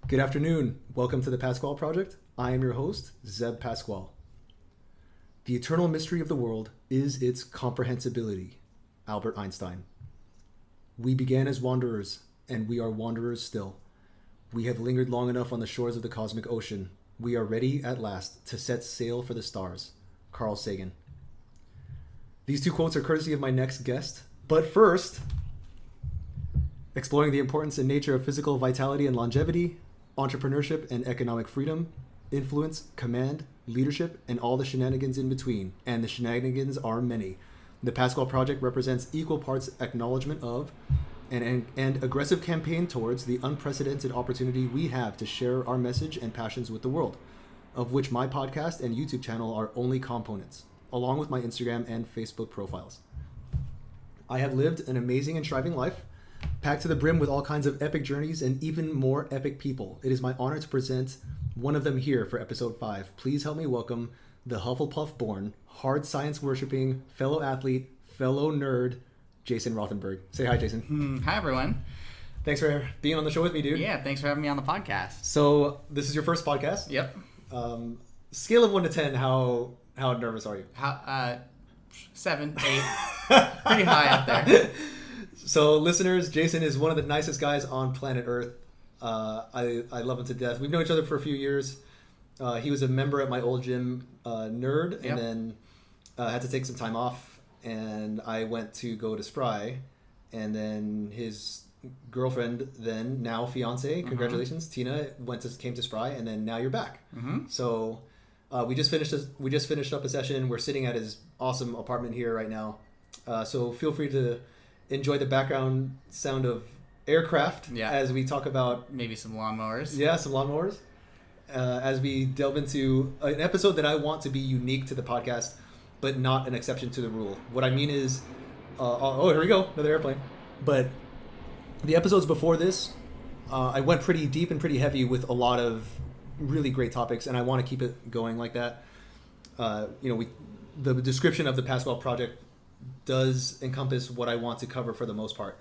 Good afternoon. Welcome to the Pasquale Project. I am your host, Zeb Pasquale. The eternal mystery of the world is its comprehensibility. Albert Einstein. We began as wanderers, and we are wanderers still. We have lingered long enough on the shores of the cosmic ocean. We are ready at last to set sail for the stars. Carl Sagan. These two quotes are courtesy of my next guest. But first, exploring the importance and nature of physical vitality and longevity, entrepreneurship and economic freedom, influence, command, leadership, and all the shenanigans in between. And the shenanigans are many. The Pasquale Project represents equal parts acknowledgement of and aggressive campaign towards the unprecedented opportunity we have to share our message and passions with the world, of which my podcast and YouTube channel are only components, along with my Instagram and Facebook profiles. I have lived an amazing and striving life, packed to the brim with all kinds of epic journeys and even more epic people. It is my honor to present one of them here for episode 5. Please help me welcome the Hufflepuff-born, hard science-worshipping, fellow athlete, fellow nerd, Jason Rothenberg. Say hi, Jason. Hi, everyone. Thanks for being on the show with me, dude. Yeah, thanks for having me on the podcast. So, this is your first podcast? Yep. Scale of 1 to 10, how nervous are you? 7, 8. Pretty high up there. So, listeners, Jason is one of the nicest guys on planet Earth. I love him to death. We've known each other for a few years. He was a member at my old gym, Nerd, and then had to take some time off. And I went to go to Spry, and then his girlfriend, then now fiance, congratulations, Tina, came to Spry, and then now you're back. So we just finished up a session. We're sitting at his awesome apartment here right now. So feel free to enjoy the background sound of aircraft as we talk about maybe some lawnmowers. Yeah, some lawnmowers. As we delve into an episode that I want to be unique to the podcast, but not an exception to the rule. What I mean is, here we go, another airplane. But the episodes before this, I went pretty deep and pretty heavy with a lot of really great topics, and I want to keep it going like that. The description of the Pasquale Project does encompass what I want to cover for the most part.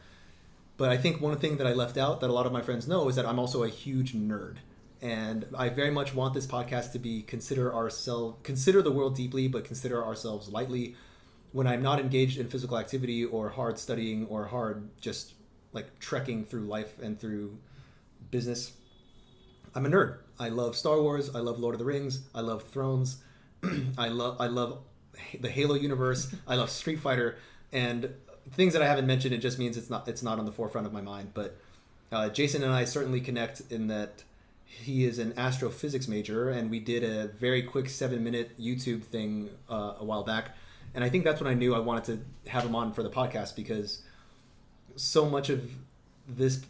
But I think one thing that I left out that a lot of my friends know is that I'm also a huge nerd. And I very much want this podcast to be consider the world deeply, but consider ourselves lightly. When I'm not engaged in physical activity or hard studying or hard just like trekking through life and through business, I'm a nerd. I love Star Wars. I love Lord of the Rings. I love Thrones. I love the Halo universe. I love Street Fighter, and things that I haven't mentioned. It just means it's not on the forefront of my mind. But Jason and I certainly connect in that he is an astrophysics major, and we did a very quick 7-minute YouTube thing a while back. And I think that's when I knew I wanted to have him on for the podcast, because so much of the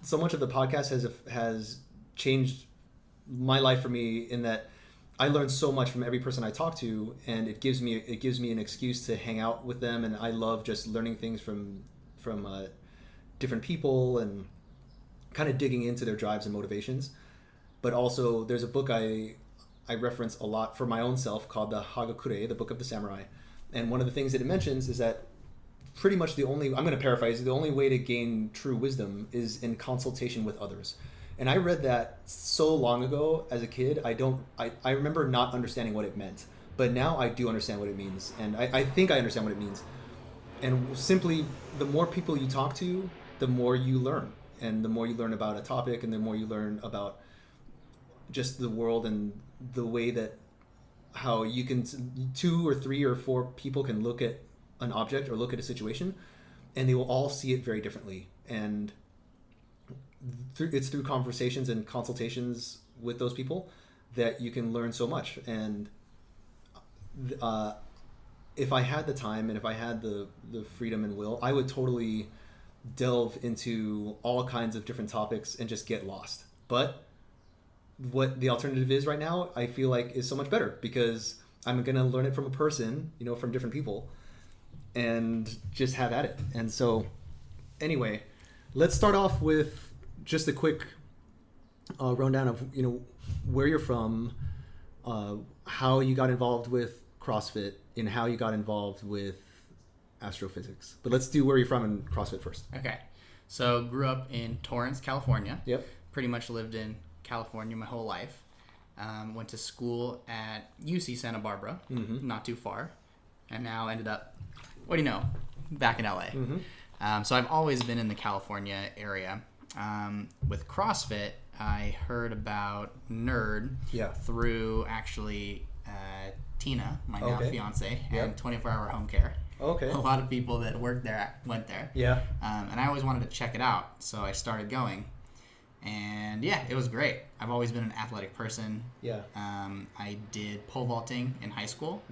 podcast has changed my life for me, in that I learned so much from every person I talk to, and it gives me an excuse to hang out with them, and I love just learning things from different people and kind of digging into their drives and motivations. But also, there's a book I reference a lot for my own self called the Hagakure, the Book of the Samurai, and one of the things that it mentions is that pretty much I'm going to paraphrase, the only way to gain true wisdom is in consultation with others. And I read that so long ago as a kid. I remember not understanding what it meant, but now I do understand what it means, and I think I understand what it means. And simply, the more people you talk to, the more you learn, and the more you learn about a topic, and the more you learn about just the world and the way that how you can 2 or 3 or 4 people can look at an object or look at a situation, and they will all see it very differently. And it's through conversations and consultations with those people that you can learn so much. And if I had the time and if I had the freedom and will, I would totally delve into all kinds of different topics and just get lost. But what the alternative is right now, I feel like is so much better, because I'm going to learn it from a person, from different people, and just have at it. And so anyway, let's start off with just a quick rundown of where you're from, how you got involved with CrossFit, and how you got involved with astrophysics. But let's do where you're from and CrossFit first. Okay. So grew up in Torrance, California. Yep. Pretty much lived in California my whole life. Went to school at UC Santa Barbara, not too far, and now ended up, what do you know, back in LA. So I've always been in the California area. With CrossFit, I heard about Nerd through actually Tina, my now fiance, and 24-hour home care. Okay. A lot of people that worked there went there. Yeah. And I always wanted to check it out, so I started going. And yeah, it was great. I've always been an athletic person. Yeah. I did pole vaulting in high school,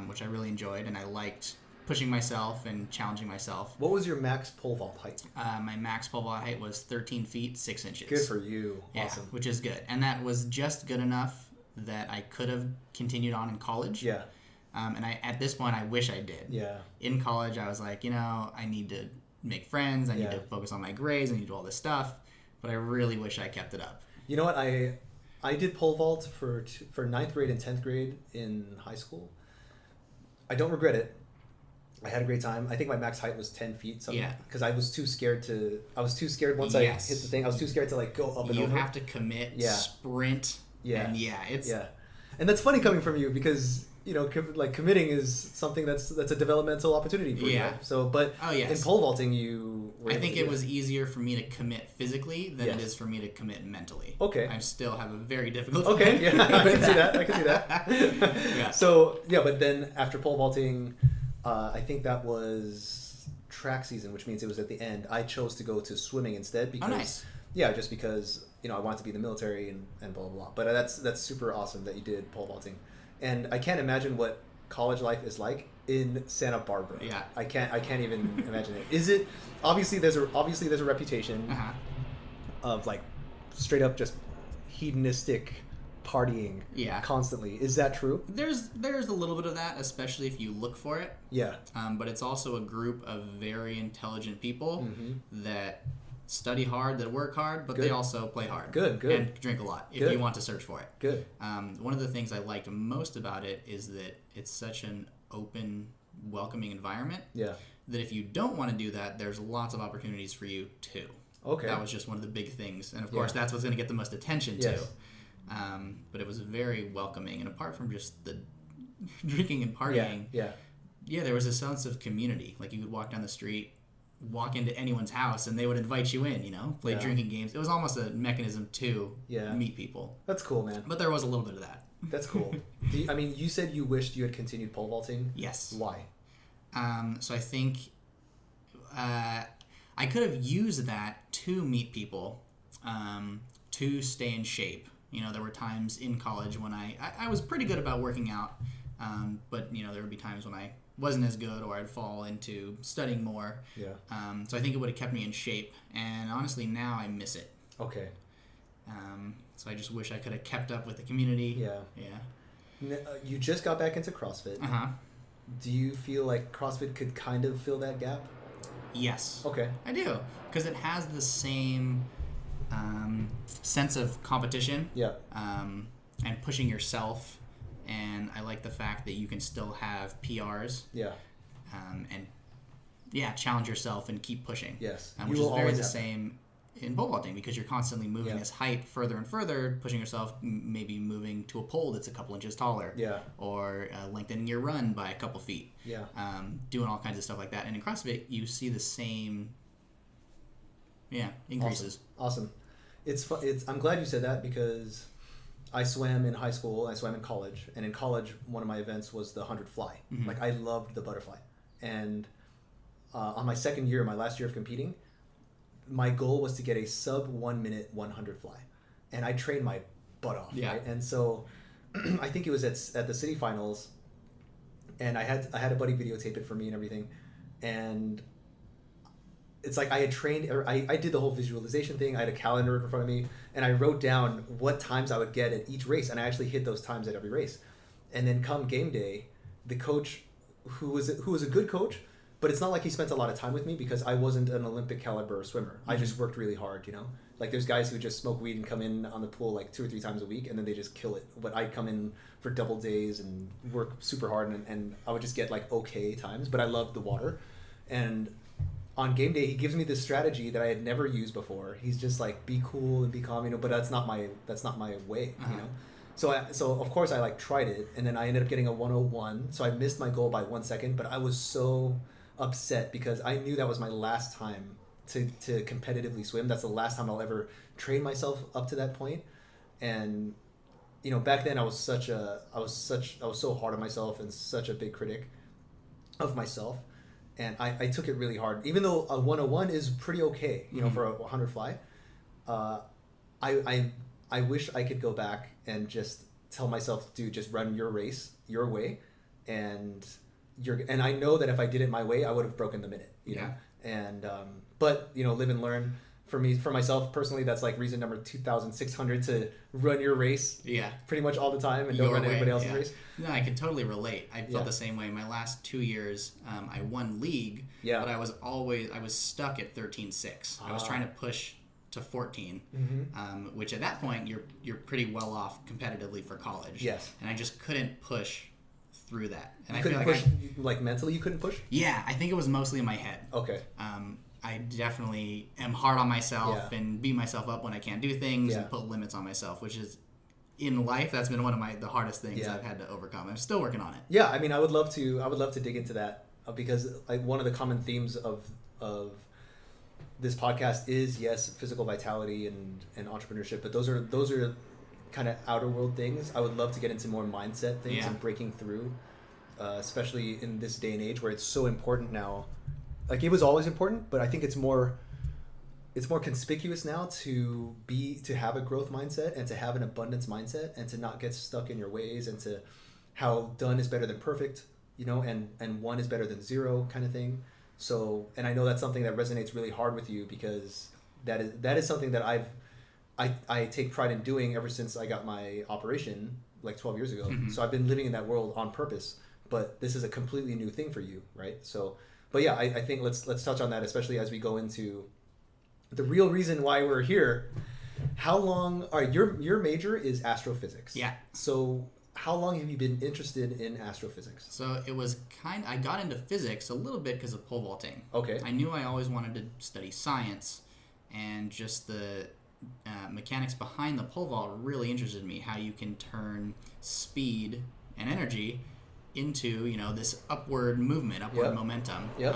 which I really enjoyed, and I liked pushing myself and challenging myself. What was your max pole vault height? My max pole vault height was 13 feet 6 inches. Good for you. Yeah, awesome. which is good. And that was just good enough that I could have continued on in college. Yeah. And at this point, I wish I did. Yeah. In college, I was like, I need to make friends. I need to focus on my grades. I need to do all this stuff. But I really wish I kept it up. You know what? I did pole vault for 9th grade and 10th grade in high school. I don't regret it. I had a great time. I think my max height was 10 feet something. Yeah. Because I was too scared once I hit the thing. I was too scared to go up and over. You have to commit, sprint. Yeah. And it's... Yeah. And that's funny coming from you because, committing is something that's a developmental opportunity for you. Right? So, but in pole vaulting, you were I think it was easier for me to commit physically than it is for me to commit mentally. Okay. I still have a very difficult time. Okay, yeah, I can see that. Yeah. So, but then after pole vaulting, I think that was track season, which means it was at the end. I chose to go to swimming instead because, just because I wanted to be in the military and blah blah blah. But that's super awesome that you did pole vaulting, and I can't imagine what college life is like in Santa Barbara. Yeah, I can't even imagine it. Is it obviously there's a reputation of straight up just hedonistic partying constantly. Is that true? There's a little bit of that, especially if you look for it. Yeah. But it's also a group of very intelligent people that study hard, that work hard, but they also play hard. Good. And drink a lot if you want to search for it. Good. One of the things I liked most about it is that it's such an open, welcoming environment. Yeah. That if you don't want to do that, there's lots of opportunities for you too. Okay. That was just one of the big things. And of course, that's what's going to get the most attention too. But it was very welcoming, and apart from just the drinking and partying, there was a sense of community. Like you could walk down the street, walk into anyone's house, and they would invite you in. Play drinking games. It was almost a mechanism to meet people. That's cool, man. But there was a little bit of that. That's cool. You said you wished you had continued pole vaulting. Yes. Why? So I think I could have used that to meet people, to stay in shape. There were times in college when I was pretty good about working out, but there would be times when I wasn't as good or I'd fall into studying more. Yeah. So I think it would have kept me in shape, and honestly now I miss it. Okay. So I just wish I could have kept up with the community. Yeah. Yeah. You just got back into CrossFit. Do you feel like CrossFit could kind of fill that gap? Yes. Okay. I do, because it has the same sense of competition. Yeah. And pushing yourself, and I like the fact that you can still have PRs. Yeah. And challenge yourself and keep pushing. Yes. Which is very the same in pole vaulting, because you're constantly moving this height further and further, pushing yourself, maybe moving to a pole that's a couple inches taller. Yeah. Or lengthening your run by a couple feet. Yeah. Doing all kinds of stuff like that. And in CrossFit, you see the same increases. Awesome. I'm glad you said that, because I swam in high school, I swam in college, and in college one of my events was the 100 fly. I loved the butterfly. And on my second year, my last year of competing, my goal was to get a sub 1 minute 100 fly, and I trained my butt off. Yeah. Right? And so I think it was at the city finals, and I had a buddy videotape it for me and everything, and it's like I had trained, or I did the whole visualization thing. I had a calendar in front of me, and I wrote down what times I would get at each race, and I actually hit those times at every race. And then come game day, the coach, who was a good coach, but it's not like he spent a lot of time with me, because I wasn't an Olympic caliber swimmer. I just worked really hard, Like there's guys who just smoke weed and come in on the pool like 2 or 3 times a week, and then they just kill it. But I'd come in for double days and work super hard, and I would just get like okay times. But I loved the water, and on game day, he gives me this strategy that I had never used before. He's just like, be cool and be calm, you know, but that's not my way, you know? So of course I like tried it, and then I ended up getting a 101. So I missed my goal by 1 second, but I was so upset because I knew that was my last time to competitively swim. That's the last time I'll ever train myself up to that point. And, you know, back then I was so hard on myself and such a big critic of myself. And I took it really hard. Even though a 101 is pretty okay, you know, for a 100 fly, I wish I could go back and just tell myself, dude, just run your race your way, and I know that if I did it my way, I would have broken the minute, you know. And but you know, live and learn. For myself personally, that's like reason number 2,600 to run your race. Yeah. Pretty much all the time, and don't run anybody else's race. No, I can totally relate. I felt the same way. My last 2 years, I won league, but I was stuck at 13.6. I was trying to push to 14, which at that point you're pretty well off competitively for college. Yes. And I just couldn't push through that. And I feel like like mentally you couldn't push? Yeah, I think it was mostly in my head. Okay. I definitely am hard on myself and beat myself up when I can't do things and put limits on myself, which is, in life, that's been one of the hardest things I've had to overcome. I'm still working on it. Yeah, I mean, I would love to dig into that because like one of the common themes of this podcast is physical vitality and entrepreneurship, but those are kind of outer world things. I would love to get into more mindset things and breaking through, especially in this day and age where it's so important now. Like, it was always important, but I think it's more conspicuous now to have a growth mindset and to have an abundance mindset and to not get stuck in your ways, and to how done is better than perfect, you know, and one is better than zero kind of thing. So, and I know that's something that resonates really hard with you because that is something that I take pride in doing ever since I got my operation like 12 years ago. So I've been living in that world on purpose, but this is a completely new thing for you, right? So, but yeah, I think let's touch on that, especially as we go into the real reason why we're here. How long? All right, your major is astrophysics. Yeah. So how long have you been interested in astrophysics? So it was I got into physics a little bit because of pole vaulting. Okay. I knew I always wanted to study science, and just the mechanics behind the pole vault really interested me. How you can turn speed and energy into, you know, this upward movement, momentum. Yep.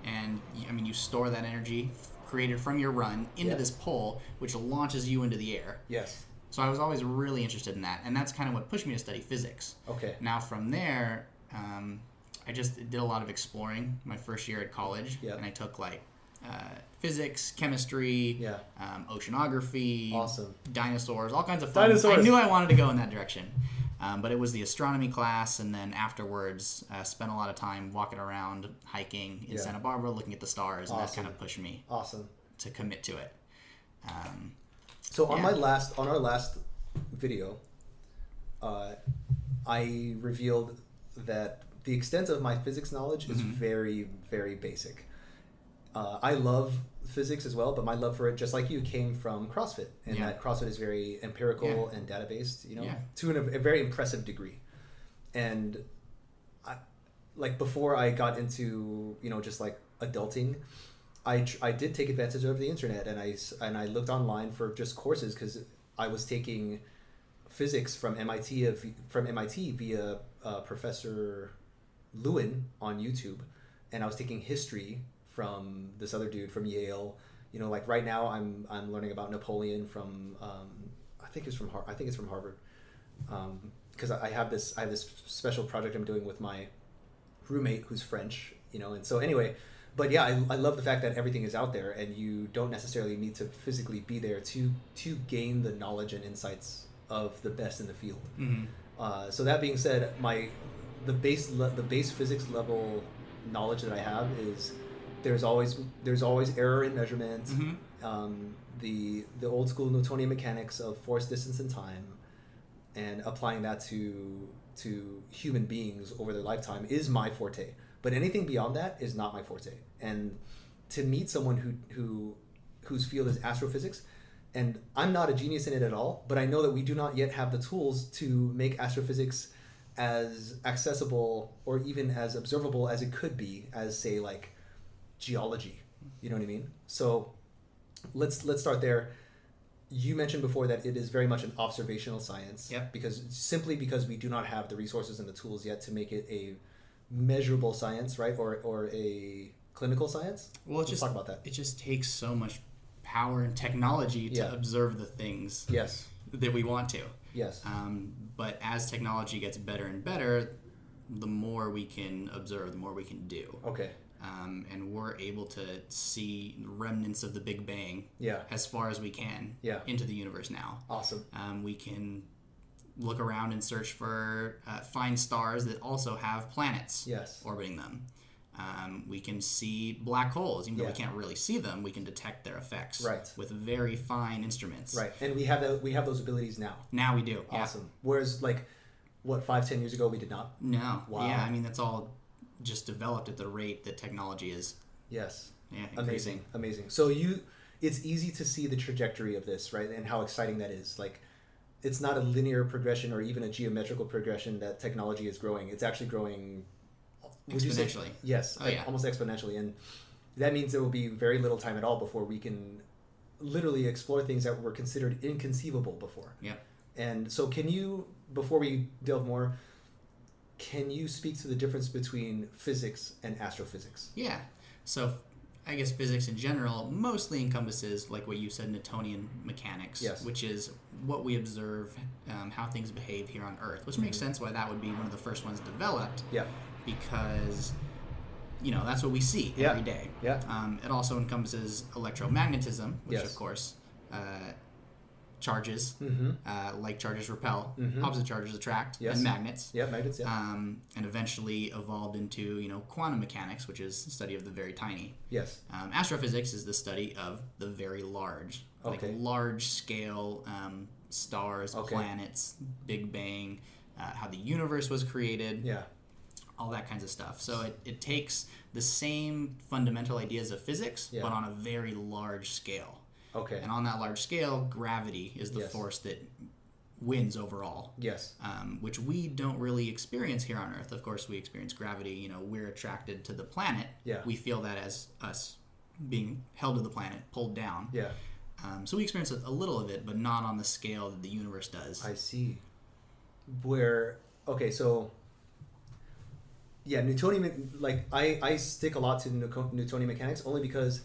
And I mean, you store that energy created from your run into this pole, which launches you into the air. Yes. So I was always really interested in that, and that's kind of what pushed me to study physics. Okay. Now from there, I just did a lot of exploring my first year at college, and I took like physics, chemistry, oceanography, dinosaurs, all kinds of fun. I knew I wanted to go in that direction. But it was the astronomy class, and then afterwards spent a lot of time walking around, hiking in Santa Barbara, looking at the stars, and that kind of pushed me to commit to it. So on our last video, I revealed that the extent of my physics knowledge is very, very basic. I love physics as well, but my love for it, just like you, came from CrossFit, and that CrossFit is very empirical and data-based, you know, to a very impressive degree. And like before I got into, you know, just like adulting, I did take advantage of the internet, and I looked online for just courses, because I was taking physics from MIT via Professor Lewin on YouTube, and I was taking history from this other dude from Yale. You know, like right now I'm learning about Napoleon from I think it's from Harvard, because I have this special project I'm doing with my roommate who's French, you know. And so anyway, but yeah, I love the fact that everything is out there, and you don't necessarily need to physically be there to gain the knowledge and insights of the best in the field. So that being said, the base physics level knowledge that I have is there's always error in measurement. The old school Newtonian mechanics of force, distance, and time, and applying that to human beings over their lifetime is my forte. But anything beyond that is not my forte. And to meet someone whose field is astrophysics, and I'm not a genius in it at all, but I know that we do not yet have the tools to make astrophysics as accessible or even as observable as it could be as, say, like geology, You know what I mean? So let's start there. You mentioned before that it is very much an observational science. Yep. Because we do not have the resources and the tools yet to make it a measurable science, right? Or a clinical science. Well, let's talk about that. It just takes so much power and technology to observe the things that we want to. Yes. But as technology gets better and better, the more we can observe, the more we can do. Okay. And we're able to see remnants of the Big Bang as far as we can into the universe now. Awesome. We can look around and search for, find stars that also have planets orbiting them. We can see black holes. Even though we can't really see them, we can detect their effects with very fine instruments. Right. And we have those abilities now. Now we do. Awesome. Whereas, 5-10 years ago, we did not? No. Wow. Yeah, I mean, that's all just developed at the rate that technology is. Yes. Yeah, increasing. Amazing. So it's easy to see the trajectory of this, right? And how exciting that is. It's not a linear progression or even a geometrical progression that technology is growing. It's actually growing exponentially. Yes. Almost exponentially. And that means there will be very little time at all before we can literally explore things that were considered inconceivable before. Yep. And so can you, before we delve more, can you speak to the difference between physics and astrophysics? Yeah. So I guess physics in general mostly encompasses, like what you said, Newtonian mechanics, which is what we observe, how things behave here on Earth, which makes sense why that would be one of the first ones developed. Yeah. Because, that's what we see every day. Yeah. It also encompasses electromagnetism, which of course charges, like charges repel, opposite charges attract, and magnets. Yeah, magnets, and eventually evolved into, quantum mechanics, which is the study of the very tiny. Yes. Astrophysics is the study of the very large, large scale stars, planets, Big Bang, how the universe was created, all that kinds of stuff. So it takes the same fundamental ideas of physics, but on a very large scale. Okay. And on that large scale, gravity is the force that wins overall. Yes. Which we don't really experience here on Earth. Of course, we experience gravity. We're attracted to the planet. Yeah. We feel that as us being held to the planet, pulled down. Yeah. So we experience a little of it, but not on the scale that the universe does. I see. Newtonian, I stick a lot to Newtonian mechanics only because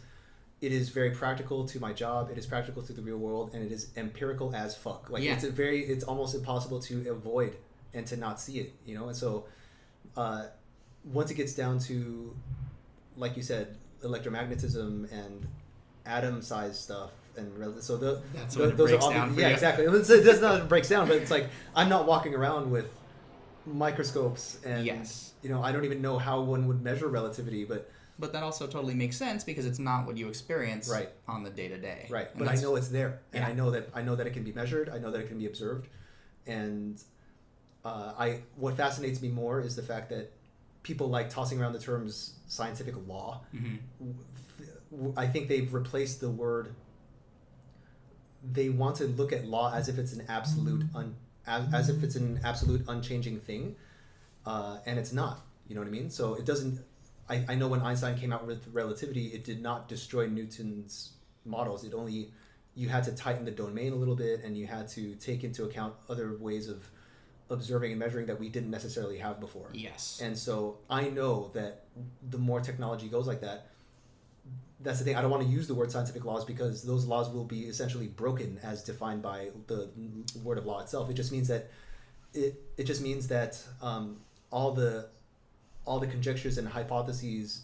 it is very practical to my job. It is practical to the real world, and it is empirical as fuck. It's almost impossible to avoid and to not see it, And so, once it gets down to, like you said, electromagnetism and atom-sized stuff, and so that's when it breaks down for you. Exactly. It does not breaks down, but it's I'm not walking around with microscopes, and I don't even know how one would measure relativity, but that also totally makes sense because it's not what you experience on the day-to-day. Right. But I know it's there, and I know that it can be measured. I know that it can be observed, and what fascinates me more is the fact that people like tossing around the terms scientific law. I think they've replaced the word. They want to look at law as if it's an absolute as if it's an absolute unchanging thing, and it's not. You know what I mean? So it doesn't. I know when Einstein came out with relativity, it did not destroy Newton's models. It only, you had to tighten the domain a little bit, and you had to take into account other ways of observing and measuring that we didn't necessarily have before. Yes. And so I know that the more technology goes like that, that's the thing. I don't want to use the word scientific laws because those laws will be essentially broken as defined by the word of law itself. It just means that all the conjectures and hypotheses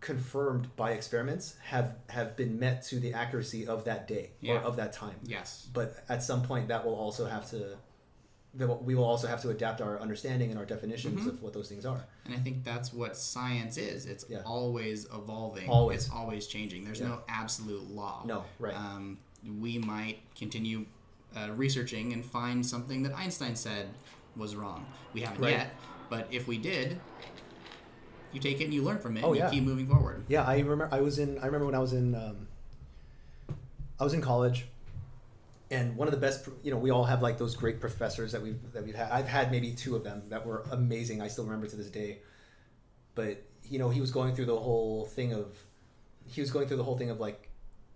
confirmed by experiments have been met to the accuracy of that day or of that time. Yes. But at some point we will also have to adapt our understanding and our definitions of what those things are. And I think that's what science is. It's always evolving. Always. It's always changing. There's no absolute law. No, right. We might continue researching and find something that Einstein said was wrong. We haven't yet, but if we did, you take it and you learn from it and you keep moving forward. Yeah, I remember when I was in college, and one of the best, we all have like those great professors that we've had. I've had maybe two of them that were amazing. I still remember to this day. But he was going through the whole thing of he was going through the whole thing of like,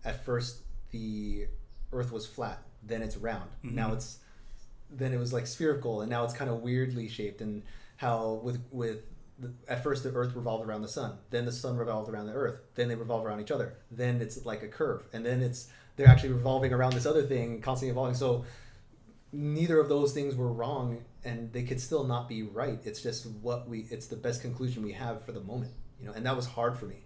at first the Earth was flat, then it's round. Mm-hmm. Then it was like spherical, and now it's kind of weirdly shaped. And how at first the Earth revolved around the sun, then the sun revolved around the Earth, then they revolve around each other, then it's like a curve, and then they're actually revolving around this other thing, constantly evolving. So neither of those things were wrong, and they could still not be right. It's just it's the best conclusion we have for the moment, and that was hard for me,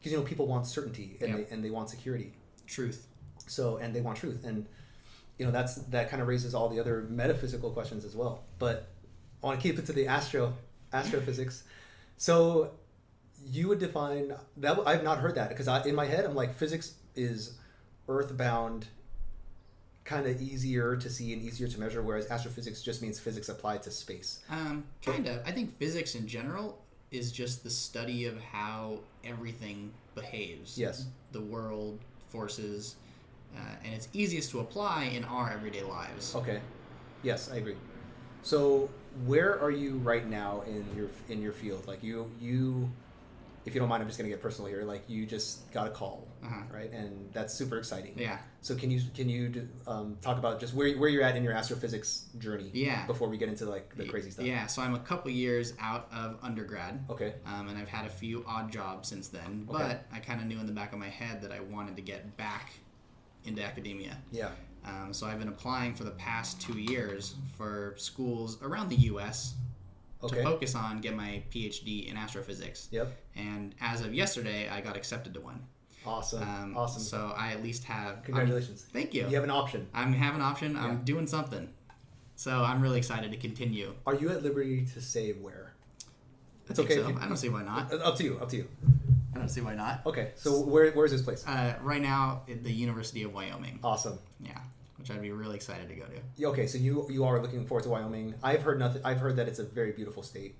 because people want certainty, and they want security, truth. So, and they want truth, and that kind of raises all the other metaphysical questions as well. But I want to keep it to the astrophysics. So you would define that. I've not heard that, because in my head I'm like, physics is earthbound, kind of easier to see and easier to measure, whereas astrophysics just means physics applied to space. Kind of. I think physics in general is just the study of how everything behaves. Yes. The world, forces, and it's easiest to apply in our everyday lives. Okay. Yes, I agree. So where are you right now in your field? Like you, if you don't mind, I'm just gonna get personal here. Like, you just got a call, right? And that's super exciting. Yeah. So can you talk about just where you're at in your astrophysics journey? Yeah. Before we get into like the crazy stuff. Yeah. So I'm a couple years out of undergrad. Okay. And I've had a few odd jobs since then, but I kind of knew in the back of my head that I wanted to get back into academia. Yeah. So I've been applying for the past 2 years for schools around the U.S. to focus on get my PhD in astrophysics. Yep. And as of yesterday, I got accepted to one. Awesome. So I at least have... Congratulations. Thank you. You have an option. I have an option. Yeah. I'm doing something. So I'm really excited to continue. Are you at liberty to say where? It's okay. So. I don't see why not. Up to you. I don't see why not. Okay. So where is this place? Right now, at the University of Wyoming. Awesome. Yeah. Which I'd be really excited to go to. Okay, so you are looking forward to Wyoming. I've heard that it's a very beautiful state.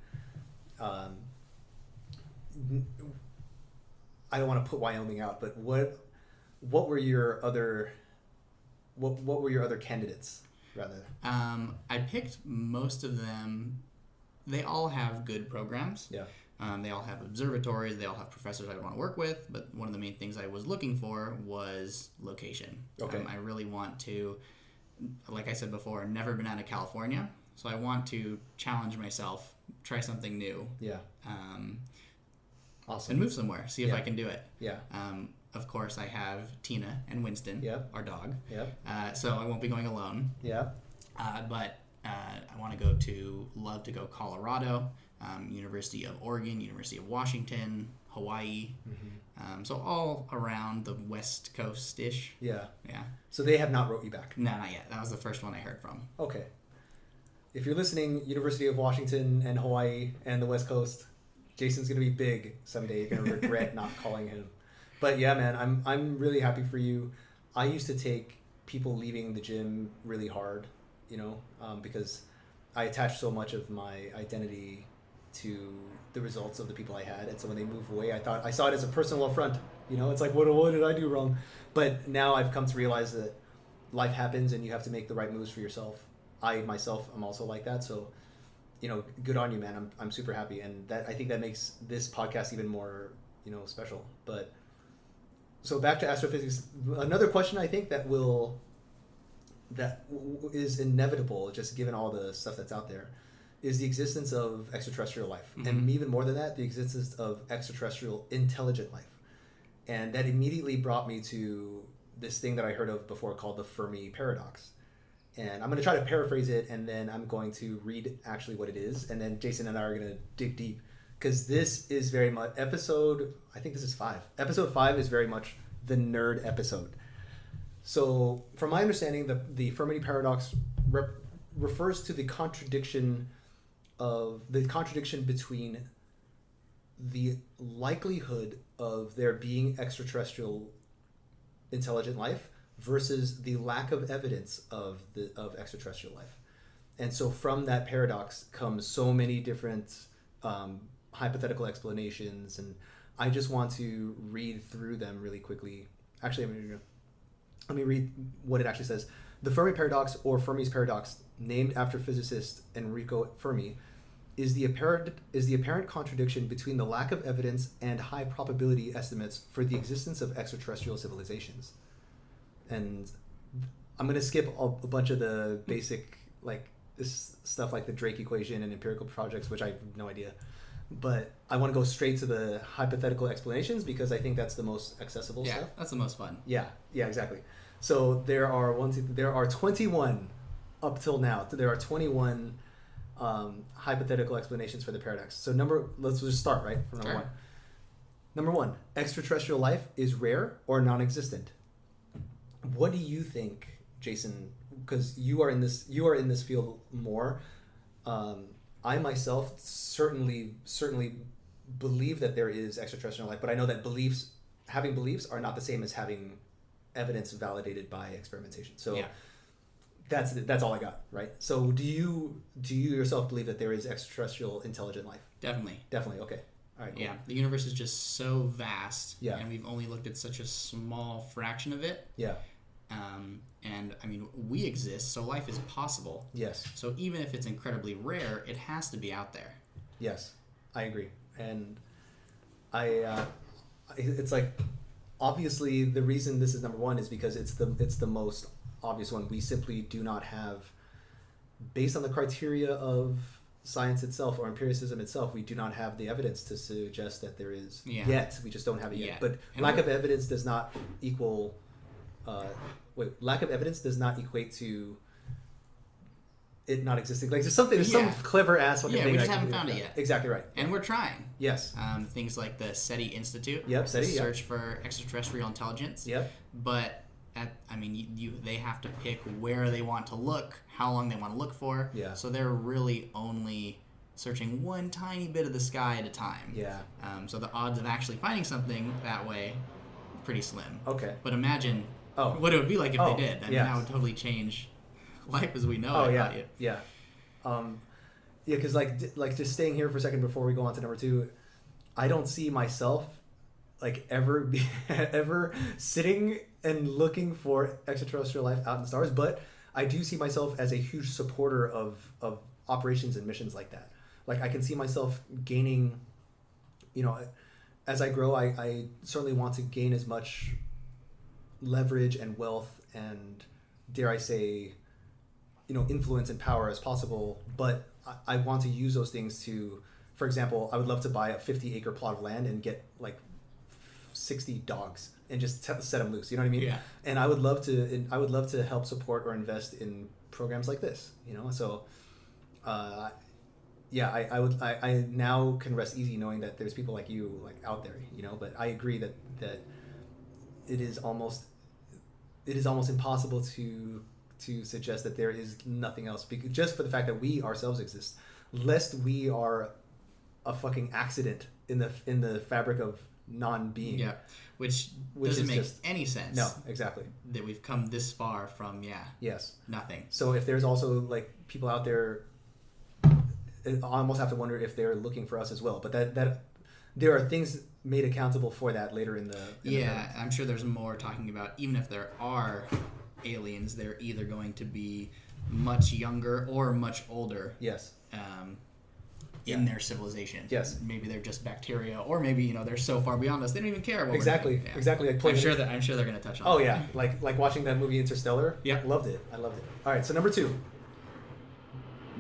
I don't want to put Wyoming out, but what were your other candidates rather? I picked most of them. They all have good programs. Yeah. They all have observatories. They all have professors I'd want to work with. But one of the main things I was looking for was location. Okay. I really want to, like I said before, never been out of California. So I want to challenge myself, try something new. Yeah. Awesome. And move somewhere. See if I can do it. Yeah. Of course, I have Tina and Winston, our dog. Yeah. So I won't be going alone. Yeah. But I want to love to go Colorado. University of Oregon, University of Washington, Hawaii. Mm-hmm. So all around the West Coast-ish. Yeah. Yeah. So they have not wrote you back? No, not yet. That was the first one I heard from. Okay. If you're listening, University of Washington and Hawaii and the West Coast, Jason's going to be big someday. You're going to regret not calling him. But yeah, man, I'm really happy for you. I used to take people leaving the gym really hard, because I attached so much of my identity to the results of the people I had, and so when they move away, I saw it as a personal affront. It's like, what did I do wrong? But now I've come to realize that life happens, and you have to make the right moves for yourself. I myself am also like that, so good on you, man. I'm super happy, and I think that makes this podcast even more special. But so back to astrophysics. Another question I think that is inevitable, just given all the stuff that's out there, is the existence of extraterrestrial life. Mm-hmm. And even more than that, the existence of extraterrestrial intelligent life. And that immediately brought me to this thing that I heard of before called the Fermi Paradox. And I'm going to try to paraphrase it, and then I'm going to read actually what it is, and then Jason and I are going to dig deep, because this is very much I think this is 5. Episode 5 is very much the nerd episode. So, from my understanding, the Fermi Paradox refers to the contradiction between the likelihood of there being extraterrestrial intelligent life versus the lack of evidence of extraterrestrial life. And so, from that paradox comes so many different hypothetical explanations, and I just want to read through them really quickly. Actually, let me read what it actually says. The Fermi Paradox, or Fermi's Paradox, named after physicist Enrico Fermi, is the apparent contradiction between the lack of evidence and high probability estimates for the existence of extraterrestrial civilizations. And I'm going to skip a bunch of the basic, like, this stuff like the Drake equation and empirical projects, which I have no idea. But I want to go straight to the hypothetical explanations because I think that's the most accessible stuff. Yeah, that's the most fun. Yeah, exactly. So there are 21 up till now. There are 21 hypothetical explanations for the paradox. So let's just start right from number one. Number one, extraterrestrial life is rare or non-existent. What do you think, Jason? Because you are in this field more. I myself certainly believe that there is extraterrestrial life, but I know that having beliefs are not the same as having evidence validated by experimentation. So yeah. That's all I got, right? So do you yourself believe that there is extraterrestrial intelligent life? Definitely. Okay. All right. Cool. Yeah, the universe is just so vast, yeah, and we've only looked at such a small fraction of it. Yeah. And I mean, we exist, so life is possible. Yes. So even if it's incredibly rare, it has to be out there. Yes, I agree. And it's like, obviously the reason this is number one is because it's the most obvious one. We simply do not have, based on the criteria of science itself or empiricism itself, we do not have the evidence to suggest that there is yet. We just don't have it yet. But lack of evidence does not equal. Lack of evidence does not equate to it not existing. Like there's some clever ass fucking thing. We just haven't found it yet. Exactly right. And we're trying. Yes. Things like the SETI Institute. Yep. SETI. Search for extraterrestrial intelligence. Yep. But they have to pick where they want to look, how long they want to look for. Yeah. So they're really only searching one tiny bit of the sky at a time. Yeah. So the odds of actually finding something that way, pretty slim. Okay. But imagine what it would be like if they did. I mean, that would totally change life as we know it. Yeah. Because like just staying here for a second before we go on to number two, I don't see myself like ever sitting and looking for extraterrestrial life out in the stars, but I do see myself as a huge supporter of operations and missions like that. Like I can see myself gaining, as I grow, I certainly want to gain as much leverage and wealth and, dare I say, influence and power as possible. But I want to use those things to, for example, I would love to buy a 50-acre plot of land and get like 60 dogs and just set them loose. You know what I mean? Yeah. And I would love to help support or invest in programs like this. So, I now can rest easy knowing that there's people like you like out there. But I agree that it is almost impossible to suggest that there is nothing else, just for the fact that we ourselves exist, lest we are a fucking accident in the fabric of non-being. Yeah, which doesn't make any sense. No, exactly. That we've come this far from nothing. So if there's also like people out there, I almost have to wonder if they're looking for us as well. But that there are things made accountable for that later in the I'm sure there's more talking about. Even if there are aliens, they're either going to be much younger or much older. Yes. In their civilization. Yes. Maybe they're just bacteria, or maybe they're so far beyond us they don't even care what exactly. we're doing. Yeah. Exactly. Like I'm sure they're going to touch on. Oh yeah, like watching that movie Interstellar. Yeah. I loved it. All right, so number two.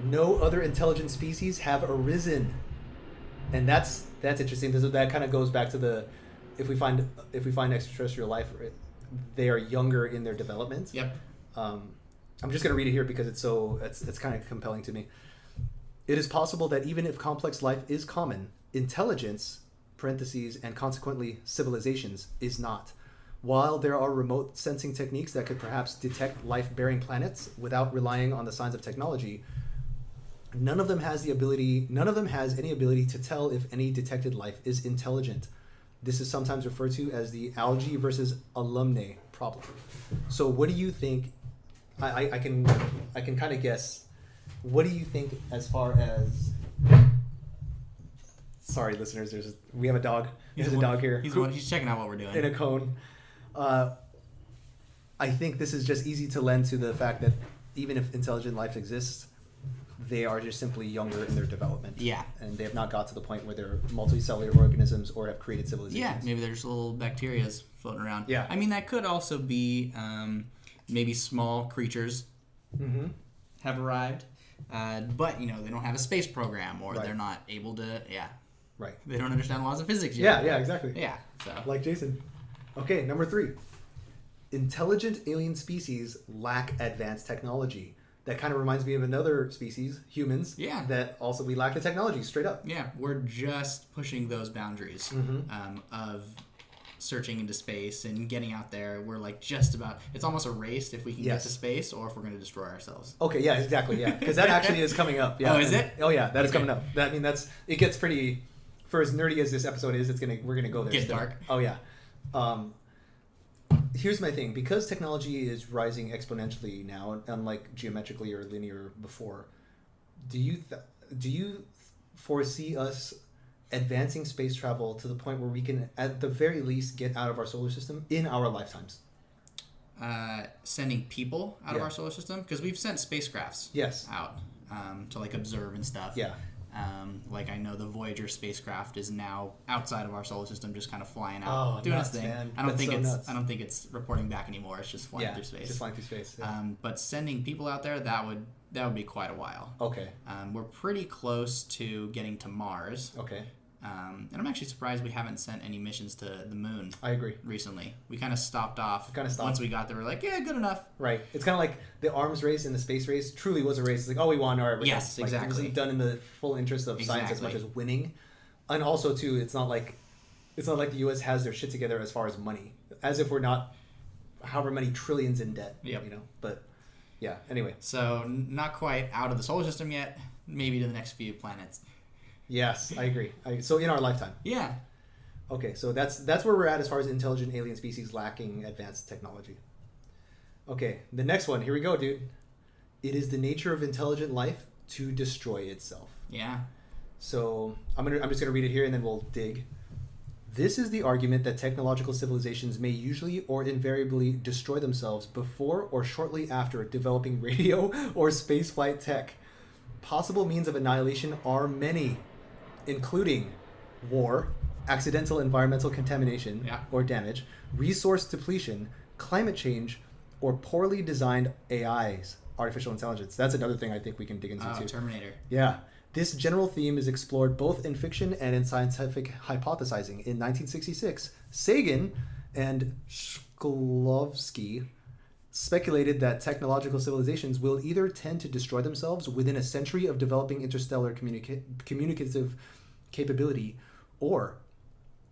No other intelligent species have arisen, and that's interesting. That kind of goes back to the if we find extraterrestrial life, they are younger in their development. Yep. I'm just going to read it here because it's kind of compelling to me. It is possible that even if complex life is common, intelligence (parentheses) and consequently civilizations is not. While there are remote sensing techniques that could perhaps detect life-bearing planets without relying on the signs of technology, none of them has any ability to tell if any detected life is intelligent. This is sometimes referred to as the algae versus alumni problem. So what do you think? I can kind of guess. What do you think as far as? Sorry, listeners. We have a dog. There's a dog here. He's checking out what we're doing in a cone. I think this is just easy to lend to the fact that even if intelligent life exists, they are just simply younger in their development. Yeah. And they have not got to the point where they're multicellular organisms or have created civilizations. Yeah, maybe there's little bacterias floating around. Yeah. I mean, that could also be maybe small creatures have arrived, but, you know, they don't have a space program, or they're not able to, Right. They don't understand laws of physics yet. Yeah, exactly. Yeah, so. Like Jason. Okay, number 3. Intelligent alien species lack advanced technology. That kind of reminds me of another species, humans. Yeah. That also we lack the technology, straight up. Yeah, we're just pushing those boundaries of searching into space and getting out there. We're like just about, it's almost a race if we can get to space or if we're going to destroy ourselves. Okay, yeah, exactly, yeah. Because that actually is coming up. Yeah. Oh, is it? Oh, yeah, that is coming up. That, I mean, it gets pretty, for as nerdy as this episode is, we're going to go there. Get dark. Oh, yeah. Here's my thing. Because technology is rising exponentially now, unlike geometrically or linear before, do you foresee us advancing space travel to the point where we can, at the very least, get out of our solar system in our lifetimes? Sending people out of our solar system? Because we've sent spacecrafts out to like observe and stuff. Yeah. Like I know the Voyager spacecraft is now outside of our solar system, just kind of flying out, doing its thing. Man. I don't think it's reporting back anymore. It's just flying through space. Just flying through space. Yeah. But sending people out there, that would be quite a while. Okay. We're pretty close to getting to Mars. Okay. And I'm actually surprised we haven't sent any missions to the moon. I agree. Recently, we kind of stopped off. Once we got there, we're like, yeah, good enough. Right. It's kind of like the arms race and the space race truly was a race. It's like, oh, we won. All right. Yes, exactly. It wasn't done in the full interest of science as much as winning. And also, too, it's not like the U.S. has their shit together as far as money, as if we're not however many trillions in debt. Yep. You know. But yeah. Anyway. So not quite out of the solar system yet. Maybe to the next few planets. Yes, I agree. So in our lifetime. Yeah. Okay, so that's where we're at as far as intelligent alien species lacking advanced technology. Okay, the next one. Here we go, dude. It is the nature of intelligent life to destroy itself. Yeah. So I'm just gonna read it here and then we'll dig. This is the argument that technological civilizations may usually or invariably destroy themselves before or shortly after developing radio or spaceflight tech. Possible means of annihilation are many, including war, accidental environmental contamination or damage, resource depletion, climate change, or poorly designed AIs, artificial intelligence. That's another thing I think we can dig into too. Terminator. Yeah. This general theme is explored both in fiction and in scientific hypothesizing. In 1966, Sagan and Shklovsky speculated that technological civilizations will either tend to destroy themselves within a century of developing interstellar communicative capability, or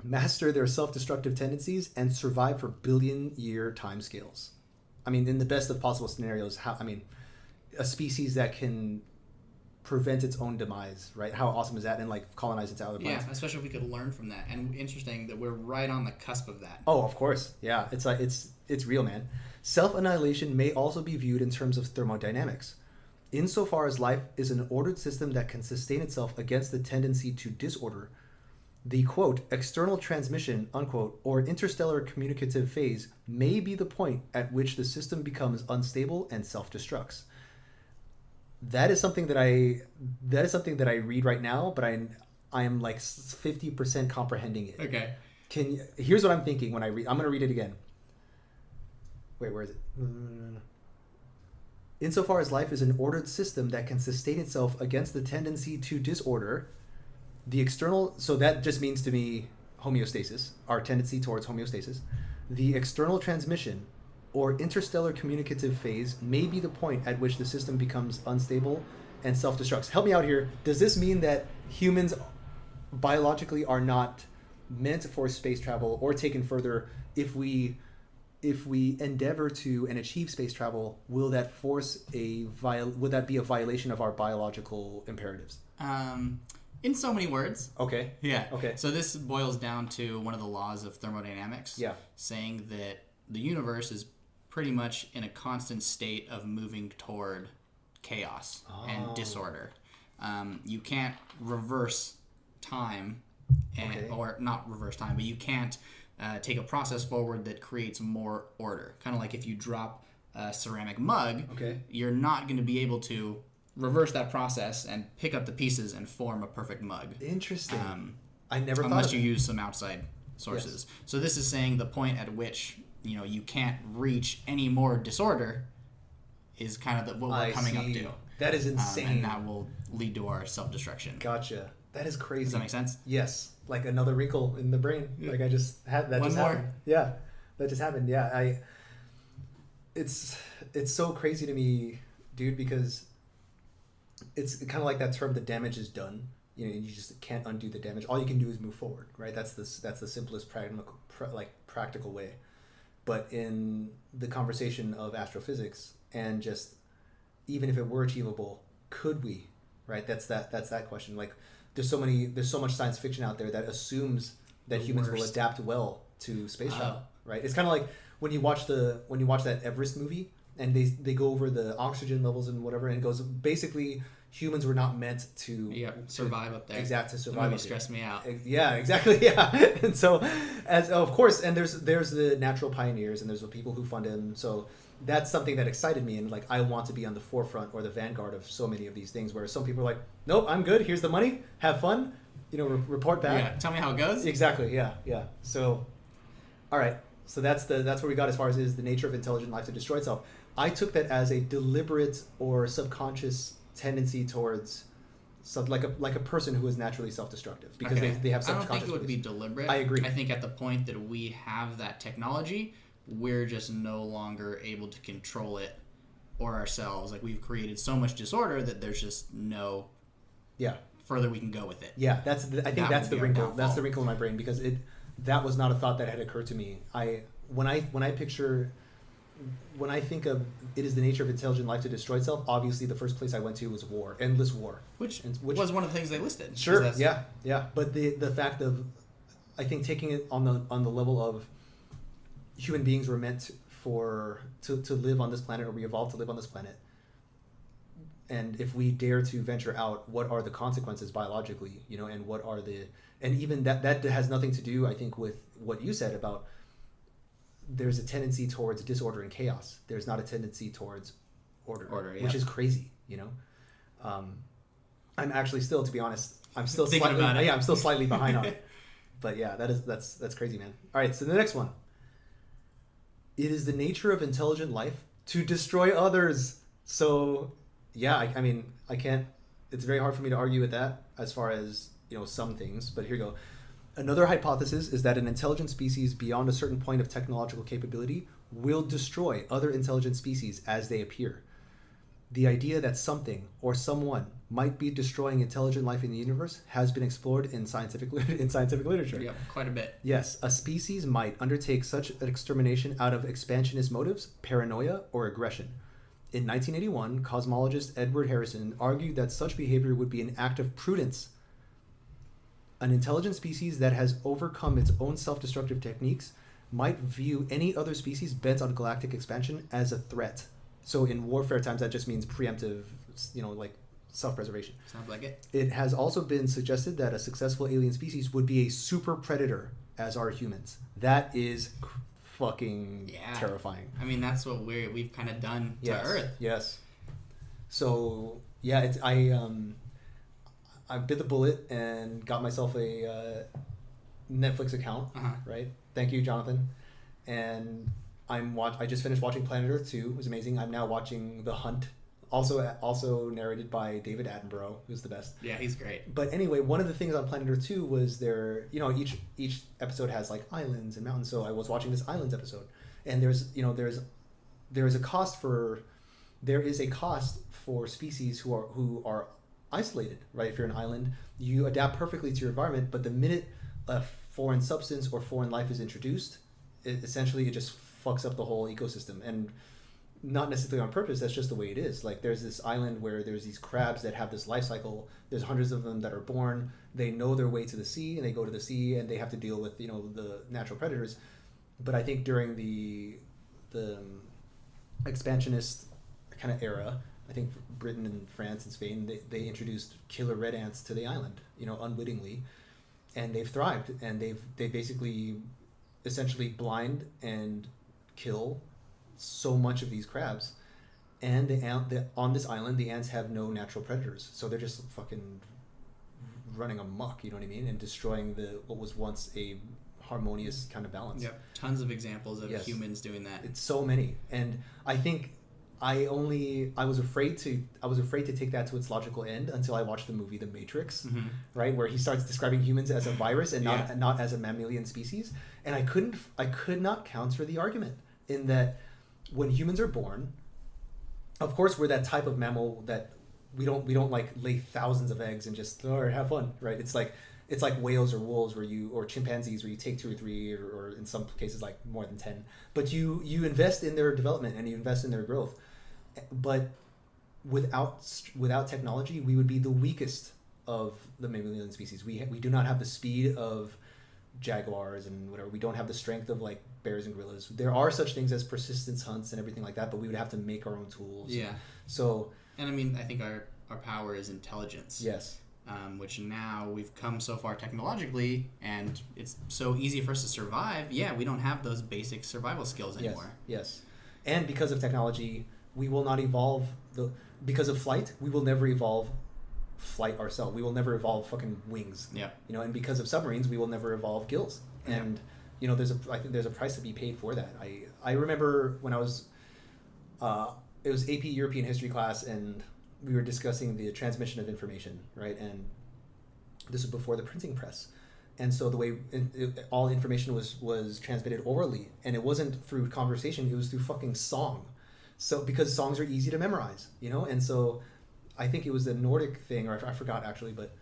master their self-destructive tendencies and survive for billion-year timescales. I mean, in the best of possible scenarios, a species that can prevent its own demise, right? How awesome is that? And like colonize its other planets. Yeah, especially if we could learn from that. And interesting that we're right on the cusp of that. Oh, of course. Yeah, it's like it's real, man. Self-annihilation may also be viewed in terms of thermodynamics. Insofar as life is an ordered system that can sustain itself against the tendency to disorder, the, quote, external transmission, unquote, or interstellar communicative phase may be the point at which the system becomes unstable and self-destructs. That is something that I read right now, but I am like 50% comprehending it. Okay. Here's what I'm thinking when I read. I'm going to read it again. Wait, where is it? Insofar as life is an ordered system that can sustain itself against the tendency to disorder, the external, so that just means to me homeostasis, our tendency towards homeostasis. The external transmission or interstellar communicative phase may be the point at which the system becomes unstable and self-destructs. Help me out here. Does this mean that humans biologically are not meant for space travel, or taken further, if we endeavor to and achieve space travel, will that would that be a violation of our biological imperatives? In so many words. Okay. Yeah. Okay. So this boils down to one of the laws of thermodynamics. Yeah. Saying that the universe is pretty much in a constant state of moving toward chaos and disorder. You can't reverse time, or not reverse time, but you can't take a process forward that creates more order. Kind of like if you drop a ceramic mug, you're not going to be able to reverse that process and pick up the pieces and form a perfect mug. Interesting. I never thought unless of you that. use some outside sources. Yes. So this is saying the point at which you can't reach any more disorder is kind of what we're coming up to. That is insane. And that will lead to our self-destruction. Gotcha. That is crazy. Does that make sense? Yes. Like another wrinkle in the brain. Yeah. Like I just had that. One just more. Happened. Yeah. That just happened. Yeah. It's so crazy to me, dude, because it's kind of like that term, the damage is done. You just can't undo the damage. All you can do is move forward, right? That's the simplest practical way. But in the conversation of astrophysics, and just even if it were achievable, could we? Right? That's that question. Like there's so much science fiction out there that assumes that humans will adapt well to space travel. Right? It's kind of like when you watch that Everest movie and they go over the oxygen levels and whatever, and it goes basically humans were not meant to survive up there. Exactly, to survive. The movie stressed me out. Yeah, exactly. Yeah, and so of course, and there's the natural pioneers and there's the people who fund them. So that's something that excited me, and like I want to be on the forefront or the vanguard of so many of these things. Where some people are like, nope, I'm good. Here's the money. Have fun. Report back. Yeah, tell me how it goes. Exactly. Yeah. So, all right. So that's where we got as far as is the nature of intelligent life to destroy itself. I took that as a deliberate or subconscious tendency towards like a person who is naturally self-destructive because they have subconscious. I don't think it would be deliberate. I agree. I think at the point that we have that technology, we're just no longer able to control it or ourselves. Like we've created so much disorder that there's just no further we can go with it. Yeah, I think that's the wrinkle. That's the wrinkle in my brain because that was not a thought that had occurred to me. When I think of it is the nature of intelligent life to destroy itself, obviously the first place I went to was war, endless war, which was one of the things they listed. Sure, yeah. But the fact of, I think taking it on the level of human beings were meant to live on this planet, or we evolved to live on this planet, and if we dare to venture out, what are the consequences biologically? And what are and even that has nothing to do, I think, with what you said about. There's a tendency towards disorder and chaos. There's not a tendency towards order, which is crazy. I'm actually still, to be honest, I'm still slightly behind on it. But yeah, that's crazy, man. All right, so the next one. It is the nature of intelligent life to destroy others. So yeah, I mean, I can't. It's very hard for me to argue with that as far as some things. But here you go. Another hypothesis is that an intelligent species beyond a certain point of technological capability will destroy other intelligent species as they appear. The idea that something or someone might be destroying intelligent life in the universe has been explored in scientific literature. Yeah, quite a bit. Yes, a species might undertake such an extermination out of expansionist motives, paranoia, or aggression. In 1981, cosmologist Edward Harrison argued that such behavior would be an act of prudence. An intelligent species that has overcome its own self-destructive techniques might view any other species bent on galactic expansion as a threat. So in warfare times, that just means preemptive, like self-preservation. Sounds like it. It has also been suggested that a successful alien species would be a super predator, as are humans. That is fucking terrifying. I mean, that's what we've kind of done to Earth. Yes. So yeah, I bit the bullet and got myself a Netflix account, right? Thank you, Jonathan. And I just finished watching Planet Earth 2. It was amazing. I'm now watching The Hunt, also narrated by David Attenborough, who's the best. Yeah, he's great. But anyway, one of the things on Planet Earth 2 was each episode has like islands and mountains. So I was watching this islands episode, and there is a cost for species who are isolated, right? If you're an island, you adapt perfectly to your environment, but the minute a foreign substance or foreign life is introduced, it just fucks up the whole ecosystem, and not necessarily on purpose. That's just the way it is. Like there's this island where there's these crabs that have this life cycle. There's hundreds of them that are born. They know their way to the sea, and they go to the sea, and they have to deal with the natural predators. But I think during the expansionist kind of era, I think Britain and France and Spain, they introduced killer red ants to the island, unwittingly, and they've thrived, and they basically essentially blind and kill so much of these crabs, and on this island, the ants have no natural predators, so they're just fucking running amok. You know what I mean? And destroying what was once a harmonious kind of balance. Yep. Tons of examples of Yes. humans doing that. It's so many, and I think I was afraid to take that to its logical end until I watched the movie The Matrix, right, where he starts describing humans as a virus and not as a mammalian species, and I could not counter the argument in that when humans are born, of course we're that type of mammal that we don't like lay thousands of eggs and just have fun, right? It's like whales or wolves or chimpanzees where you take 2 or 3 or in some cases like more than 10, but you invest in their development and you invest in their growth. But without technology, we would be the weakest of the mammalian species. We do not have the speed of jaguars and whatever. We don't have the strength of like bears and gorillas. There are such things as persistence hunts and everything like that, but we would have to make our own tools. Yeah. So. And I mean, I think our power is intelligence. Yes. Which now we've come so far technologically, and it's so easy for us to survive. Yeah, we don't have those basic survival skills anymore. Yes. And because of technology, we will not evolve. Because of flight, we will never evolve flight ourselves. We will never evolve fucking wings. Yeah. And because of submarines, we will never evolve gills. And I think there's a price to be paid for that. I remember when I was, it was AP European history class, and we were discussing the transmission of information, right? And this was before the printing press. And so the way all information was transmitted orally, and it wasn't through conversation, it was through fucking song. So because songs are easy to memorize, and so I think it was the Nordic thing, or I forgot actually, but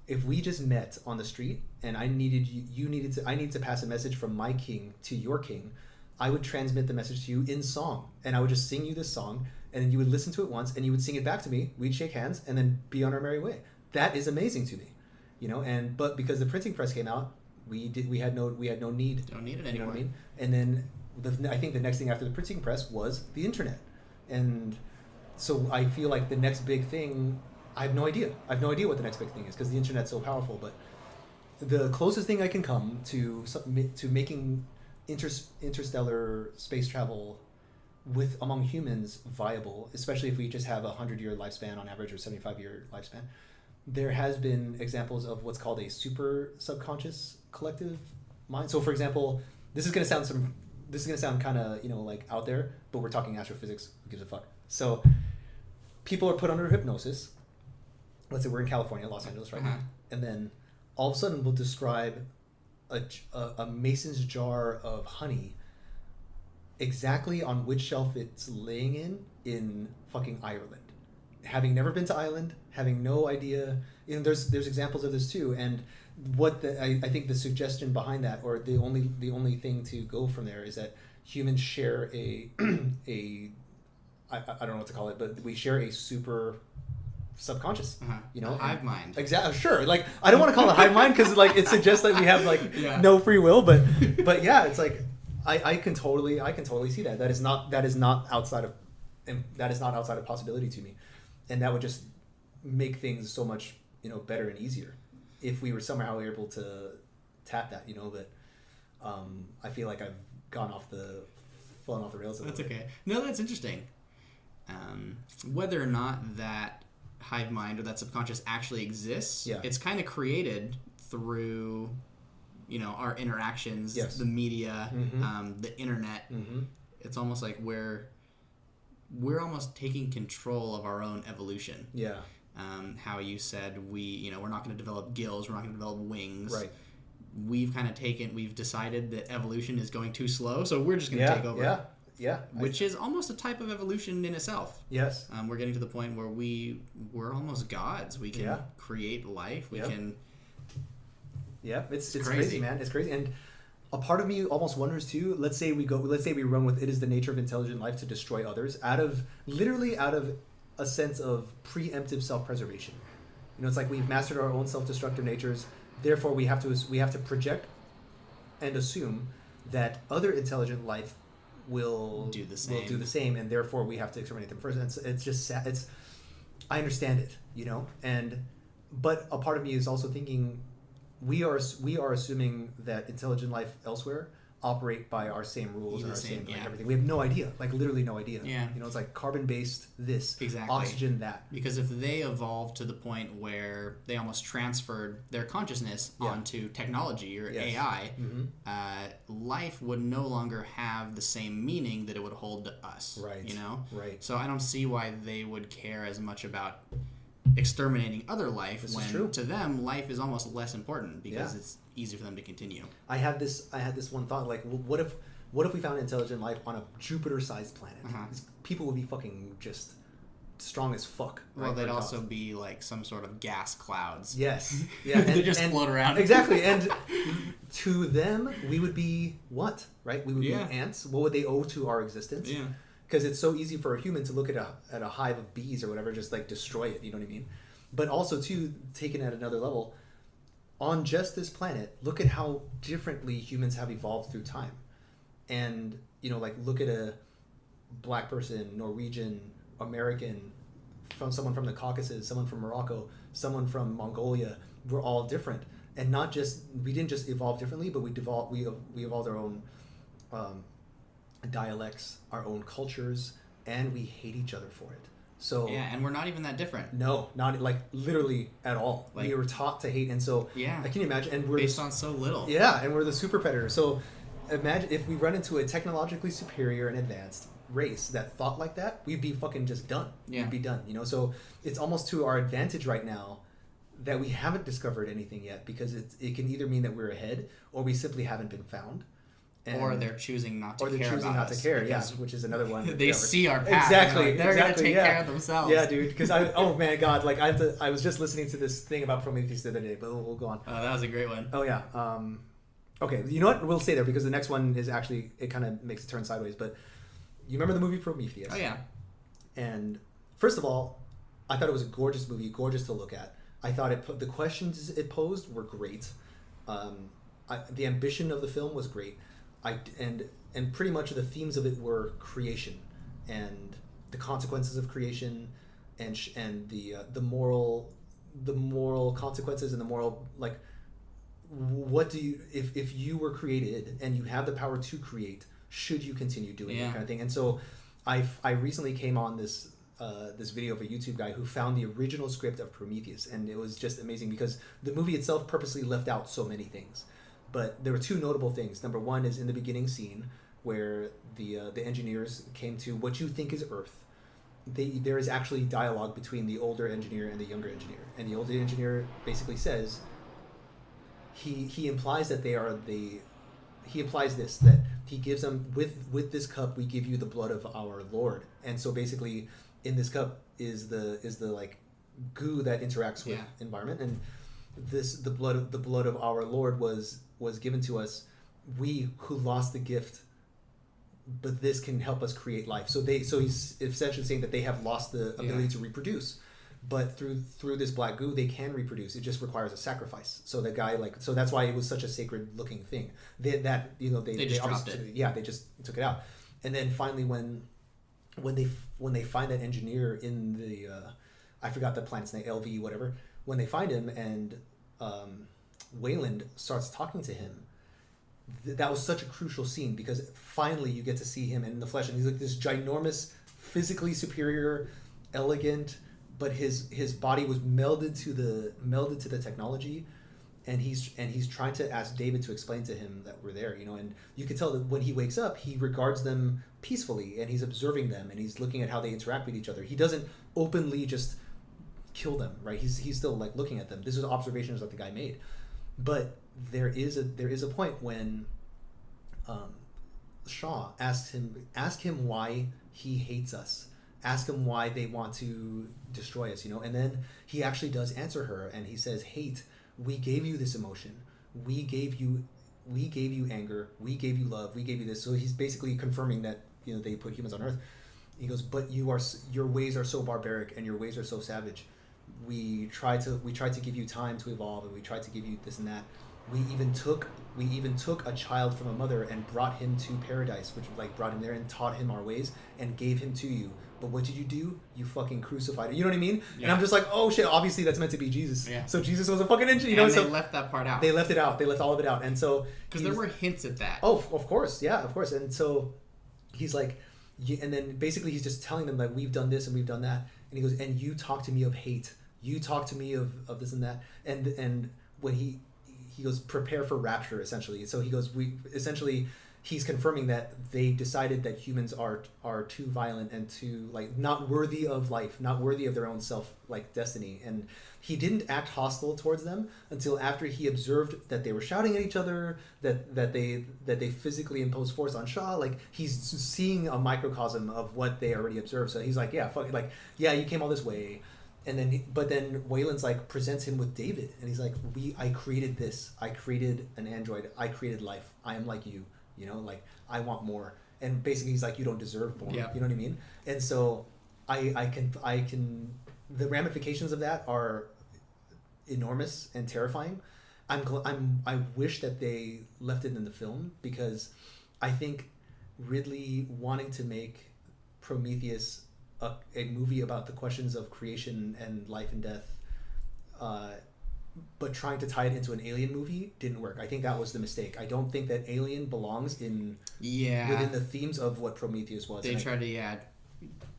if we just met on the street and I needed to pass a message from my king to your king, I would transmit the message to you in song, and I would just sing you this song, and then you would listen to it once, and you would sing it back to me. We'd shake hands, and then be on our merry way. That is amazing to me, but because the printing press came out, we had no need. Don't need it anymore. You know what I mean? And then I think the next thing after the printing press was the internet, and so I feel like the next big thing. I have no idea what the next big thing is because the internet's so powerful. But the closest thing I can come to making interstellar space travel among humans viable, especially if we just have a 100-year lifespan on average or 75-year lifespan, there has been examples of what's called a super subconscious collective mind. So, for example, this is going to sound kind of like out there, but we're talking astrophysics. Who gives a fuck? So, people are put under hypnosis. Let's say we're in California, Los Angeles right now, and then all of a sudden we'll describe a mason's jar of honey exactly on which shelf it's laying in fucking Ireland. Having never been to Ireland, having no idea, there's examples of this too. And what I think the suggestion behind that, or the only thing to go from there, is that humans share I don't know what to call it, but we share a super subconscious, hive mind. Exactly. Sure. Like, I don't want to call it hive mind because it suggests that we have no free will, but yeah, it's like I can totally see that. That is not outside of possibility to me, and that would just make things so much better and easier if we were somehow able to tap that. But I feel like I've fallen off the rails a little bit. That's okay. No, that's interesting. Whether or not that hive mind or that subconscious actually exists, it's kind of created through our interactions, the media, the internet. It's almost like we're almost taking control of our own evolution. How you said we're not going to develop gills, we're not going to develop wings. Right. We've decided that evolution is going too slow, so we're just going to take over. Which is almost a type of evolution in itself. Yes. We're getting to the point where we're almost gods. We can create life. We can. Yeah, it's crazy, man. It's crazy, and a part of me almost wonders too. Let's say we run with "It is the nature of intelligent life to destroy others" out of a sense of preemptive self-preservation. It's like we've mastered our own self-destructive natures. Therefore, we have to project and assume that other intelligent life will do the same, and therefore we have to exterminate them first. And it's just sad. I understand it, but a part of me is also thinking we are assuming that intelligent life elsewhere operate by our same rules Use and the our same, same like yeah. everything. We have no idea, like literally no idea. Yeah. You know, it's like carbon-based this, Exactly. oxygen that. Because if they evolved to the point where they almost transferred their consciousness Yeah. onto technology or Yes. AI, Mm-hmm. life would no longer have the same meaning that it would hold to us. Right. You know? Right. So I don't see why they would care as much about exterminating other life This is when true. to them life is almost less important because Yeah. it's easy for them to continue. I had this one thought, like, well, what if we found intelligent life on a Jupiter-sized planet? These people would be fucking just strong as fuck. Well, right? they'd Like also dogs. be like some sort of gas clouds. Yes. Yeah. They just float around. Exactly. And to them, we would be what? Right? We would Yeah. be ants. What would they owe to our existence? Yeah. Because it's so easy for a human to look at a hive of bees or whatever, just like destroy it. You know what I mean? But also, too, taken at another level, on just this planet, look at how differently humans have evolved through time. And, you know, like, look at a black person, Norwegian, American, from someone from the Caucasus, someone from Morocco, someone from Mongolia. We're all different. And not just, we didn't just evolve differently, but we evolved our own dialects, our own cultures, and we hate each other for it. So Yeah, and we're not even that different. no, not like literally at all. Like- We were taught to hate, and so Yeah. I can imagine. And we're Based on so little. yeah, and we're the super predators. So imagine if we run into a technologically superior and advanced race that thought like that, we'd be fucking just done. Yeah. We'd be done. You know, so it's almost to our advantage right now that we haven't discovered anything yet, because it can either mean that we're ahead or we simply haven't been found. Or they're choosing not to or they're care choosing about not us to care, yeah, because which is another one. they Yeah, see our path. exactly, They're exactly, going to take yeah. care of themselves. Yeah, dude. Because oh man, God, like I was just listening to this thing about Prometheus the other day, but we'll go on. Oh, that was a great one. Oh yeah. Okay, you know what? We'll stay there because the next one is actually, it kind of makes it turn sideways. But you remember the movie Prometheus? Oh, yeah. And first of all, I thought it was a gorgeous movie, gorgeous to look at. I thought the questions it posed were great. The ambition of the film was great. And pretty much the themes of it were creation and the consequences of creation, and the moral consequences, and the moral, like, what do you, if you were created and you have the power to create, should you continue doing that kind of thing? And so I recently came on this video of a YouTube guy who found the original script of Prometheus, and it was just amazing because the movie itself purposely left out so many things. But there were two notable things. Number one is in the beginning scene where the engineers came to what you think is Earth. There is actually dialogue between the older engineer and the younger engineer, and the older engineer basically says, he implies that he implies this, that he gives them, with this cup we give you the blood of our Lord. And so basically in this cup is the like goo that interacts with environment, and the blood of our Lord was given to us, we who lost the gift, but this can help us create life. So he's essentially saying that they have lost the ability to reproduce, but through this black goo they can reproduce. It just requires a sacrifice. So the guy, like, so that's why it was such a sacred looking thing. They just dropped it. Yeah, they just took it out. And then finally when they find that engineer in the I forgot the planet's name, LV whatever, when they find him and Wayland starts talking to him, that was such a crucial scene, because finally you get to see him in the flesh, and he's like this ginormous, physically superior, elegant, but his body was melded to the technology, and he's trying to ask David to explain to him that we're there, you know. And you can tell that when he wakes up, he regards them peacefully, and he's observing them, and he's looking at how they interact with each other. He doesn't openly just kill them, right? He's still like looking at them. This is observations that the guy made. But there is a point when Shaw ask him why he hates us, ask him why they want to destroy us, you know. And then he actually does answer her, and he says, hate, we gave you this emotion, we gave you anger, we gave you love, we gave you this. So he's basically confirming that, you know, they put humans on Earth. He goes, but your ways are so barbaric and your ways are so savage. We tried to give you time to evolve, and we tried to give you this and that. we even took a child from a mother and brought him to paradise, which like brought him there and taught him our ways and gave him to you. But what did you do? You fucking crucified him. You know what I mean? Yeah. And I'm just like, oh shit, obviously that's meant to be Jesus. Yeah. So Jesus was a fucking engine, you know? And so they left that part out. They left it out. They left all of it out. And so... Because there were hints at that. Oh, of course. Yeah, of course. And so he's like... And then basically he's just telling them like, we've done this and we've done that. And he goes, and you talk to me of hate. You talk to me of this and that. And when he goes, prepare for rapture, essentially. So he goes, he's confirming that they decided that humans are too violent and too like not worthy of life, not worthy of their own self like destiny. And he didn't act hostile towards them until after he observed that they were shouting at each other, that they physically imposed force on Shaw. Like he's seeing a microcosm of what they already observed. So he's like, yeah, fuck it, like yeah, you came all this way. And then, but then Wayland's like presents him with David, and he's like, I created this. I created an android. I created life. I am like you. You know, like I want more. And basically, he's like, you don't deserve more. Yeah. You know what I mean? And so, I can. The ramifications of that are enormous and terrifying. I wish that they left it in the film, because I think Ridley wanting to make Prometheus a movie about the questions of creation and life and death, but trying to tie it into an Alien movie didn't work. I think that was the mistake. I don't think that Alien belongs within the themes of what Prometheus was. They tried to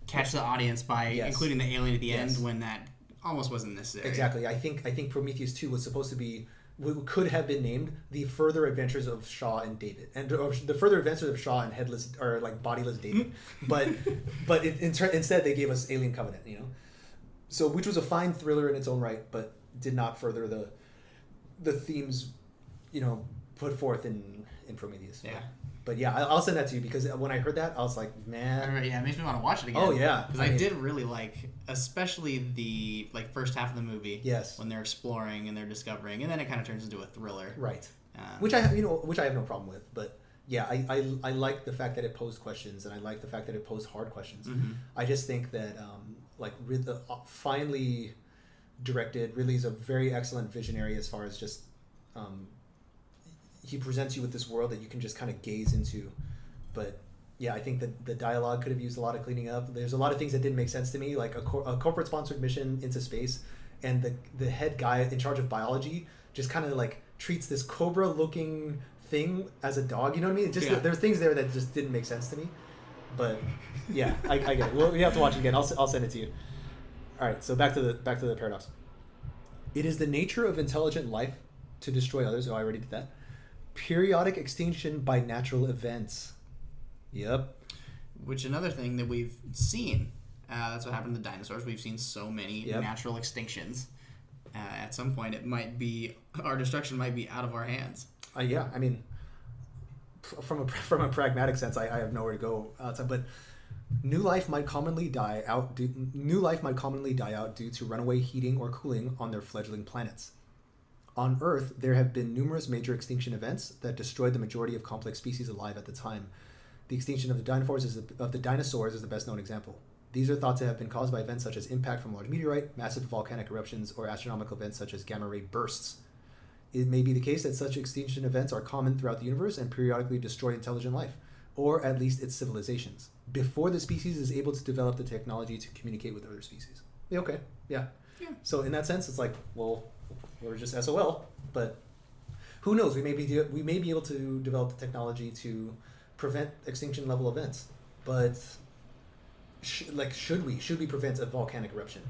catch the audience by including the alien at the end when that almost wasn't necessary. Exactly. I think Prometheus 2 was supposed to be, could have been named The Further Adventures of Shaw and David, and The Further Adventures of Shaw and Headless or like Bodiless David. but instead they gave us Alien Covenant, you know. So which was a fine thriller in its own right, but did not further the themes, you know, put forth in Prometheus. Yeah. But yeah, I'll send that to you, because when I heard that, I was like, man. Yeah, it makes me want to watch it again. Oh yeah, because I did really like, especially the first half of the movie. Yes. When they're exploring and they're discovering, and then it kind of turns into a thriller. Right. Which I have no problem with, but yeah, I like the fact that it posed questions, and I like the fact that it posed hard questions. Mm-hmm. I just think that finally directed, Ridley's a very excellent visionary as far as just. He presents you with this world that you can just kind of gaze into, but yeah, I think that the dialogue could have used a lot of cleaning up. There's a lot of things that didn't make sense to me, like a corporate sponsored mission into space, and the head guy in charge of biology just kind of like treats this cobra looking thing as a dog. You know what I mean? There's things there that just didn't make sense to me, but yeah, I get it. Well, we have to watch it again. I'll send it to you. All right, so back to the paradox. It is the nature of intelligent life to destroy others. Oh, I already did that. Periodic extinction by natural events. Yep. Which another thing that we've seen. That's what happened to dinosaurs. We've seen so many natural extinctions. At some point, our destruction might be out of our hands. Yeah, I mean, from a pragmatic sense, I have nowhere to go outside. But new life might commonly die out due to runaway heating or cooling on their fledgling planets. On Earth, there have been numerous major extinction events that destroyed the majority of complex species alive at the time. The extinction of the dinosaurs is the best known example. These are thought to have been caused by events such as impact from a large meteorite, massive volcanic eruptions, or astronomical events such as gamma ray bursts. It may be the case that such extinction events are common throughout the universe and periodically destroy intelligent life, or at least its civilizations, before the species is able to develop the technology to communicate with other species. Okay, yeah. So in that sense, it's like, well, we're just SOL, but who knows? We may be able to develop the technology to prevent extinction level events, but should we prevent a volcanic eruption?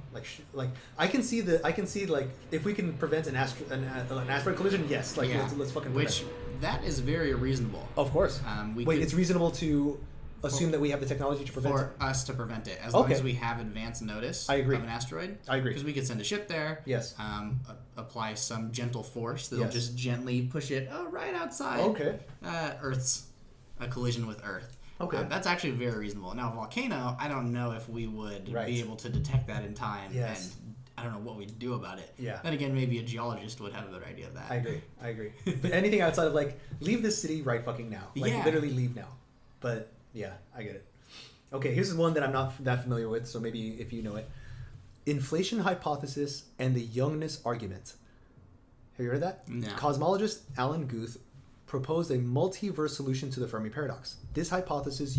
I can see if we can prevent an asteroid collision, yes. Let's fucking prevent it. That is very reasonable. Of course. It's reasonable to assume that we have the technology to prevent it. For us to prevent it, as long as we have advance notice of an asteroid. I agree. Because we could send a ship there. Yes. Apply some gentle force that'll just gently push it right outside. Okay. A collision with Earth. Okay. That's actually very reasonable. Now, a volcano, I don't know if we would be able to detect that in time. Yes. And I don't know what we'd do about it. Yeah. Then again, maybe a geologist would have a better idea of that. I agree. But anything outside of leave this city right fucking now. Literally leave now. But yeah, I get it. Okay, here's one that I'm not that familiar with, so maybe if you know it. Inflation hypothesis and the youngness argument. Have you heard of that? No. Cosmologist Alan Guth proposed a multiverse solution to the Fermi Paradox. This hypothesis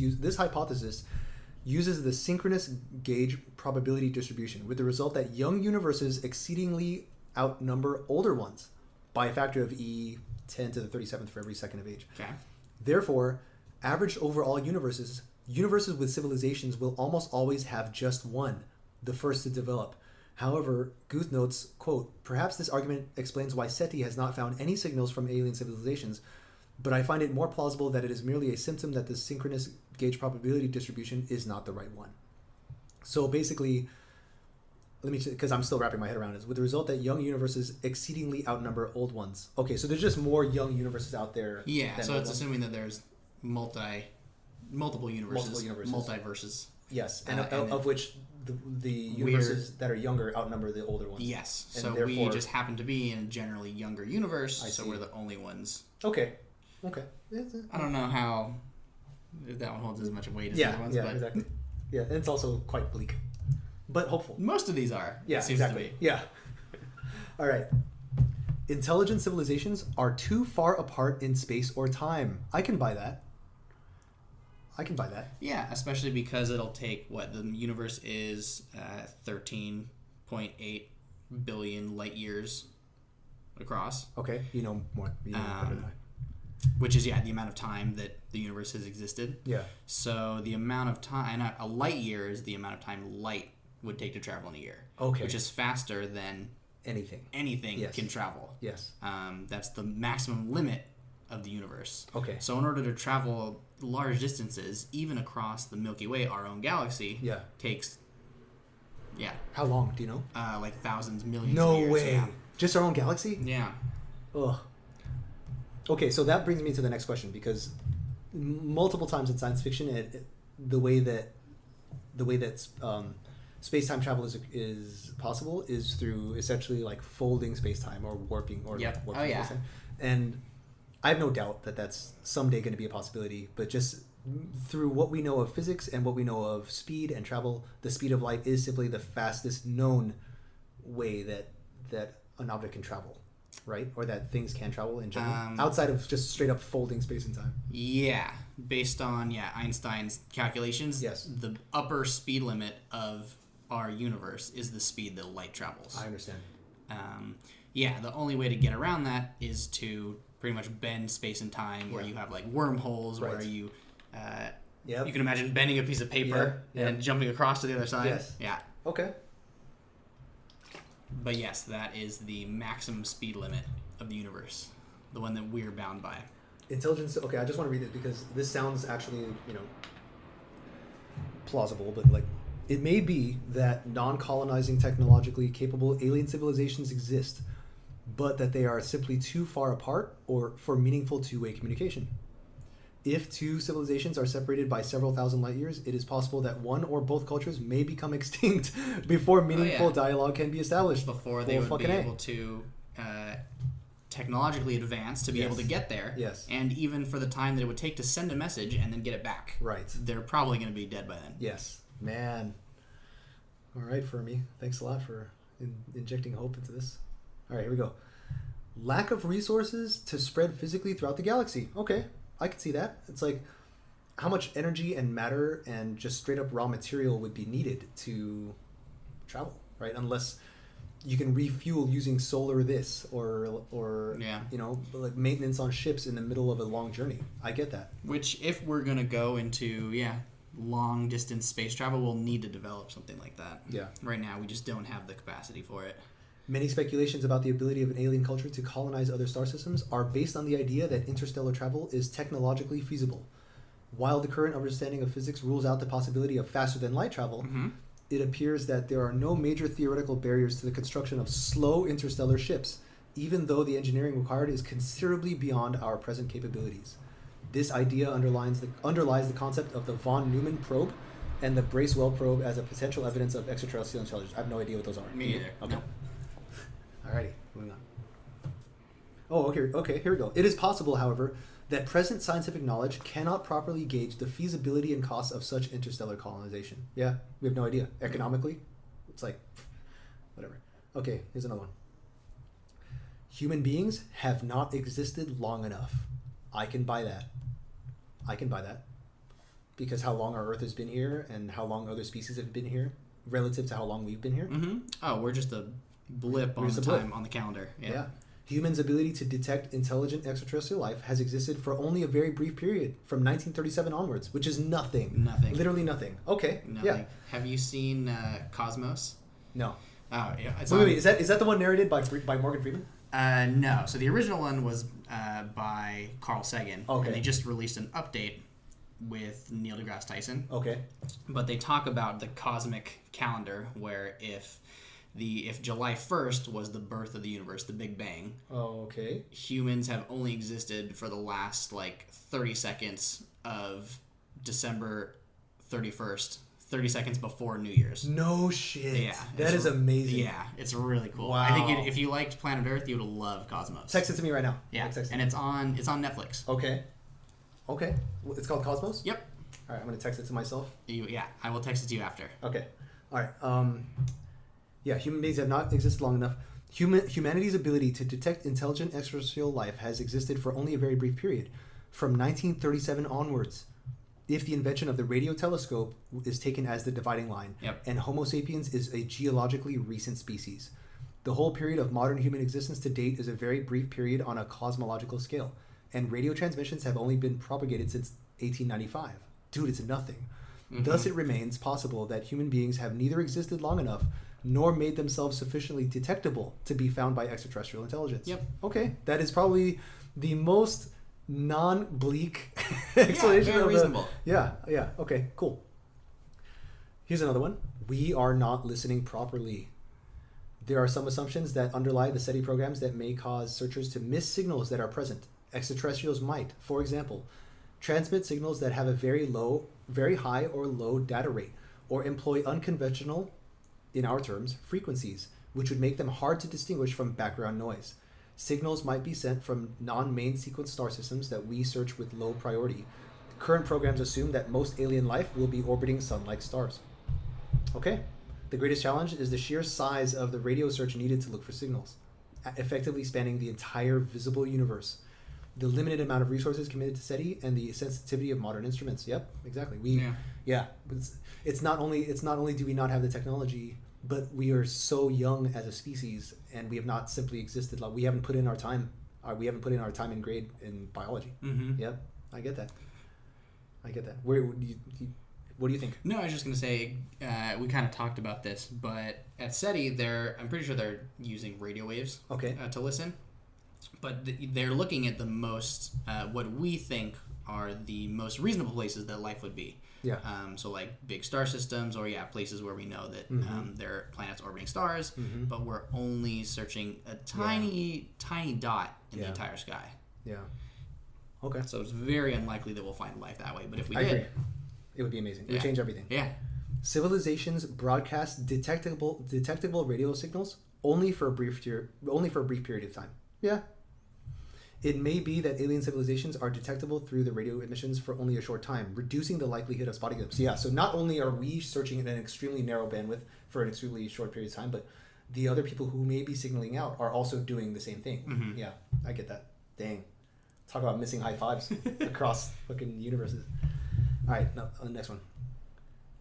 uses the synchronous gauge probability distribution, with the result that young universes exceedingly outnumber older ones by a factor of e 10 to the 37th for every second of age. Okay. Therefore, averaged over all universes with civilizations will almost always have just one, the first to develop. However, Guth notes, quote, "Perhaps this argument explains why SETI has not found any signals from alien civilizations, but I find it more plausible that it is merely a symptom that the synchronous gauge probability distribution is not the right one." So basically, because I'm still wrapping my head around this, with the result that young universes exceedingly outnumber old ones. Okay, so there's just more young universes out there. Yeah, than so old it's ones. assuming that there's multiple universes. Multiverses. Yes, and and of which the universes that are younger outnumber the older ones. Yes, And so we just happen to be in a generally younger universe, so see. we're the only ones. Okay. I don't know how if that one holds as much weight as the other ones, yeah, but exactly. Yeah, and it's also quite bleak, but hopeful. most of these are. Yeah, it seems exactly. to be. Yeah. All right. Intelligent civilizations are too far apart in space or time. I can buy that. Yeah, especially because it'll take what the universe is 13.8 billion light years across. Okay, you know more. You know better than I. Which is, the amount of time that the universe has existed. Yeah. So the amount of time, a light year is the amount of time light would take to travel in a year. Okay. Which is faster than Anything anything can travel. Yes. That's the maximum limit of the universe. Okay. So in order to travel large distances, even across the Milky Way, our own galaxy, takes, How long? Do you know? like thousands, millions No of years. way. Yeah. Just our own galaxy? Yeah. Ugh. Okay, so that brings me to the next question, because multiple times in science fiction, the way that space-time travel is possible is through essentially like folding space-time or warping or Yep. like warping Oh, yeah. space-time. And I have no doubt that that's someday going to be a possibility, but just through what we know of physics and what we know of speed and travel, the speed of light is simply the fastest known way that an object can travel, right? Or that things can travel in general, outside of just straight up folding space and time. Yeah. Based on, Einstein's calculations, Yes. the upper speed limit of our universe is the speed that light travels. I understand. The only way to get around that is to pretty much bend space and time, where you have like wormholes, Right. where you Yep. you can imagine bending a piece of paper and jumping across to the other side. Yes. Yeah. Okay. But yes, that is the maximum speed limit of the universe, the one that we're bound by. Intelligence. Okay, I just want to read it because this sounds actually, plausible, but like, it may be that non-colonizing, technologically capable alien civilizations exist, but that they are simply too far apart or for meaningful two-way communication. If two civilizations are separated by several thousand light years, it is possible that one or both cultures may become extinct before meaningful dialogue can be established. Before they would be able to technologically advance to be able to get there. Yes. And even for the time that it would take to send a message and then get it back. Right. They're probably going to be dead by then. Yes. Man. All right, Fermi. Thanks a lot for injecting hope into this. All right, here we go. Lack of resources to spread physically throughout the galaxy. Okay, I can see that. It's like how much energy and matter and just straight up raw material would be needed to travel, right? Unless you can refuel using solar this or like maintenance on ships in the middle of a long journey. I get that. Which, if we're going to go into, long distance space travel, we'll need to develop something like that. Yeah. Right now, we just don't have the capacity for it. Many speculations about the ability of an alien culture to colonize other star systems are based on the idea that interstellar travel is technologically feasible. While the current understanding of physics rules out the possibility of faster than light travel, it appears that there are no major theoretical barriers to the construction of slow interstellar ships, even though the engineering required is considerably beyond our present capabilities. This idea underlies the concept of the von Neumann probe and the Bracewell probe as a potential evidence of extraterrestrial intelligence. I have no idea what those are. Me either. Okay. No. Alrighty, moving on. Oh, okay, here we go. It is possible, however, that present scientific knowledge cannot properly gauge the feasibility and costs of such interstellar colonization. Yeah, we have no idea. Economically, it's like, whatever. Okay, here's another one. Human beings have not existed long enough. I can buy that. Because how long our Earth has been here and how long other species have been here relative to how long we've been here. Mm-hmm. Oh, we're just a blip on time on the calendar. Yeah. Humans' ability to detect intelligent extraterrestrial life has existed for only a very brief period, from 1937 onwards, which is nothing. Nothing. Literally nothing. Okay. Nothing. Yeah. Have you seen Cosmos? No. Oh, yeah. Wait. Is that the one narrated by Morgan Freeman? No. So the original one was by Carl Sagan. Okay. And they just released an update with Neil deGrasse Tyson. Okay. But they talk about the cosmic calendar, where if July 1st was the birth of the universe, the Big Bang. Oh, okay. Humans have only existed for the last 30 seconds of December 31st, 30 seconds before New Year's. No shit. Yeah. That is amazing. Yeah, it's really cool. Wow. I think if you liked Planet Earth, you would love Cosmos. Text it to me right now. Yeah, and it's on Netflix. Okay. It's called Cosmos? Yep. All right, I'm going to text it to myself. Yeah, I will text it to you after. Okay. All right. Yeah, human beings have not existed long enough. Humanity's ability to detect intelligent extraterrestrial life has existed for only a very brief period, from 1937 onwards. If the invention of the radio telescope is taken as the dividing line, and Homo sapiens is a geologically recent species. The whole period of modern human existence to date is a very brief period on a cosmological scale, and radio transmissions have only been propagated since 1895. Dude, it's nothing. Mm-hmm. Thus, it remains possible that human beings have neither existed long enough nor made themselves sufficiently detectable to be found by extraterrestrial intelligence. Yep. Okay, that is probably the most non-bleak explanation. Very reasonable. Yeah, okay, cool. Here's another one. We are not listening properly. There are some assumptions that underlie the SETI programs that may cause searchers to miss signals that are present. Extraterrestrials might, for example, transmit signals that have a very high or low data rate, or employ unconventional, in our terms, frequencies, which would make them hard to distinguish from background noise. Signals might be sent from non-main sequence star systems that we search with low priority. Current programs assume that most alien life will be orbiting sun-like stars. Okay. The greatest challenge is the sheer size of the radio search needed to look for signals, effectively spanning the entire visible universe. The limited amount of resources committed to SETI and the sensitivity of modern instruments. Yep, exactly. It's not only do we not have the technology, but we are so young as a species, and we have not simply existed. Like, we haven't put in our time. We haven't put in our time and grade in biology. Mm-hmm. Yep, I get that. What do you think? No, I was just going to say, we kind of talked about this, but at SETI, I'm pretty sure they're using radio waves to listen. But they're looking at the most, what we think are the most reasonable places that life would be. Yeah. So like big star systems, or places where we know that there are planets orbiting stars, but we're only searching a tiny dot in the entire sky. Yeah. Okay. So it's very unlikely that we'll find life that way. But if we I did, agree. It would be amazing. It would change everything. Yeah. Civilizations broadcast detectable radio signals only for a brief period of time. Yeah. It may be that alien civilizations are detectable through the radio emissions for only a short time, reducing the likelihood of spotting them. So yeah, so not only are we searching in an extremely narrow bandwidth for an extremely short period of time, but the other people who may be signaling out are also doing the same thing. Mm-hmm. Yeah, I get that. Dang. Talk about missing high fives across fucking universes. All right, now on the next one.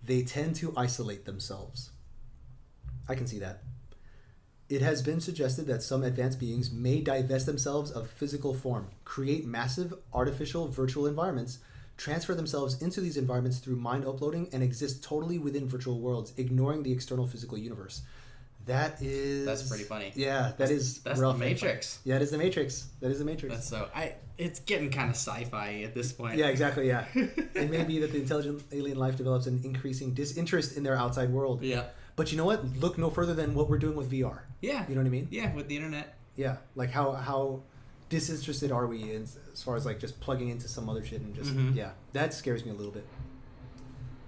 They tend to isolate themselves. I can see that. It has been suggested that some advanced beings may divest themselves of physical form, create massive artificial virtual environments, transfer themselves into these environments through mind uploading, and exist totally within virtual worlds, ignoring the external physical universe. That's pretty funny. Yeah, that's the Matrix. Yeah, it is the Matrix. That is the Matrix. That's it's getting kind of sci-fi at this point. Yeah, exactly. Yeah, it may be that the intelligent alien life develops an increasing disinterest in their outside world. Yeah. But you know what? Look no further than what we're doing with VR. Yeah. You know what I mean? Yeah, with the internet. Yeah, like how disinterested are we in, as far as like just plugging into some other shit and just that scares me a little bit.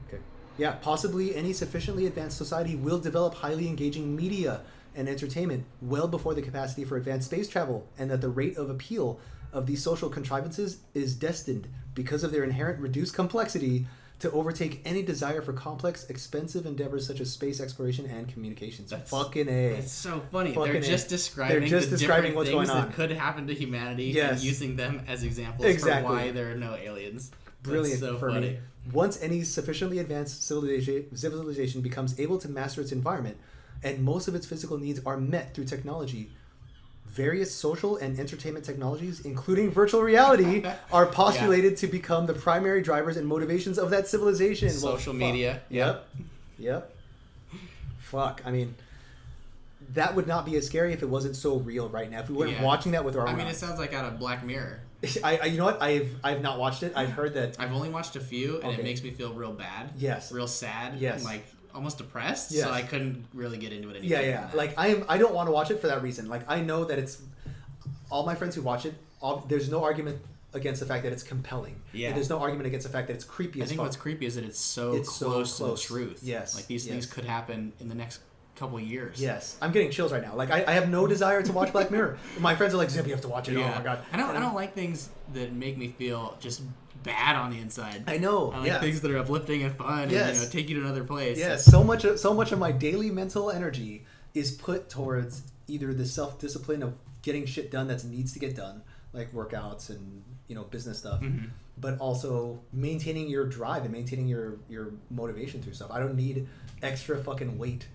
Okay. Yeah, possibly any sufficiently advanced society will develop highly engaging media and entertainment well before the capacity for advanced space travel, and that the rate of appeal of these social contrivances is destined, because of their inherent reduced complexity, to overtake any desire for complex, expensive endeavors such as space exploration and communications. Fucking A. It's so funny. Fucking They're A. just describing what's going on. that could happen to humanity Yes. and using them as examples Exactly. for why there are no aliens. Brilliant. That's so Fermi. funny. Once any sufficiently advanced civilization becomes able to master its environment, and most of its physical needs are met through technology, various social and entertainment technologies, including virtual reality, are postulated to become the primary drivers and motivations of that civilization. Social media. Yep. Fuck. I mean, that would not be as scary if it wasn't so real right now. If we weren't watching that with our own it eyes. sounds like out of Black Mirror. You know what? I've not watched it. I've heard that. I've only watched a few, and it makes me feel real bad. Yes. Real sad. Yes. And like almost depressed. Yes. So I couldn't really get into it anymore. Yeah. Like I don't want to watch it for that reason. Like I know that it's all my friends who watch it. There's no argument against the fact that it's compelling. Yeah. And there's no argument against the fact that it's creepy as fuck. I think what's creepy is that it's so close to the truth. Yes. Like these things could happen in the next couple years. Yes. I'm getting chills right now. Like I have no desire to watch Black Mirror. My friends are like, Zip, you have to watch it. Yeah. Oh my god. I don't like things that make me feel just bad on the inside. I know. I like things that are uplifting and fun and take you to another place. Yes. So much of my daily mental energy is put towards either the self-discipline of getting shit done that needs to get done, like workouts and business stuff, but also maintaining your drive and maintaining your motivation through stuff. I don't need extra fucking weight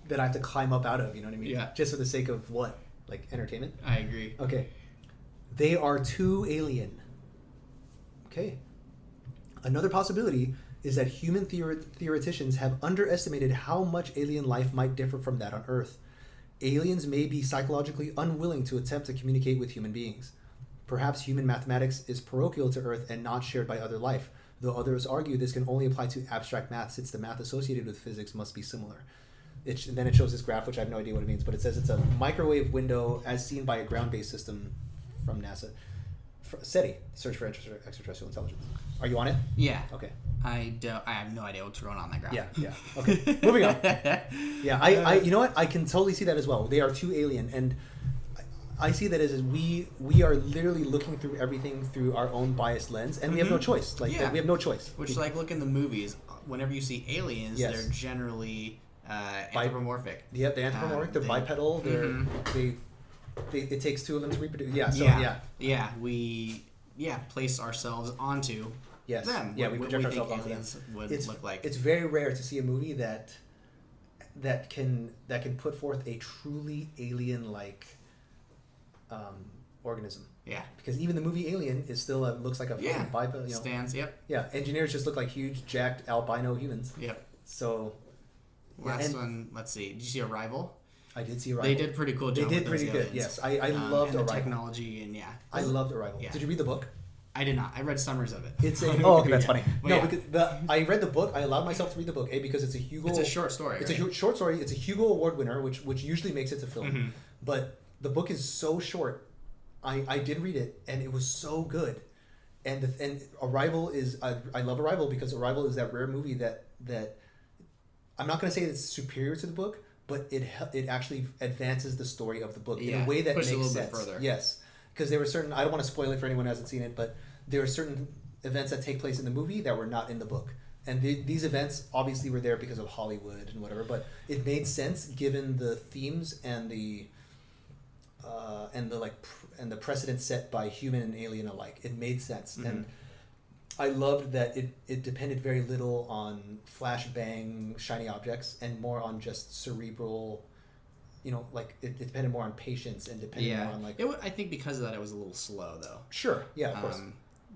that I have to climb up out of. You know what I mean? Yeah. Just for the sake of what? Like entertainment? I agree. Okay. They are too alien. Okay. Another possibility is that human theoreticians have underestimated how much alien life might differ from that on Earth. Aliens may be psychologically unwilling to attempt to communicate with human beings. Perhaps human mathematics is parochial to Earth and not shared by other life, though others argue this can only apply to abstract math since the math associated with physics must be similar. Then it shows this graph, which I have no idea what it means, but it says it's a microwave window as seen by a ground-based system from NASA. SETI, Search for Extraterrestrial Intelligence. Are you on it? Yeah. Okay. I have no idea what's going on that graph. Yeah. Okay. Moving on. Yeah, I you know what? I can totally see that as well. They are too alien, and I see that as we are literally looking through everything through our own biased lens, and we have no choice. We have no choice. Which, like, look in the movies. Whenever you see aliens, they're generally anthropomorphic. Yep, they're anthropomorphic. They're bipedal. It takes two of them to reproduce. We place ourselves onto them. Yeah, we project ourselves onto them. Would look like. It's very rare to see a movie that can put forth a truly alien-like organism. Yeah. Because even the movie Alien is still looks like a fucking bipedal. Stands. Yep. Yeah. Engineers just look like huge, jacked albino humans. Yep. So. Last one. Let's see. Did you see Arrival? I did see Arrival. They did pretty cool job. They did pretty good. Yes, I loved and Arrival. The technology and I loved Arrival. Yeah. Did you read the book? I did not. I read summaries of it. It's a okay, that's funny. But because I read the book. I allowed myself to read the book because it's a Hugo. It's a short story. It's a short story. It's a Hugo Award winner, which usually makes it to film. Mm-hmm. But the book is so short. I did read it and it was so good. And Arrival is I love Arrival because Arrival is that rare movie that I'm not going to say it's superior to the book, but it actually advances the story of the book in a way that makes sense. Bit further. Yes, because there were certain. I don't want to spoil it for anyone who hasn't seen it, but there are certain events that take place in the movie that were not in the book, and these events obviously were there because of Hollywood and whatever. But it made sense given the themes and the the precedent set by human and alien alike. It made sense, and I loved that it depended very little on flash bang shiny objects and more on just cerebral, it depended more on patience and depended more on I think because of that it was a little slow though. Sure, yeah, of course.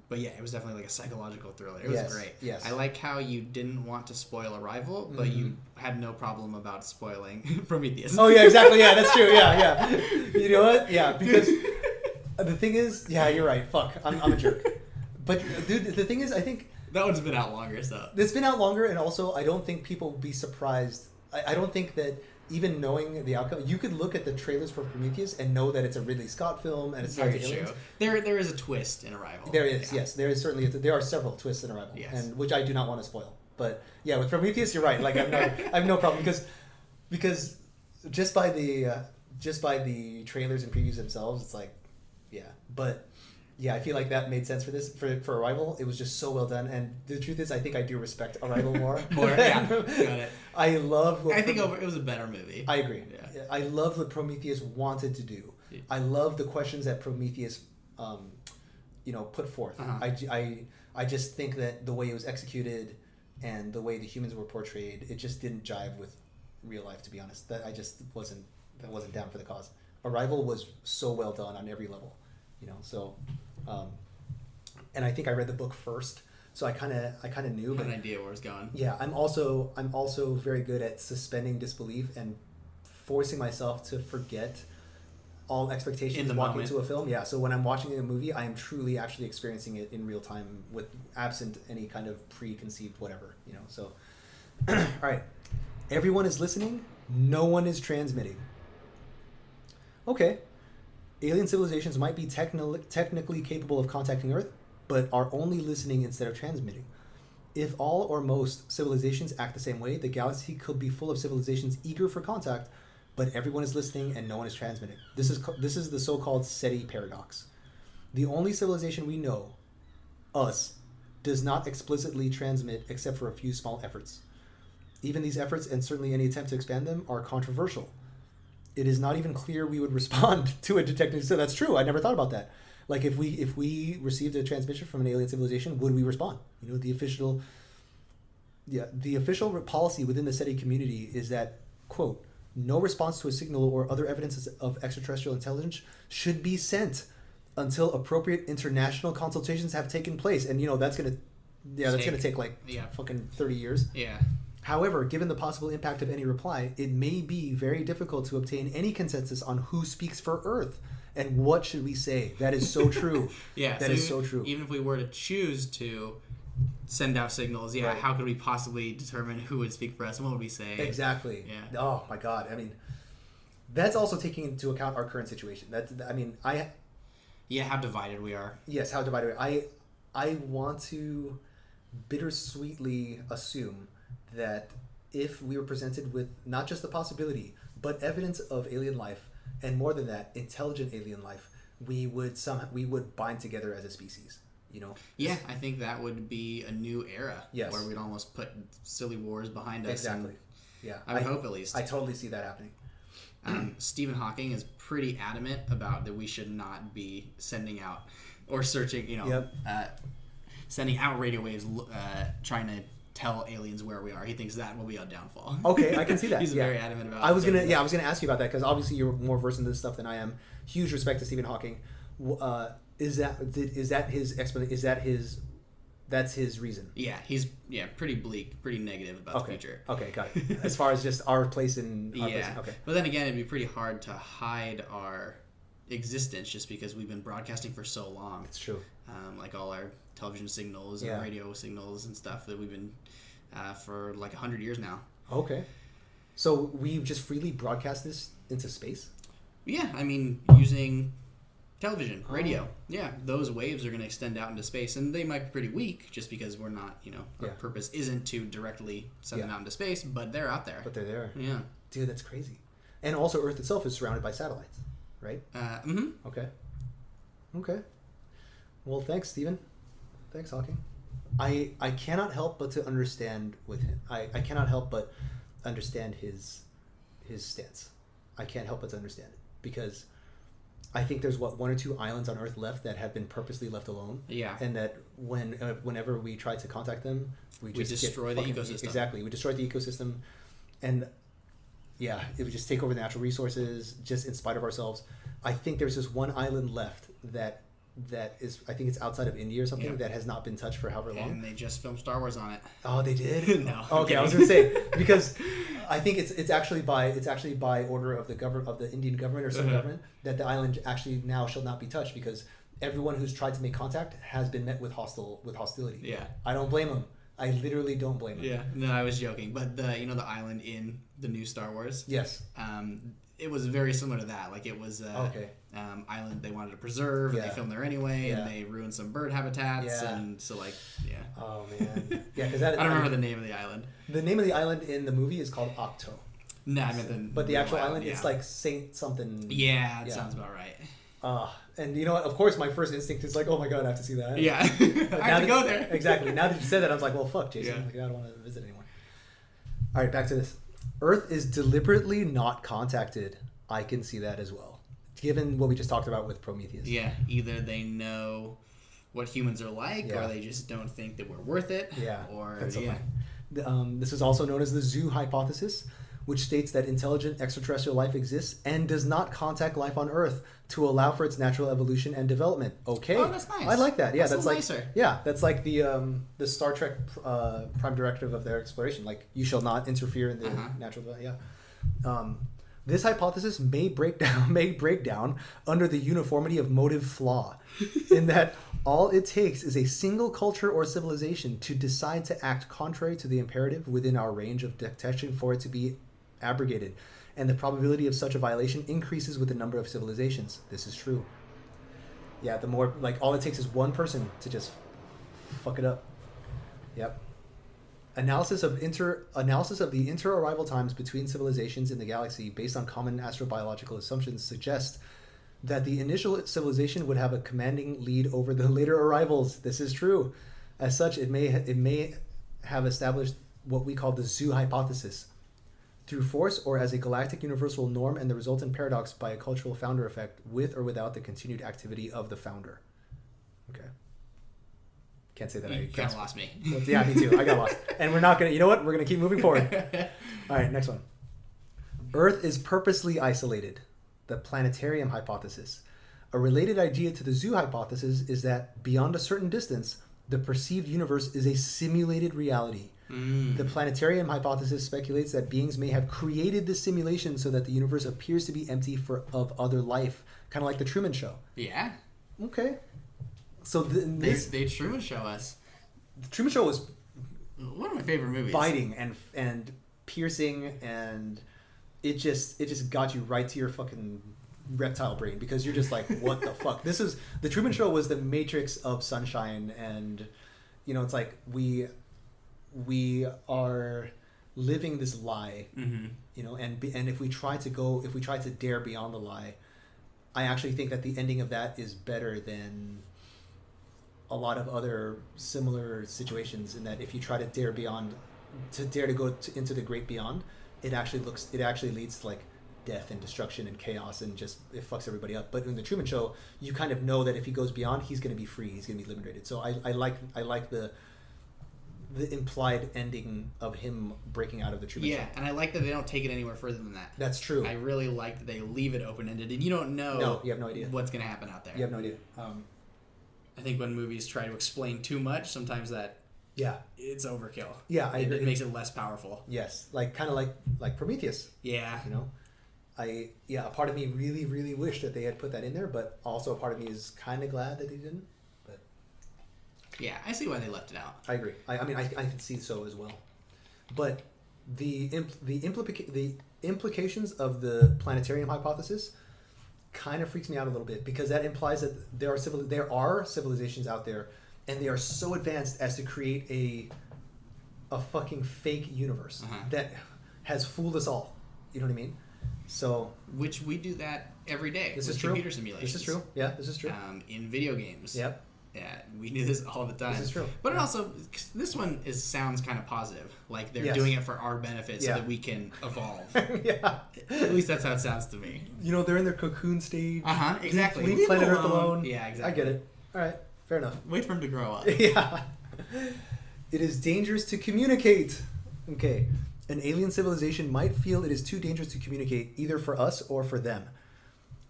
But yeah, it was definitely like a psychological thriller. It was great. Yes. I like how you didn't want to spoil Arrival, but you had no problem about spoiling Prometheus. Oh yeah, exactly. Yeah, that's true. Yeah. You know what? Yeah, because the thing is, yeah, you're right. Fuck, I'm a jerk. But dude, the thing is, I think that one's been out longer, so it's been out longer, and also I don't think people will be surprised. I don't think that even knowing the outcome, you could look at the trailers for Prometheus and know that it's a Ridley Scott film and it's very tied to aliens. There is a twist in Arrival. There is, yes, there is certainly. There are several twists in Arrival, and which I do not want to spoil. But yeah, with Prometheus, you're right. Like I have no problem because just by the trailers and previews themselves, it's like, yeah. But Yeah, I feel like that made sense for this for Arrival. It was just so well done, and the truth is, I think I do respect Arrival more. Yeah, got it. I love. I think it was a better movie. I agree. Yeah. I love what Prometheus wanted to do. Yeah. I love the questions that Prometheus, put forth. I just think that the way it was executed and the way the humans were portrayed, it just didn't jive with real life. To be honest, that I just wasn't down for the cause. Arrival was so well done on every level, So, and I think I read the book first, so I kind of knew. Had an idea where it's going. Yeah, I'm also very good at suspending disbelief and forcing myself to forget all expectations walking into a film. Yeah, so when I'm watching a movie, I am truly actually experiencing it in real time with absent any kind of preconceived whatever. So, all right, everyone is listening. No one is transmitting. Okay. Alien civilizations might be technically capable of contacting Earth, but are only listening instead of transmitting. If all or most civilizations act the same way, the galaxy could be full of civilizations eager for contact, but everyone is listening and no one is transmitting. This is the so-called Fermi Paradox. The only civilization we know, us, does not explicitly transmit except for a few small efforts. Even these efforts, and certainly any attempt to expand them, are controversial. It is not even clear we would respond to a detected. So that's true. I never thought about that. Like if we received a transmission from an alien civilization, would we respond? The official policy within the SETI community is that, quote, no response to a signal or other evidence of extraterrestrial intelligence should be sent until appropriate international consultations have taken place. And that's gonna take fucking 30 years. Yeah. However, given the possible impact of any reply, it may be very difficult to obtain any consensus on who speaks for Earth and what should we say. That is so true. Yeah, that is so true. Even if we were to choose to send out signals, right. How could we possibly determine who would speak for us and what would we say? Exactly. Yeah. Oh my God. I mean, that's also taking into account our current situation. How divided we are. Yes, how divided we are. I want to bittersweetly assume that if we were presented with not just the possibility, but evidence of alien life, and more than that, intelligent alien life, we would bind together as a species. Yeah, I think that would be a new era. Yes. Where we'd almost put silly wars behind us. Exactly. Yeah. I would hope at least. I totally see that happening. Stephen Hawking is pretty adamant about that we should not be sending out or searching, sending out radio waves, trying to tell aliens where we are. He thinks that will be our downfall. Okay, I can see that. He's very adamant about it. I was gonna ask you about that because obviously you're more versed in this stuff than I am. Huge respect to Stephen Hawking. Is that his explanation? That's his reason? Yeah, he's pretty bleak, pretty negative about the future. Okay, got it. As far as just our place in okay. But then again, it'd be pretty hard to hide our existence just because we've been broadcasting for so long. It's true. Like all our television signals and radio signals and stuff that we've been for like 100 years now. Okay. So we just freely broadcast this into space? Yeah, I mean, using television, radio. Yeah, those waves are going to extend out into space, and they might be pretty weak just because we're not, our purpose isn't to directly send them out into space, but they're out there. But they're there. Yeah. Dude, that's crazy. And also Earth itself is surrounded by satellites, right? Okay. Well, thanks, Stephen. Thanks, Hawking. I cannot help but to understand with him. I cannot help but understand his stance. I can't help but to understand it because I think there's one or two islands on Earth left that have been purposely left alone. Yeah. And that whenever we try to contact them, we just destroy the ecosystem. Exactly. We destroy the ecosystem, and it would just take over the natural resources just in spite of ourselves. I think there's just one island left that is, I think it's outside of India or something, that has not been touched for however long. And they just filmed Star Wars on it. Oh, they did? No. Okay, I was going to say because I think it's actually by order of the Indian government or some government that the island actually now shall not be touched because everyone who's tried to make contact has been met with hostility. Yeah. I don't blame them. I literally don't blame them. Yeah. No, I was joking, but the island in the new Star Wars. Yes. It was very similar to that. Like it was island they wanted to preserve, and they filmed there anyway, and they ruined some bird habitats, and so Oh man. Yeah, because I don't remember the name of the island. The name of the island in the movie is called Octo. No, I meant but the actual island, it's like Saint something. Yeah, it sounds about right. And you know what? Of course, my first instinct is like, oh my god, I have to see that. Yeah. I have to go there. Exactly. Now that you said that, I was like, well, fuck, Jason. Yeah. Like, I don't want to visit anymore. All right, back to this. Earth is deliberately not contacted. I can see that as well. Given what we just talked about with Prometheus. Yeah. Either they know what humans are like, or they just don't think that we're worth it. Yeah. Or That's so yeah. funny. This is also known as the zoo hypothesis, which states that intelligent extraterrestrial life exists and does not contact life on Earth to allow for its natural evolution and development. Okay. Oh, that's nice. I like that. Yeah, that's like nicer. Yeah, that's like the Star Trek prime directive of their exploration. Like, you shall not interfere in the natural development. Yeah. This hypothesis may break down under the uniformity of motive flaw, in that all it takes is a single culture or civilization to decide to act contrary to the imperative within our range of detection for it to be abrogated, and the probability of such a violation increases with the number of civilizations. This is true. Yeah, the more, like, all it takes is one person to just fuck it up. Yep. Analysis of the inter-arrival times between civilizations in the galaxy based on common astrobiological assumptions suggests that the initial civilization would have a commanding lead over the later arrivals. This is true. As such, it may have established what we call the zoo hypothesis through force or as a galactic universal norm, and the resultant paradox by a cultural founder effect with or without the continued activity of the founder. Okay. Can't say that You kind of lost me. Yeah, me too. I got lost. And we're not going to, you know what? We're going to keep moving forward. All right, next one. Earth is purposely isolated. The planetarium hypothesis. A related idea to the zoo hypothesis is that beyond a certain distance, the perceived universe is a simulated reality. The planetarium hypothesis speculates that beings may have created this simulation so that the universe appears to be empty of other life. Kind of like the Truman Show. Yeah. Okay. So they Truman Show us. The Truman Show was one of my favorite movies. Biting and piercing, and it just got you right to your fucking reptile brain, because you're just like, what the fuck? This is the Truman Show was the Matrix of sunshine, and you know, it's like we are living this lie, you know, and if we try to dare beyond the lie, I actually think that the ending of that is better than a lot of other similar situations, in that if you try to dare to go into the great beyond, it actually leads to like death and destruction and chaos, and just it fucks everybody up. But in the Truman Show, you kind of know that if he goes beyond, he's going to be free, he's going to be liberated. So I like the implied ending of him breaking out of the Truman Show. Yeah, and I like that they don't take it anywhere further than that. That's true. I really like that they leave it open-ended, and you don't know. No, you have no idea what's going to happen out there. You have no idea. I think when movies try to explain too much, sometimes it's overkill. Yeah, I agree. It makes it less powerful. Yes, like kind of like Prometheus. Yeah. You know, a part of me really, really wished that they had put that in there, but also a part of me is kind of glad that they didn't. But yeah, I see why they left it out. I agree. I mean, I can see so as well. But the implications of the planetarium hypothesis kind of freaks me out a little bit, because that implies that there are civilizations out there, and they are so advanced as to create a fucking fake universe that has fooled us all. You know what I mean? So, which we do that every day. This is with true. Computer simulations. This is true. Yeah, this is true. In video games. Yep. Yeah, we do this all the time. This is true. But it also, this one sounds kind of positive. Like they're Yes. doing it for our benefit so Yeah. that we can evolve. Yeah. At least that's how it sounds to me. You know, they're in their cocoon stage. Exactly. Leave planet them Earth alone. Yeah, exactly. I get it. All right. Fair enough. Wait for them to grow up. Yeah. It is dangerous to communicate. Okay. An alien civilization might feel it is too dangerous to communicate, either for us or for them.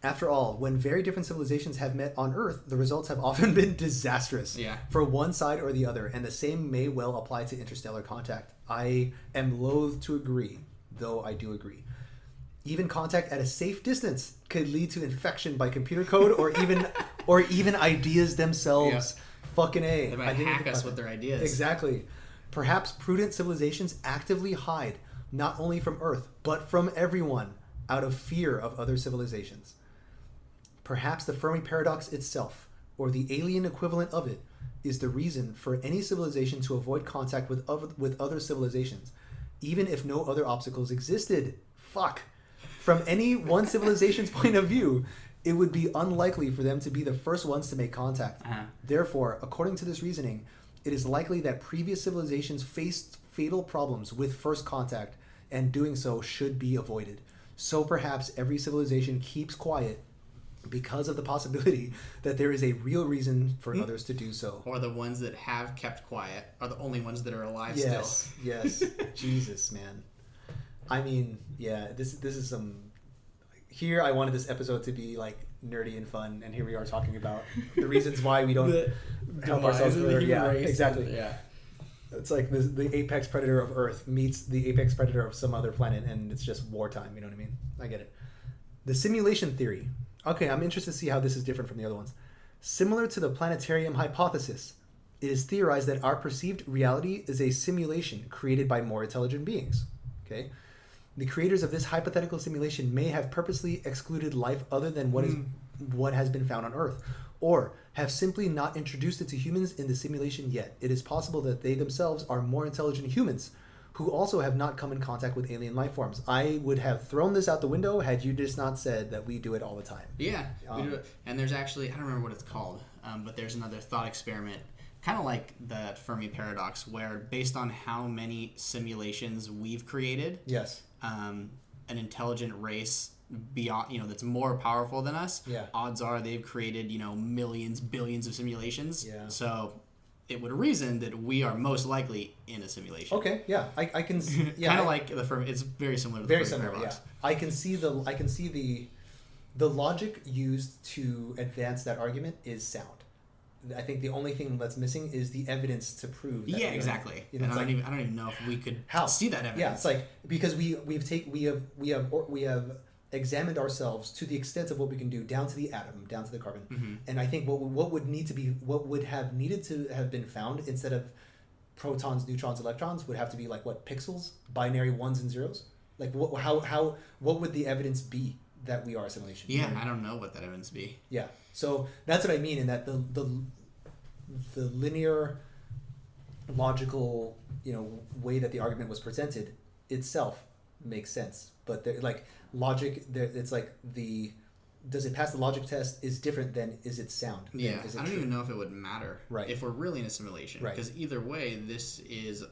After all, when very different civilizations have met on Earth, the results have often been disastrous for one side or the other, and the same may well apply to interstellar contact. I am loath to agree, though I do agree. Even contact at a safe distance could lead to infection by computer code or even ideas themselves. Yeah. Fucking A. They might hack us with their ideas. Exactly. Perhaps prudent civilizations actively hide, not only from Earth, but from everyone, out of fear of other civilizations. Perhaps the Fermi Paradox itself, or the alien equivalent of it, is the reason for any civilization to avoid contact with other civilizations, even if no other obstacles existed. Fuck. From any one civilization's point of view, it would be unlikely for them to be the first ones to make contact. Therefore, according to this reasoning, it is likely that previous civilizations faced fatal problems with first contact, and doing so should be avoided. So perhaps every civilization keeps quiet because of the possibility that there is a real reason for others to do so. Or the ones that have kept quiet are the only ones that are alive Yes, still. yes. Jesus, man. I mean, yeah, this is some... Here, I wanted this episode to be, like, nerdy and fun, and here we are talking about the reasons why we don't help ourselves further. Yeah, exactly. Yeah. It's like the apex predator of Earth meets the apex predator of some other planet, and it's just wartime, you know what I mean? I get it. The simulation theory. Okay, I'm interested to see how this is different from the other ones. Similar to the planetarium hypothesis, it is theorized that our perceived reality is a simulation created by more intelligent beings. Okay? The creators of this hypothetical simulation may have purposely excluded life other than what has been found on Earth, or have simply not introduced it to humans in the simulation yet. It is possible that they themselves are more intelligent humans who also have not come in contact with alien life forms. I would have thrown this out the window had you just not said that we do it all the time. Yeah, we do it. And there's actually, I don't remember what it's called, but there's another thought experiment, kind of like the Fermi Paradox, where based on how many simulations we've created, Yes. An intelligent race beyond, that's more powerful than us, odds are they've created, millions, billions of simulations. Yeah. So it would reason that we are most likely in a simulation. Okay, yeah, I can see, kind of like the Fermi. It's very similar to the Fermi Paradox. Yeah. I can see the logic used to advance that argument is sound. I think the only thing that's missing is the evidence to prove that. Yeah, exactly. And I don't even know if we could see that evidence. Yeah, it's like because we have examined ourselves to the extent of what we can do, down to the atom, down to the carbon. And I think what would have needed to have been found instead of protons, neutrons, electrons would have to be like what, pixels, binary ones and zeros. Like what would the evidence be that we are a simulation? Yeah, I don't know what that evidence be. Yeah, so that's what I mean in that the linear, logical, way that the argument was presented itself makes sense, but like logic, it's like does it pass the logic test is different than is it sound? Yeah, I don't even know if it would matter if we're really in a simulation, because either way, this is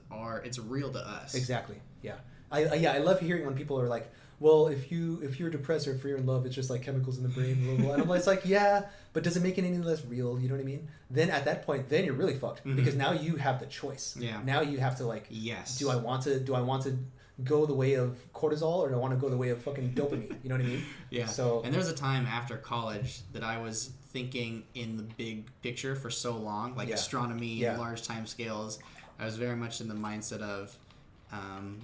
it's real to us. Exactly. Yeah, I love hearing when people are like, well, if you're depressed or if you're in love, it's just like chemicals in the brain, blah, blah, blah. And I'm like, it's like, yeah, but does it make it any less real? You know what I mean? Then at that point, then you're really fucked because now you have the choice. Yeah. Now you have to like, yes. Do I want to go the way of cortisol or do I want to go the way of fucking dopamine? You know what I mean? Yeah. So, and there was a time after college that I was thinking in the big picture for so long, like astronomy, large time scales. I was very much in the mindset of,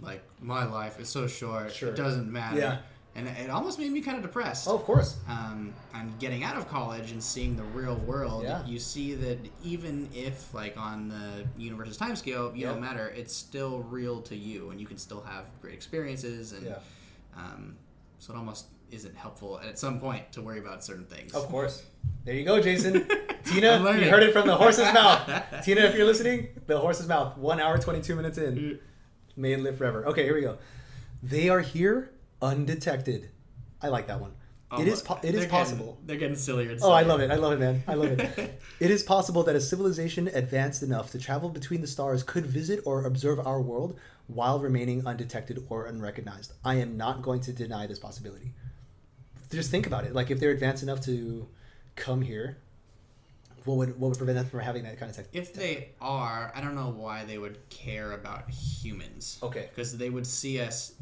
like, my life is so short, it doesn't matter. Yeah. And it almost made me kind of depressed. Oh, of course. And getting out of college and seeing the real world, you see that even if, like, on the universe's time scale, you don't matter, it's still real to you, and you can still have great experiences. And so it almost isn't helpful at some point to worry about certain things. Of course. There you go, Jason. Tina, you heard it from the horse's mouth. Tina, if you're listening, the horse's mouth. 1 hour, 22 minutes in. May it live forever. Okay, here we go. They are here undetected. I like that one. It is possible. They're getting sillier and sillier. Oh, I love it, man. I love it. It is possible that a civilization advanced enough to travel between the stars could visit or observe our world while remaining undetected or unrecognized. I am not going to deny this possibility. Just think about it. Like, if they're advanced enough to come here, what would prevent them from having that kind of tech? If they are, I don't know why they would care about humans. Okay. Because they would see us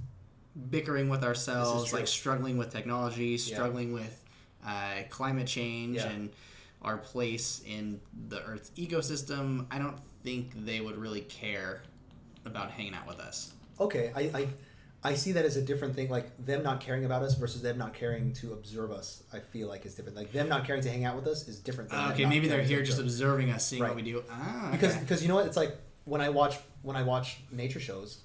bickering with ourselves, like struggling with technology, struggling with climate change and our place in the Earth's ecosystem. I don't think they would really care about hanging out with us. Okay, I see that as a different thing, like them not caring about us versus them not caring to observe us. I feel like it's different. Like them not caring to hang out with us is different than okay, maybe they're here just observing us, seeing what we do. Because you know what? It's like when I watch nature shows,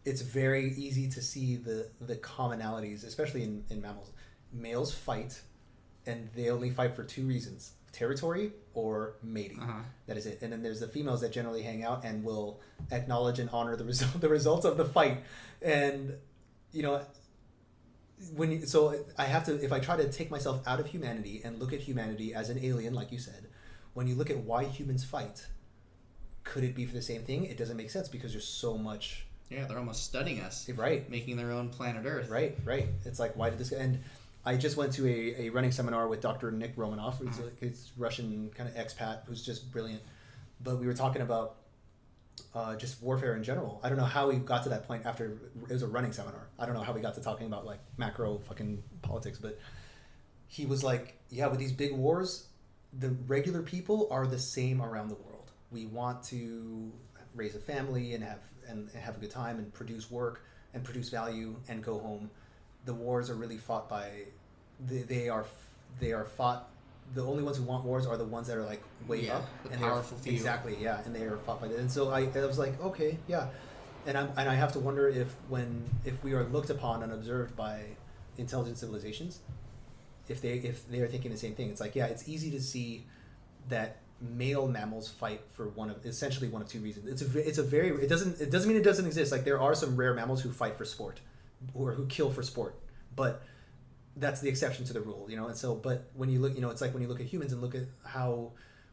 it's very easy to see the commonalities, especially in mammals. Males fight, and they only fight for two reasons: territory or mating. That is it. And then there's the females that generally hang out and will acknowledge and honor the results of the fight. And So I have to, if I try to take myself out of humanity and look at humanity as an alien, like you said, when you look at why humans fight, could it be for the same thing? It doesn't make sense because there's so much. Yeah, they're almost studying us. Right. Making their own planet Earth. Right. It's like, why did this? And I just went to a running seminar with Dr. Nick Romanov, who's a Russian kind of expat who's just brilliant. But we were talking about just warfare in general. I don't know how we got to that point after it was a running seminar. I don't know how we got to talking about like macro fucking politics, but he was like, yeah, with these big wars, the regular people are the same around the world. We want to raise a family and have a good time and produce work and produce value and go home. The wars are really fought by they are fought. The only ones who want wars are the ones that are like way up, the and powerful few. Exactly, yeah, and they are fought by that. And so I was like, okay, yeah, and I have to wonder if we are looked upon and observed by intelligent civilizations, if they are thinking the same thing. It's like, yeah, it's easy to see that male mammals fight for essentially one of two reasons. It doesn't mean it doesn't exist. Like there are some rare mammals who fight for sport, or who kill for sport, but that's the exception to the rule, you know. And so, but when you look, you know, it's like when you look at humans and look at how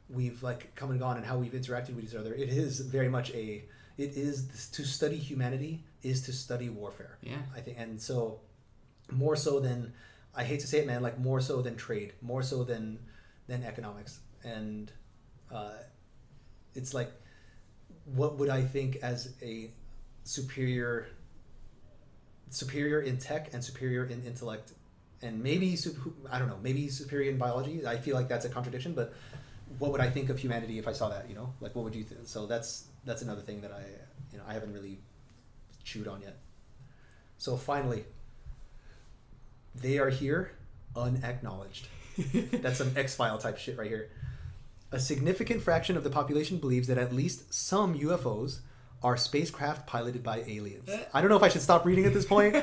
we've like come and gone and how we've interacted with each other, it is very much to study humanity is to study warfare. Yeah, I think, and so more so than, I hate to say it, man, like more so than trade, more so than economics. And it's like, what would I think as a superior in tech and superior in intellect, and maybe I don't know, maybe superior in biology? I feel like that's a contradiction, but what would I think of humanity if I saw that? You know, like what would you think? So that's another thing that I haven't really chewed on yet. So finally, they are here, unacknowledged. That's some X-File type shit right here. A significant fraction of the population believes that at least some UFOs are spacecraft piloted by aliens. I don't know if I should stop reading at this point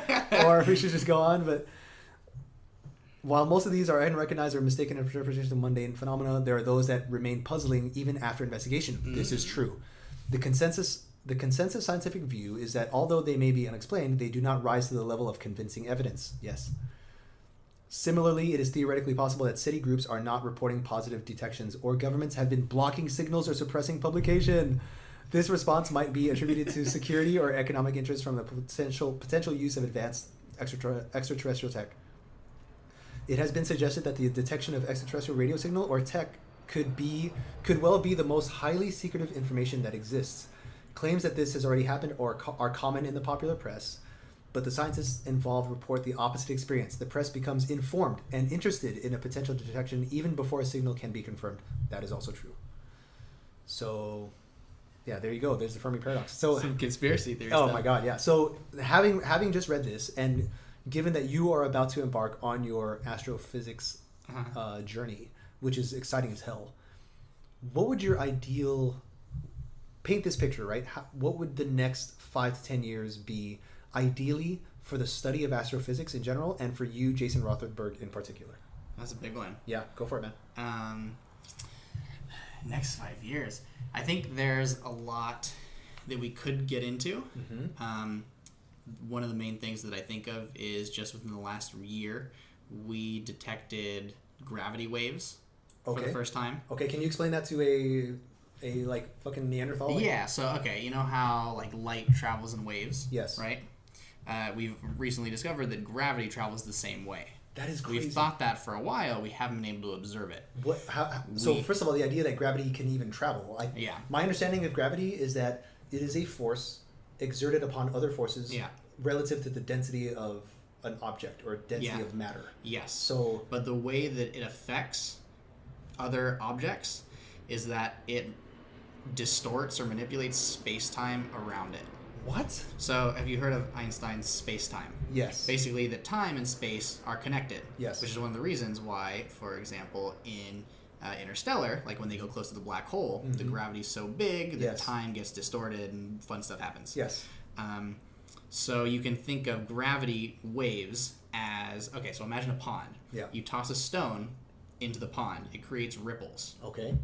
or if we should just go on, but while most of these are unrecognized or mistaken interpretations of mundane phenomena, there are those that remain puzzling even after investigation. This is true. The consensus scientific view is that although they may be unexplained, they do not rise to the level of convincing evidence. Yes. Similarly, it is theoretically possible that city groups are not reporting positive detections, or governments have been blocking signals or suppressing publication. This response might be attributed to security or economic interest from the potential use of advanced extraterrestrial tech. It has been suggested that the detection of extraterrestrial radio signal or tech could well be the most highly secretive information that exists. Claims that this has already happened or are common in the popular press, but the scientists involved report the opposite experience. The press becomes informed and interested in a potential detection even before a signal can be confirmed. That is also true. So, yeah, there you go. There's the Fermi Paradox. So some conspiracy theories. Oh my God, yeah. So having just read this, and given that you are about to embark on your astrophysics journey, which is exciting as hell, what would your ideal, paint this picture, right? What would the next 5 to 10 years be ideally for the study of astrophysics in general, and for you, Jason Rothenberg, in particular? That's a big one. Yeah, go for it, man. Next 5 years. I think there's a lot that we could get into. Mm-hmm. One of the main things that I think of is just within the last year, we detected gravity waves for the first time. Okay, can you explain that to a like fucking Neanderthal? Yeah, so okay, you know how like light travels in waves? Yes. Right? We've recently discovered that gravity travels the same way. That is crazy. We've thought that for a while. We haven't been able to observe it. So first of all, the idea that gravity can even travel. Yeah. My understanding of gravity is that it is a force exerted upon other forces relative to the density of an object or density of matter. Yes. So, but the way that it affects other objects is that it distorts or manipulates space-time around it. What? So, have you heard of Einstein's space-time? Yes. Basically, that time and space are connected. Yes. Which is one of the reasons why, for example, in Interstellar, like when they go close to the black hole, mm-hmm. the gravity's so big that time gets distorted and fun stuff happens. Yes. So you can think of gravity waves as, okay, so imagine a pond. Yeah. You toss a stone into the pond. It creates ripples. Okay.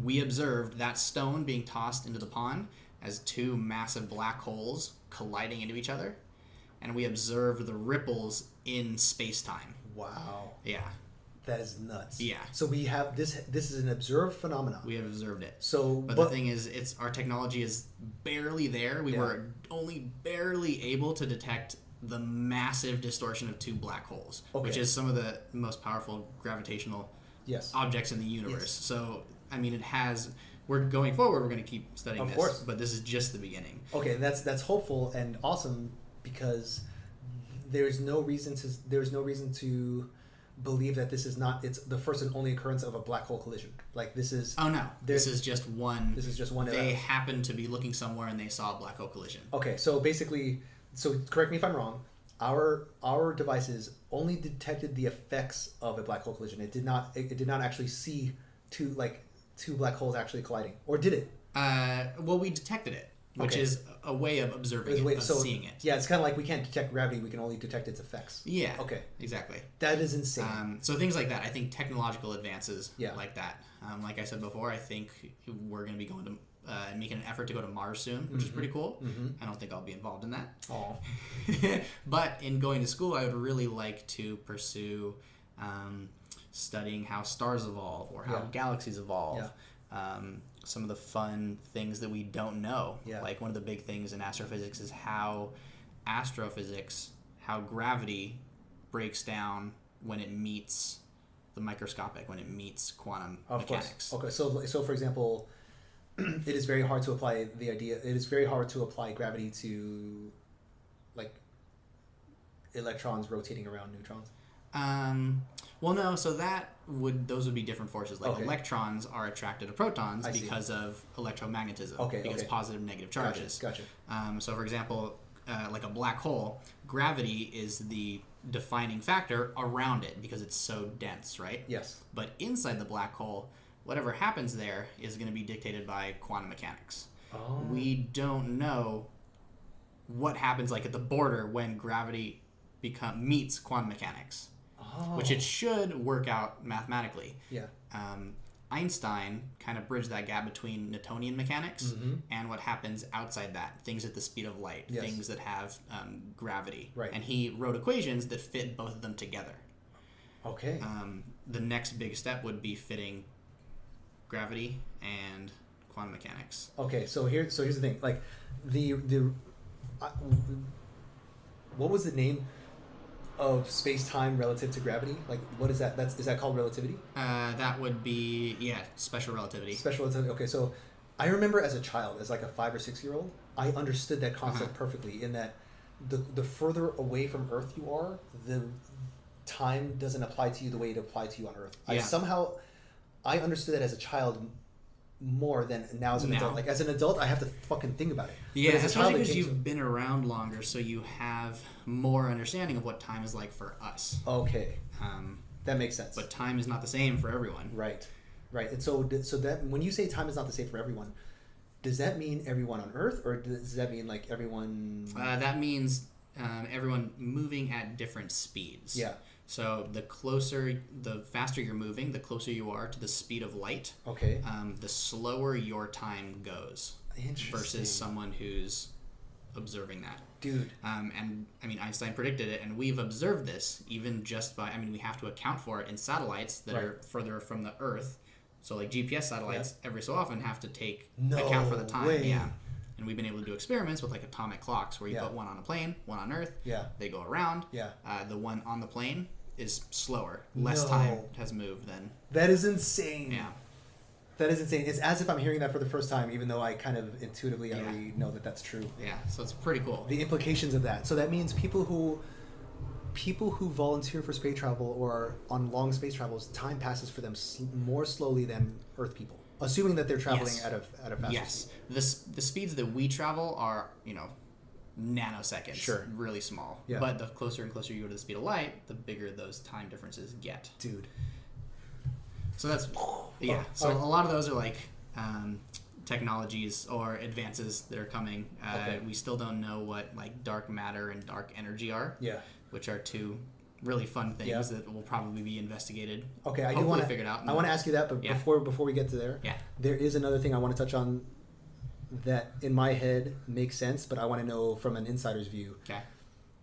We observed that stone being tossed into the pond as two massive black holes colliding into each other, and we observed the ripples in space-time. Wow. Yeah. That is nuts. Yeah. So we have this is an observed phenomenon. We have observed it. So but the thing is our technology is barely there. We were only barely able to detect the massive distortion of two black holes, which is some of the most powerful gravitational objects in the universe. Yes. So I mean, we're going forward, we're going to keep studying this. Of course. But this is just the beginning. Okay, and that's hopeful and awesome, because there's no reason to believe that it's the first and only occurrence of a black hole collision. Like this is this is just one. This is just one. They happened to be looking somewhere and they saw a black hole collision. Okay, so basically, correct me if I'm wrong. Our devices only detected the effects of a black hole collision. It did not actually see two black holes actually colliding, or did it? Well, we detected it, which is a way of observing it, seeing it. Yeah, it's kind of like we can't detect gravity; we can only detect its effects. Yeah. Okay. Exactly. That is insane. So things like that, I think technological advances like that. Like I said before, I think we're going to be going to making an effort to go to Mars soon, which is pretty cool. I don't think I'll be involved in that. Oh. But in going to school, I would really like to pursue studying how stars evolve or how galaxies evolve. Some of the fun things that we don't know. Like one of the big things in astrophysics is how gravity breaks down when it meets the microscopic, when it meets quantum mechanics. Okay, so for example, it is very hard to apply gravity to like electrons rotating around neutrons. Well, no. So those would be different forces. Like electrons are attracted to protons because of electromagnetism. Because positive and negative charges. Gotcha. So, for example, like a black hole, gravity is the defining factor around it because it's so dense, right? Yes. But inside the black hole, whatever happens there is going to be dictated by quantum mechanics. Oh. We don't know what happens like at the border when gravity meets quantum mechanics. Which it should work out mathematically. Yeah. Einstein kind of bridged that gap between Newtonian mechanics and what happens outside that. Things at the speed of light, things that have gravity. Right. And he wrote equations that fit both of them together. Okay. The next big step would be fitting gravity and quantum mechanics. Okay, so here's the thing. Like what was the name of space-time relative to gravity? Like, what is that? Is that called relativity? That would be special relativity. Special relativity. Okay, so I remember as a child, as like a 5 or 6 year old, I understood that concept perfectly. In that, the further away from Earth you are, the time doesn't apply to you the way it applied to you on Earth. I understood that as a child more than now as an adult. Like as an adult, I have to fucking think about it. Yeah, especially because you've been around longer, so you have more understanding of what time is like for us. Okay, that makes sense. But time is not the same for everyone. Right. And so that when you say time is not the same for everyone, does that mean everyone on Earth, or does that mean like everyone? That means everyone moving at different speeds. Yeah. So the faster you're moving, the closer you are to the speed of light. Okay. The slower your time goes. Interesting. Versus someone who's observing that. Dude. And I mean, Einstein predicted it, and we've observed this even just by, we have to account for it in satellites that are further from the Earth. So like GPS satellites every so often have to account for the time. Way. Yeah. And we've been able to do experiments with like atomic clocks where you put one on a plane, one on Earth. Yeah. They go around. Yeah. The one on the plane is slower. Less time has moved than... That is insane. Yeah. That is insane. It's as if I'm hearing that for the first time, even though I kind of intuitively already know that that's true. Yeah, so it's pretty cool. The implications of that. So that means people who volunteer for space travel or on long space travels, time passes for them more slowly than Earth people, assuming that they're traveling at a faster speed. Yes. The speeds that we travel are, nanoseconds. Sure. Really small. Yeah. But the closer and closer you go to the speed of light, the bigger those time differences get. Dude. So that's... Yeah. So a lot of those are like technologies or advances that are coming. We still don't know what like dark matter and dark energy are. Yeah. Which are two really fun things that will probably be investigated. Okay, I do want to figure it out. I want to ask you that, but before we get to there, there is another thing I want to touch on that in my head makes sense, but I want to know from an insider's view. Okay.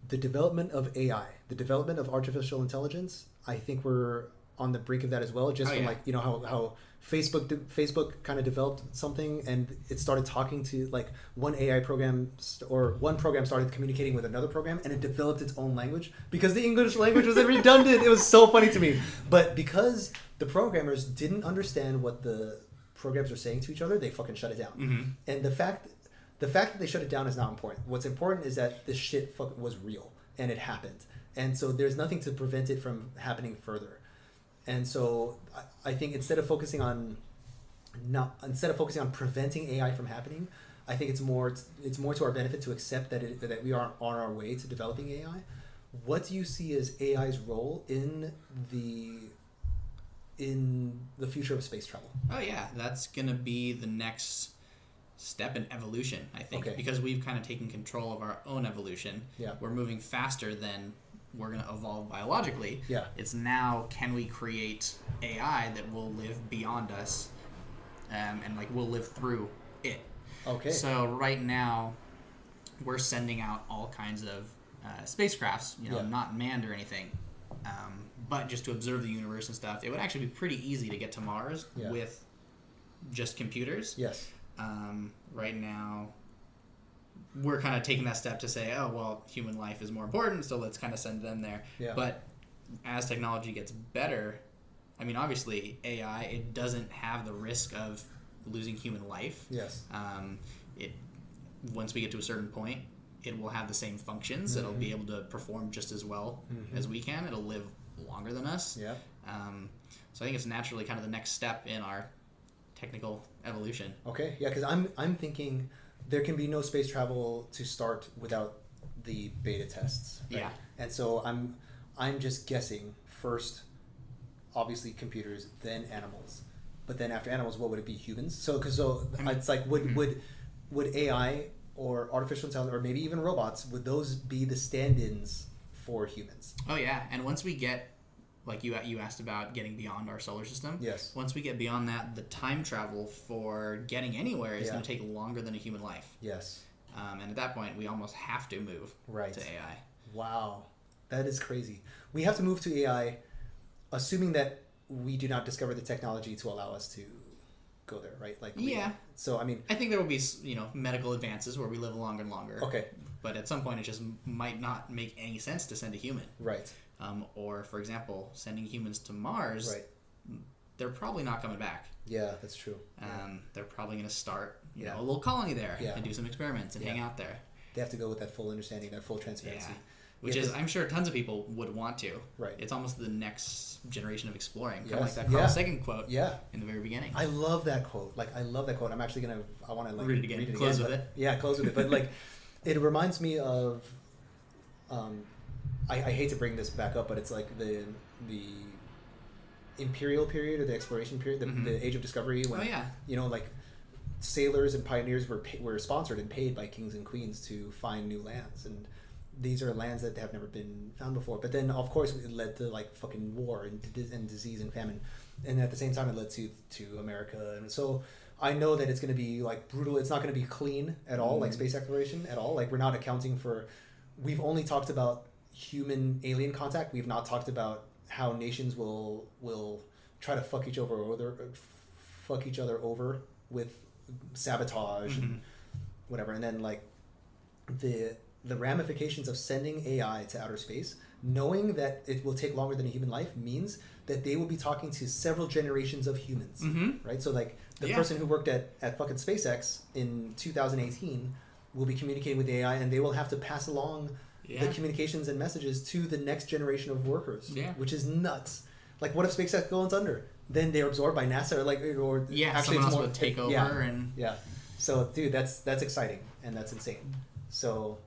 the development of AI, the development of artificial intelligence, I think we're on the brink of that as well. Just from like, you know, how Facebook kind of developed something and it started talking to like one AI program or one program started communicating with another program and it developed its own language because the English language was redundant. It was so funny to me. But because the programmers didn't understand what the programs were saying to each other, they fucking shut it down. Mm-hmm. And the fact that they shut it down is not important. What's important is that this shit was real and it happened. And so there's nothing to prevent it from happening further. And so I think instead of focusing on preventing AI from happening, I think it's more to our benefit to accept that we are on our way to developing AI. What do you see as AI's role in the future of space travel? Oh yeah, that's gonna be the next step in evolution, I think, because we've kind of taken control of our own evolution. Yeah. We're moving faster than we're going to evolve biologically. Yeah. It's now, can we create AI that will live beyond us and like we'll live through it. Okay. So right now we're sending out all kinds of spacecrafts, you know, not manned or anything, but just to observe the universe and stuff. It would actually be pretty easy to get to Mars with just computers. Yes. Right now, we're kind of taking that step to say, oh, well, human life is more important, so let's kind of send them there. Yeah. But as technology gets better, I mean, obviously, AI, it doesn't have the risk of losing human life. Yes. Once we get to a certain point, it will have the same functions. Mm-hmm. It'll be able to perform just as well as we can. It'll live longer than us. Yeah. So I think it's naturally kind of the next step in our technical evolution. Okay, yeah, because I'm thinking there can be no space travel to start without the beta tests. Right? Yeah. And so I'm just guessing first, obviously computers, then animals, but then after animals, what would it be? Humans. So it's like would AI or artificial intelligence or maybe even robots, would those be the stand-ins for humans? Oh yeah, and once we get, like you asked about getting beyond our solar system. Yes. Once we get beyond that, the time travel for getting anywhere is going to take longer than a human life. Yes. And at that point, we almost have to move to AI. Wow. That is crazy. We have to move to AI, assuming that we do not discover the technology to allow us to go there, right? Like so, I mean, I think there will be, you know, medical advances where we live longer and longer. Okay. But at some point, it just might not make any sense to send a human. Right. Or, for example, sending humans to Mars, they're probably not coming back. Yeah, that's true. They're probably going to start you know, a little colony there and do some experiments and hang out there. They have to go with that full understanding, that full transparency. Yeah. Which is, I'm sure tons of people would want to. Right. It's almost the next generation of exploring. Kind of like that Carl Sagan quote in the very beginning. I love that quote. Like, I love that quote. I'm actually going to, I want to like read it again. Close with it. Yeah, close with it. But like, it reminds me of, I hate to bring this back up, but it's like the imperial period or the exploration period, the age of discovery when, you know, like sailors and pioneers were sponsored and paid by kings and queens to find new lands, and these are lands that have never been found before. But then, of course, it led to like fucking war and disease and famine, and at the same time, it led to America. And so, I know that it's going to be like brutal. It's not going to be clean at all, like space exploration at all. Like, we're not accounting for. We've only talked about human alien contact. We've not talked about how nations will try to fuck each other over with sabotage and whatever. And then like the ramifications of sending AI to outer space, knowing that it will take longer than a human life, means that they will be talking to several generations of humans, right? So like the person who worked at fucking SpaceX in 2018 will be communicating with the AI, and they will have to pass along the communications and messages to the next generation of workers, which is nuts. Like, what if SpaceX goes under? Then they're absorbed by NASA, or actually someone else would take over. So, dude, that's exciting and that's insane. So,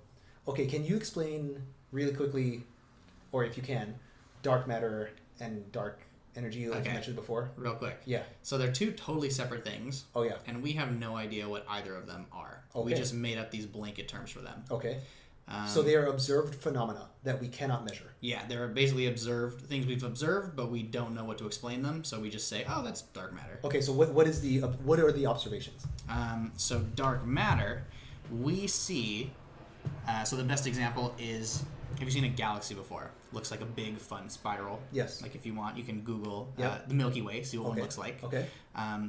okay, can you explain really quickly, or if you can, dark matter and dark energy, like you mentioned before? Real quick. Yeah. So they're two totally separate things. Oh, yeah. And we have no idea what either of them are. Okay. We just made up these blanket terms for them. Okay. So they are observed phenomena that we cannot measure. Yeah, they're basically observed things we've observed, but we don't know what to explain them. So we just say, "Oh, that's dark matter." Okay, so what are the observations? So dark matter, we see. So the best example is Have you seen a galaxy before? Looks like a big, fun spiral. Yes. Like if you want, you can Google Yep. the Milky Way, see what one looks like. Okay.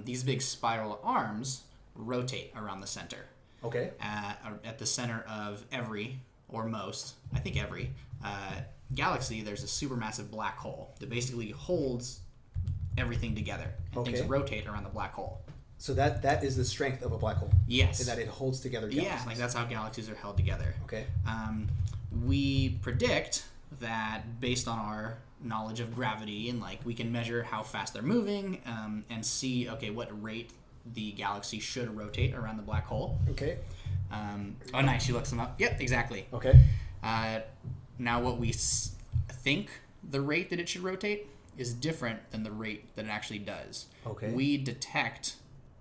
These big spiral arms rotate around the center. Okay. At the center of every, or most, I think every, galaxy, there's a supermassive black hole that basically holds everything together. And things rotate around the black hole. So that is the strength of a black hole. Yes. In that it holds together galaxies. Yeah, like that's how galaxies are held together. Okay. We predict that based on our knowledge of gravity and like we can measure how fast they're moving and see what rate the galaxy should rotate around the black hole. Okay. Oh, nice. You looked them up. Yep, exactly. Okay. Now what we think the rate that it should rotate is different than the rate that it actually does. Okay. We detect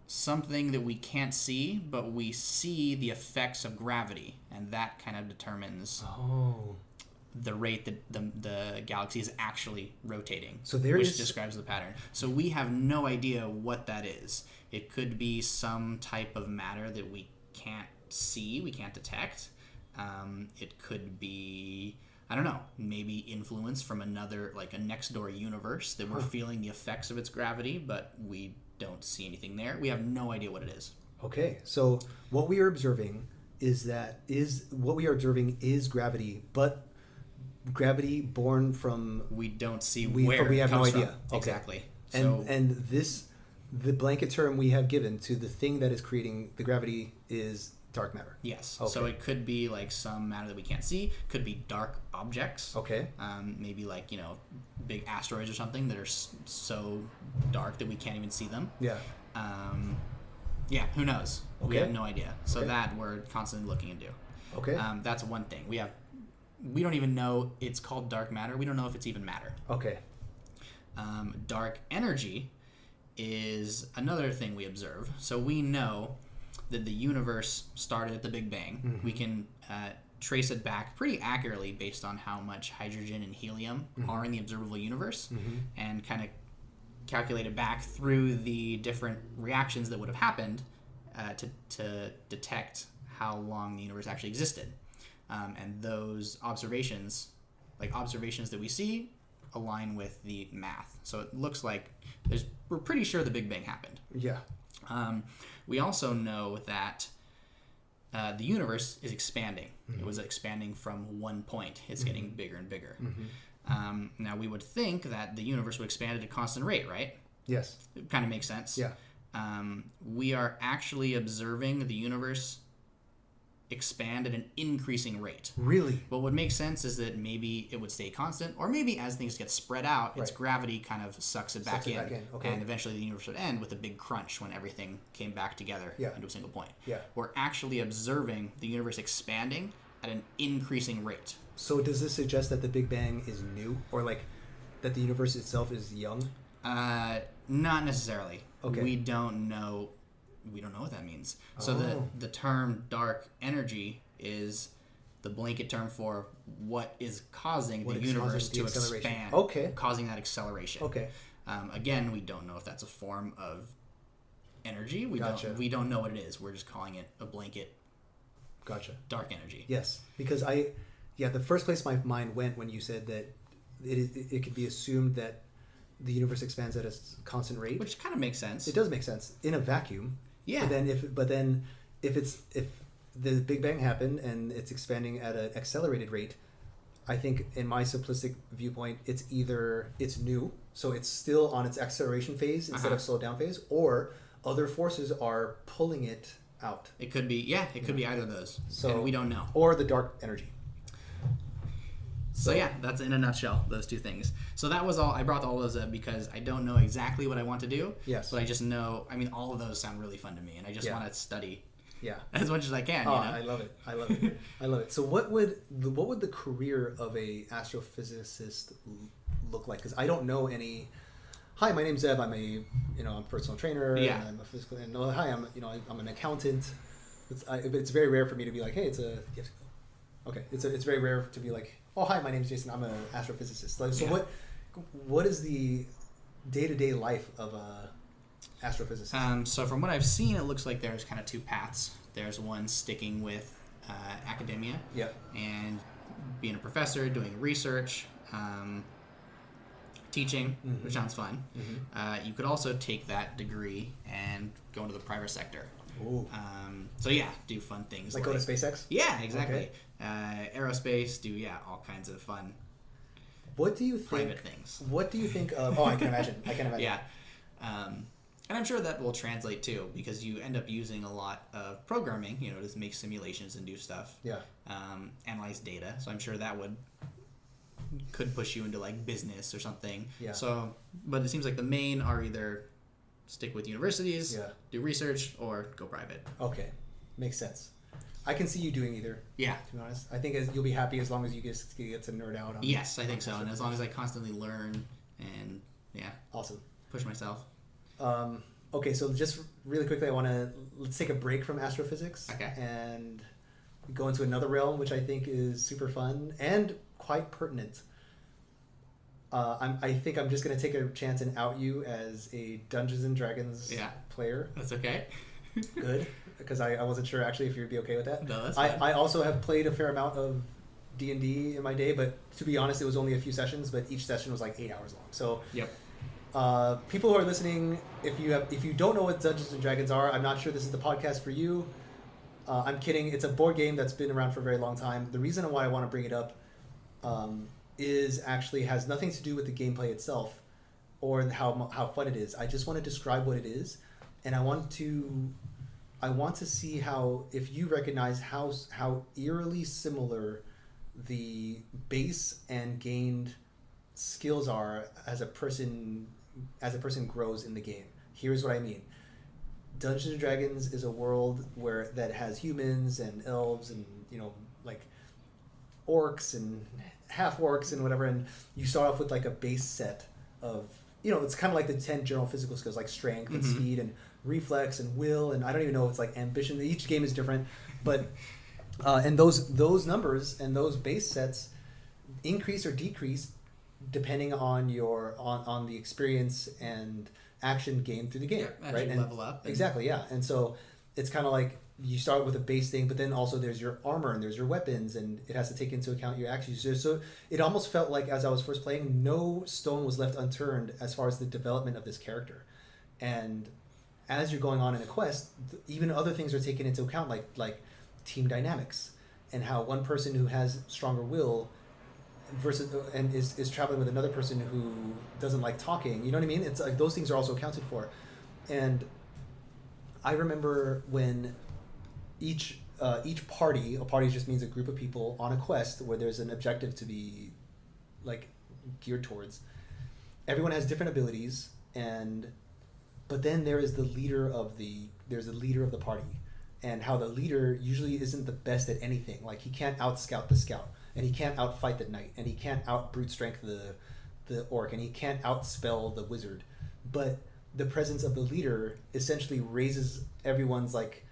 something that we can't see, but we see the effects of gravity, and that kind of determines the rate that the galaxy is actually rotating, so which describes the pattern. So we have no idea what that is. It could be some type of matter that we can't see, we can't detect. It could be, I don't know, maybe influence from another, like a next door universe that we're feeling the effects of its gravity, but we don't see anything there. We have no idea what it is. Okay, so what we are observing is gravity, but gravity born from we don't see where we have no idea. Okay. Exactly. And the blanket term we have given to the thing that is creating the gravity is dark matter. Yes. Okay. So it could be like some matter that we can't see. Could be dark objects. Okay. Maybe like big asteroids or something that are so dark that we can't even see them. Yeah. Yeah. Who knows? Okay. We have no idea. So that we're constantly looking into. Okay. That's one thing. We don't even know it's called dark matter. We don't know if it's even matter. Okay. Dark energy is another thing we observe. So we know that the universe started at the Big Bang. Mm-hmm. We can trace it back pretty accurately based on how much hydrogen and helium are in the observable universe, and kind of calculate it back through the different reactions that would have happened to detect how long the universe actually existed. And those observations that we see, align with the math. So it looks like we're pretty sure the Big Bang happened. Yeah. We also know that the universe is expanding. Mm-hmm. It was expanding from one point. It's getting bigger and bigger. Mm-hmm. Now, we would think that the universe would expand at a constant rate, right? Yes. It kind of makes sense. Yeah. We are actually observing the universe expand at an increasing rate. Really? What would make sense is that maybe it would stay constant, or maybe as things get spread out, its gravity kind of sucks it back in. Okay. And eventually the universe would end with a big crunch when everything came back together into a single point. Yeah. We're actually observing the universe expanding at an increasing rate. So does this suggest that the Big Bang is new, or like that the universe itself is young? Not necessarily. Okay. We don't know what that means. So the term dark energy is the blanket term for what is causing the universe to expand, causing that acceleration. Okay. Again, we don't know if that's a form of energy. We don't know what it is. We're just calling it a blanket. Gotcha. Dark energy. Yes, because the first place my mind went when you said that it could be assumed that the universe expands at a constant rate, which kind of makes sense. It does make sense in a vacuum. Yeah. But then if the Big Bang happened and it's expanding at an accelerated rate, I think in my simplistic viewpoint, it's either it's new, so it's still on its acceleration phase instead of slow down phase, or other forces are pulling it out. It could be, it could be either of those. So, and we don't know. Or the dark energy. So that's in a nutshell, those two things. So that was all. I brought all those up because I don't know exactly what I want to do. Yes. But I just know, all of those sound really fun to me, and I just want to study as much as I can. I love it. I love it. So what would the career of a astrophysicist look like? Because I don't know any. Hi, my name's Zeb. I'm a personal trainer. Yeah. And I'm a physical. And hi, I'm an accountant. It's very rare for me to be like, hey, it's a. Okay. It's very rare to be like, oh, hi, my name's Jason. I'm an astrophysicist. So what is the day-to-day life of a astrophysicist? So from what I've seen, it looks like there's kind of two paths. There's one sticking with academia, Yep. and being a professor, doing research, teaching, which sounds fun. You could also take that degree and go into the private sector. Ooh. So yeah, do fun things Like go to SpaceX? Yeah, exactly. Aerospace, do all kinds of fun. What do you think? Private things. What do you think of? Oh, I can imagine. Yeah, and I'm sure that will translate too, because you end up using a lot of programming, to make simulations and do stuff. Yeah. Analyze data. So I'm sure that could push you into like business or something. Yeah. So, but it seems like the main are either stick with universities, do research, or go private. Okay, makes sense. I can see you doing either. Yeah. To be honest, I think you'll be happy as long as you get to nerd out on. Yes, I think so, and as long as I constantly learn and awesome, push myself. Okay, so just really quickly, let's take a break from astrophysics. Okay. And go into another realm, which I think is super fun and quite pertinent. I think I'm just going to take a chance and out you as a Dungeons and Dragons player. That's okay. Good, because I wasn't sure actually if you'd be okay with that. No, that's fine. I also have played a fair amount of D&D in my day, but to be honest, it was only a few sessions, but each session was like 8 hours long. So yep. People who are listening, if you don't know what Dungeons and Dragons are, I'm not sure this is the podcast for you. I'm kidding. It's a board game that's been around for a very long time. The reason why I want to bring it up has nothing to do with the gameplay itself or how fun it is. I just want to describe what it is, and I want to see how, if you recognize how eerily similar the base and gained skills are as a person grows in the game. Here's what I mean. Dungeons and Dragons is a world that has humans and elves and like orcs and half orcs and whatever, and you start off with like a base set of it's kind of like the 10 general physical skills like strength and speed and reflex and will, and I don't even know if it's like ambition. Each game is different, but and those numbers and those base sets increase or decrease depending on on the experience and action gained through the game, right? And level up. Exactly, yeah. And so it's kind of like you start with a base thing, but then also there's your armor and there's your weapons, and it has to take into account your actions. So it almost felt like, as I was first playing, no stone was left unturned as far as the development of this character. And as you're going on in a quest, even other things are taken into account, like team dynamics and how one person who has stronger will is traveling with another person who doesn't like talking. You know what I mean? It's like those things are also accounted for. And I remember when each party, a party just means a group of people on a quest where there's an objective to be like geared towards. Everyone has different abilities, but then there is the leader of the party, and how the leader usually isn't the best at anything. Like he can't out-scout the scout, and he can't out-fight the knight, and he can't out-brute strength the orc, and he can't out-spell the wizard. But the presence of the leader essentially raises everyone's like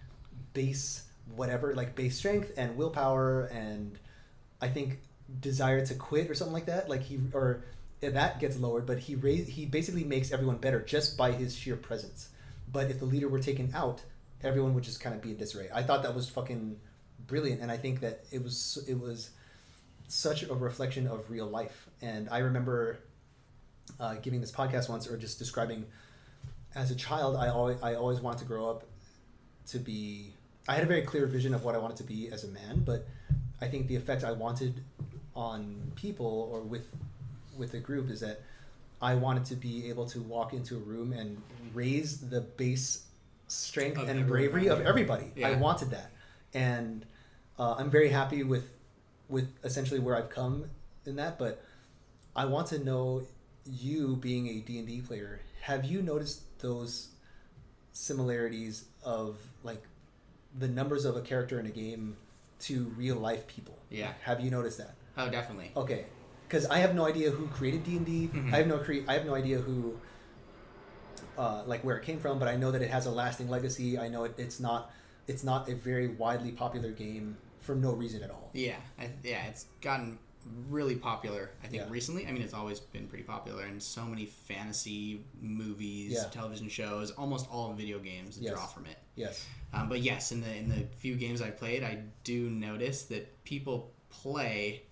base base strength and willpower, and I think desire to quit or something like that. Like that gets lowered, but he basically makes everyone better just by his sheer presence. But if the leader were taken out, everyone would just kind of be in disarray. I thought that was fucking brilliant, and I think that it was such a reflection of real life. And I remember giving this podcast once, or just describing, as a child, I always wanted to grow up to be. I had a very clear vision of what I wanted to be as a man, but I think the effect I wanted on people or with the group is that I wanted to be able to walk into a room and raise the base strength and bravery of everybody. Yeah. I wanted that, and I'm very happy with essentially where I've come in that. But I want to know, you being a D&D player, have you noticed those similarities of like the numbers of a character in a game to real life people? Yeah. Have you noticed that? Oh, definitely. Okay. Because I have no idea who created D&D. I have no idea who, like where it came from. But I know that it has a lasting legacy. I know it's not a very widely popular game for no reason at all. Yeah, it's gotten really popular. I think recently. I mean, it's always been pretty popular, and so many fantasy movies, television shows, almost all video games draw from it. Yes. But yes, in the few games I played, I do notice that people play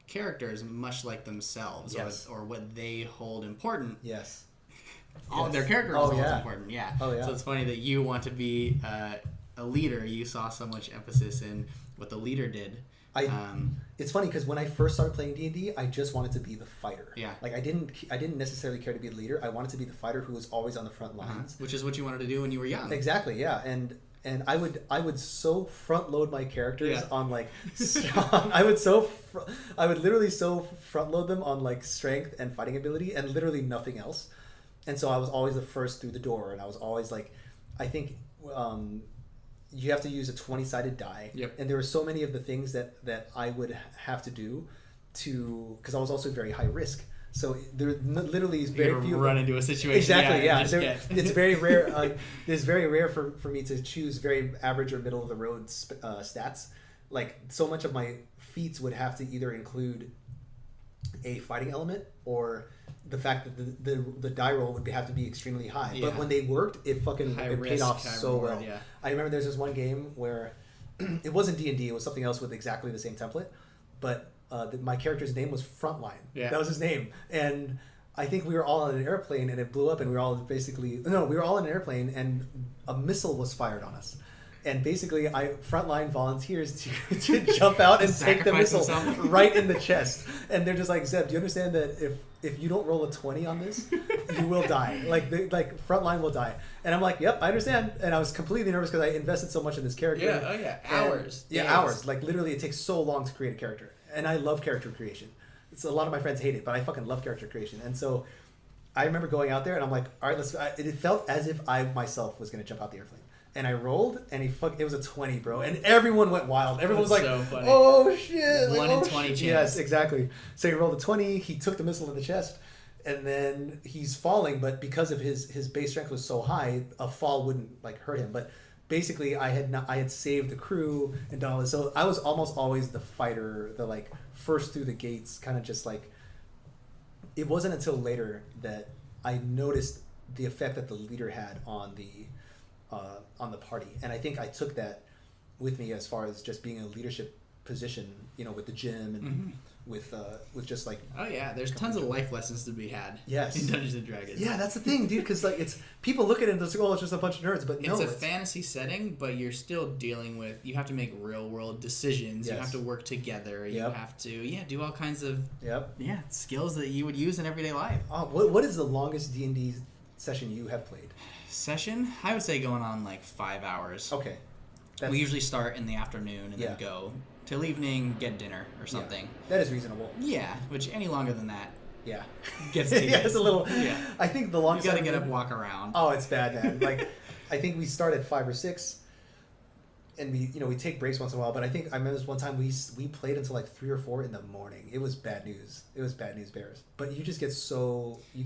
characters much like themselves, Yes. or what they hold important. Yes. All Yes. their character Oh, holds yeah. important. Yeah. Oh, yeah. So it's funny that you want to be a leader. You saw so much emphasis in what the leader did. It's funny because when I first started playing D&D, I just wanted to be the fighter. Yeah. Like I didn't necessarily care to be the leader. I wanted to be the fighter who was always on the front lines. Which is what you wanted to do when you were young. Exactly. Yeah. And I would so front load my characters on like I would literally so front load them on like strength and fighting ability and literally nothing else. And so I was always the first through the door, and I was always like, I think you have to use a 20-sided die. Yep. And there were so many of the things that I would have to do because I was also very high risk. So there literally is very few. Run into a situation. Exactly. Yeah. It's very rare. It's very rare for me to choose very average or middle of the road stats. Like so much of my feats would have to either include a fighting element or the fact that the die roll would have to be extremely high. Yeah. But when they worked, it paid off so reward, well. Yeah. I remember there's this one game where it wasn't D&D. It was something else with exactly the same template, but my character's name was Frontline. Yeah. That was his name. And I think we were all on an airplane and it blew up and we were all on an airplane and a missile was fired on us. And basically, Frontline volunteers to jump out and take the missile right in the chest. And they're just like, Zeb, do you understand that if you don't roll a 20 on this, you will die. Like Frontline will die. And I'm like, yep, I understand. And I was completely nervous because I invested so much in this character. Yeah, oh yeah, hours. Hours. Like literally, it takes so long to create a character. And I love character creation. A lot of my friends hate it, but I fucking love character creation. And so I remember going out there and I'm like, all right, it felt as if I myself was going to jump out the airplane. And I rolled, and it was a 20, bro. And everyone went wild. Everyone was like, so funny. oh, shit. 1 in 20 chance. Yes, exactly. So he rolled a 20. He took the missile in the chest, and then he's falling. But because of his base strength was so high, a fall wouldn't like hurt him. But basically, I had saved the crew and done all this. So I was almost always the fighter, the like first through the gates, kind of just like. It wasn't until later that I noticed the effect that the leader had on the party, and I think I took that with me as far as just being a leadership position, with the gym and with just like there's tons of life lessons to be had. Yes. In Dungeons and Dragons. Yeah, that's the thing, dude, because like it's people look at it and they're like, oh, it's just a bunch of nerds, but no, it's a fantasy setting, but you're still dealing with, you have to make real world decisions. Yes. You have to work together. You have to do all kinds of skills that you would use in everyday life. Oh, what is the longest D&D session you have played? Session, I would say going on like 5 hours. Okay. We usually start in the afternoon and then go till evening, get dinner or something. That is reasonable. Yeah, which any longer than that gets to it's a little. Yeah. I think the longest. You got to get up, walk around. Oh, it's bad, man. Like, I think we start at 5 or 6, and we take breaks once in a while. But I think I remember this one time we played until like 3 or 4 in the morning. It was bad news. It was bad news bears. But you just get so lost. You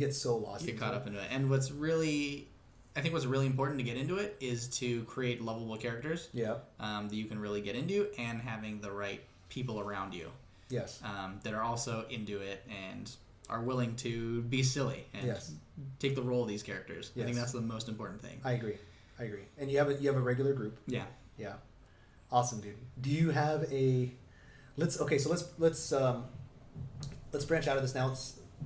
get caught up into it, and what's really important to get into it is to create lovable characters. Yeah. That you can really get into, and having the right people around you. Yes. That are also into it and are willing to be silly and take the role of these characters. Yes. I think that's the most important thing. I agree. And you have a regular group. Yeah. Yeah. Awesome, dude. Do you have a? Let's branch out of this now,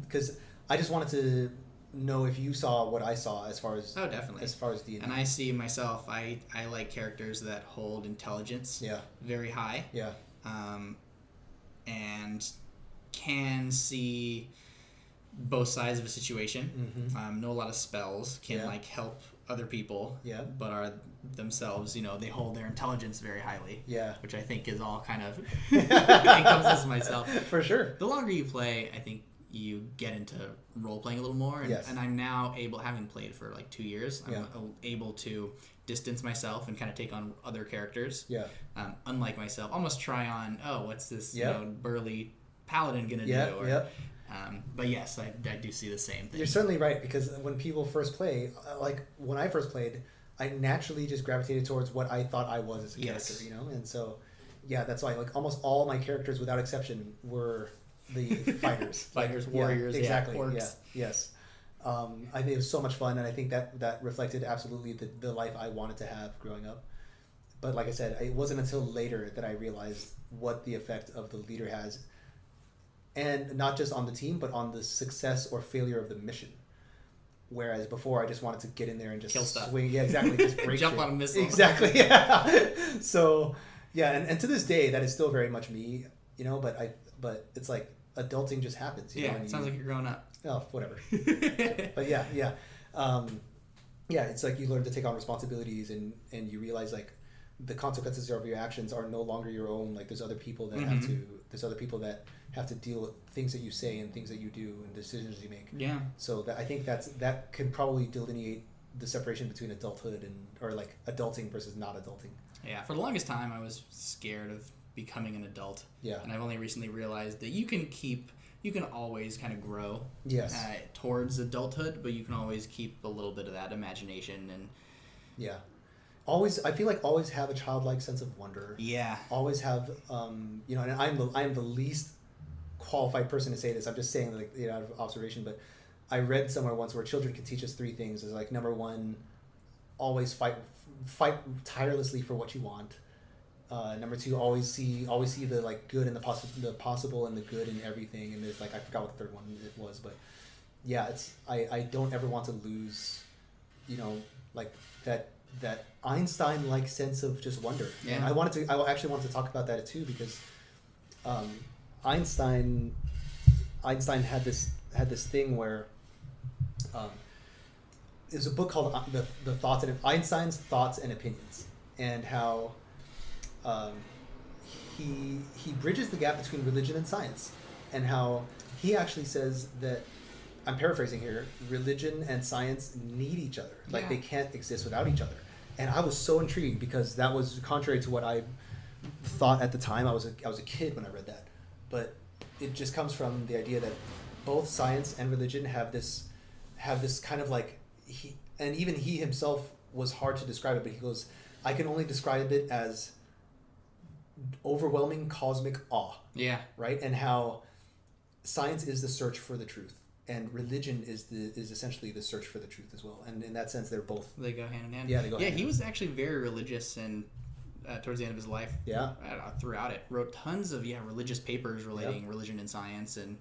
because I just wanted to know if you saw what I saw as far as definitely as far as D&D. And I see myself. I like characters that hold intelligence very high. Yeah. And can see both sides of a situation. Mm-hmm. Know a lot of spells. Can like help other people. Yeah. But are themselves, they hold their intelligence very highly. Yeah. Which I think is all kind of encompasses myself. For sure. The longer you play, I think you get into role playing a little more, and I'm now able, having played for like 2 years, I'm able to distance myself and kind of take on other characters. Yeah. Unlike myself, almost try on, what's this burly paladin gonna do? Or, but yes, I do see the same thing. You're certainly right, because when people first play, like when I first played, I naturally just gravitated towards what I thought I was as a character, and so that's why like almost all my characters without exception were the fighters. Warriors, exactly. Orcs. Yes. I think it was so much fun, and I think that reflected absolutely the life I wanted to have growing up. But like I said, it wasn't until later that I realized what the effect of the leader has, and not just on the team, but on the success or failure of the mission. Whereas before, I just wanted to get in there and just kill stuff. Swing. Yeah, exactly. Just break Jump shit. on a missile. Exactly. Yeah. So, yeah, and to this day, that is still very much me. But it's like adulting just happens. Yeah, it sounds like you're growing up. Oh, whatever. But yeah. It's like you learn to take on responsibilities, and you realize like the consequences of your actions are no longer your own. Like there's other people that have to deal with things that you say and things that you do and decisions you make. Yeah. So I think that can probably delineate the separation between adulthood or like adulting versus not adulting. Yeah. For the longest time, I was scared of becoming an adult. Yeah. And I've only recently realized that you can always kind of grow. Yes. Towards adulthood, but you can always keep a little bit of that imagination and. Yeah. I feel like always have a childlike sense of wonder. Yeah. Always have, and I'm the least qualified person to say this. I'm just saying like out of observation, but I read somewhere once where children can teach us three things. Is like number one, always fight tirelessly for what you want. Number two, always see the like good and the possible and the good in everything. And there's like I forgot what the third one it was, but yeah, it's I don't ever want to lose, like that Einstein-like sense of just wonder. Yeah. And I actually wanted to talk about that too because Einstein had this thing where there's a book called the Thoughts and Einstein's Thoughts and Opinions, and how he bridges the gap between religion and science, and how he actually says that, I'm paraphrasing here, religion and science need each other. Like they can't exist without each other. And I was so intrigued because that was contrary to what I thought at the time. I was a kid when I read that. But it just comes from the idea that both science and religion have this kind of like even he himself was hard to describe it, but he goes, I can only describe it as overwhelming cosmic awe. Yeah. Right? And how science is the search for the truth, and religion is essentially the search for the truth as well. And in that sense, they go hand in hand. Yeah, they go. Yeah, he was actually very religious, and towards the end of his life, throughout it, wrote tons of religious papers relating religion and science, and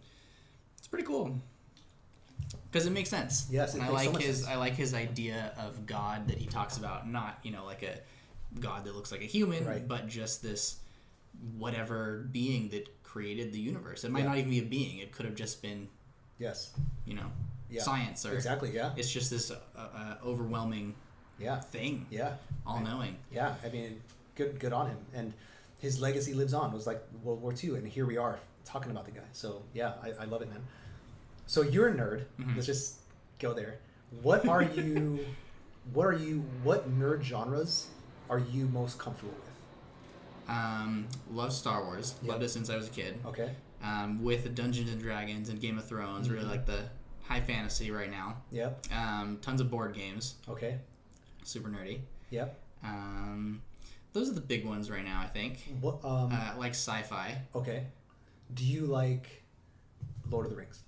it's pretty cool because it makes sense. Yes, and I like his idea of God that he talks about, not like a God that looks like a human, right, but just this whatever being that created the universe. It might not even be a being. It could have just been science or it's just this overwhelming thing. Yeah. All knowing. Yeah. I mean, good on him. And his legacy lives on. It was like World War II, and here we are talking about the guy. So yeah, I love it, man. So you're a nerd. Mm-hmm. Let's just go there. What nerd genres are you most comfortable with? Love Star Wars. Yep. Loved it since I was a kid. Okay. With Dungeons and Dragons and Game of Thrones, really like the high fantasy right now. Yep. Tons of board games. Okay. Super nerdy. Yep. Those are the big ones right now, I think. What? Like sci-fi. Okay. Do you like Lord of the Rings?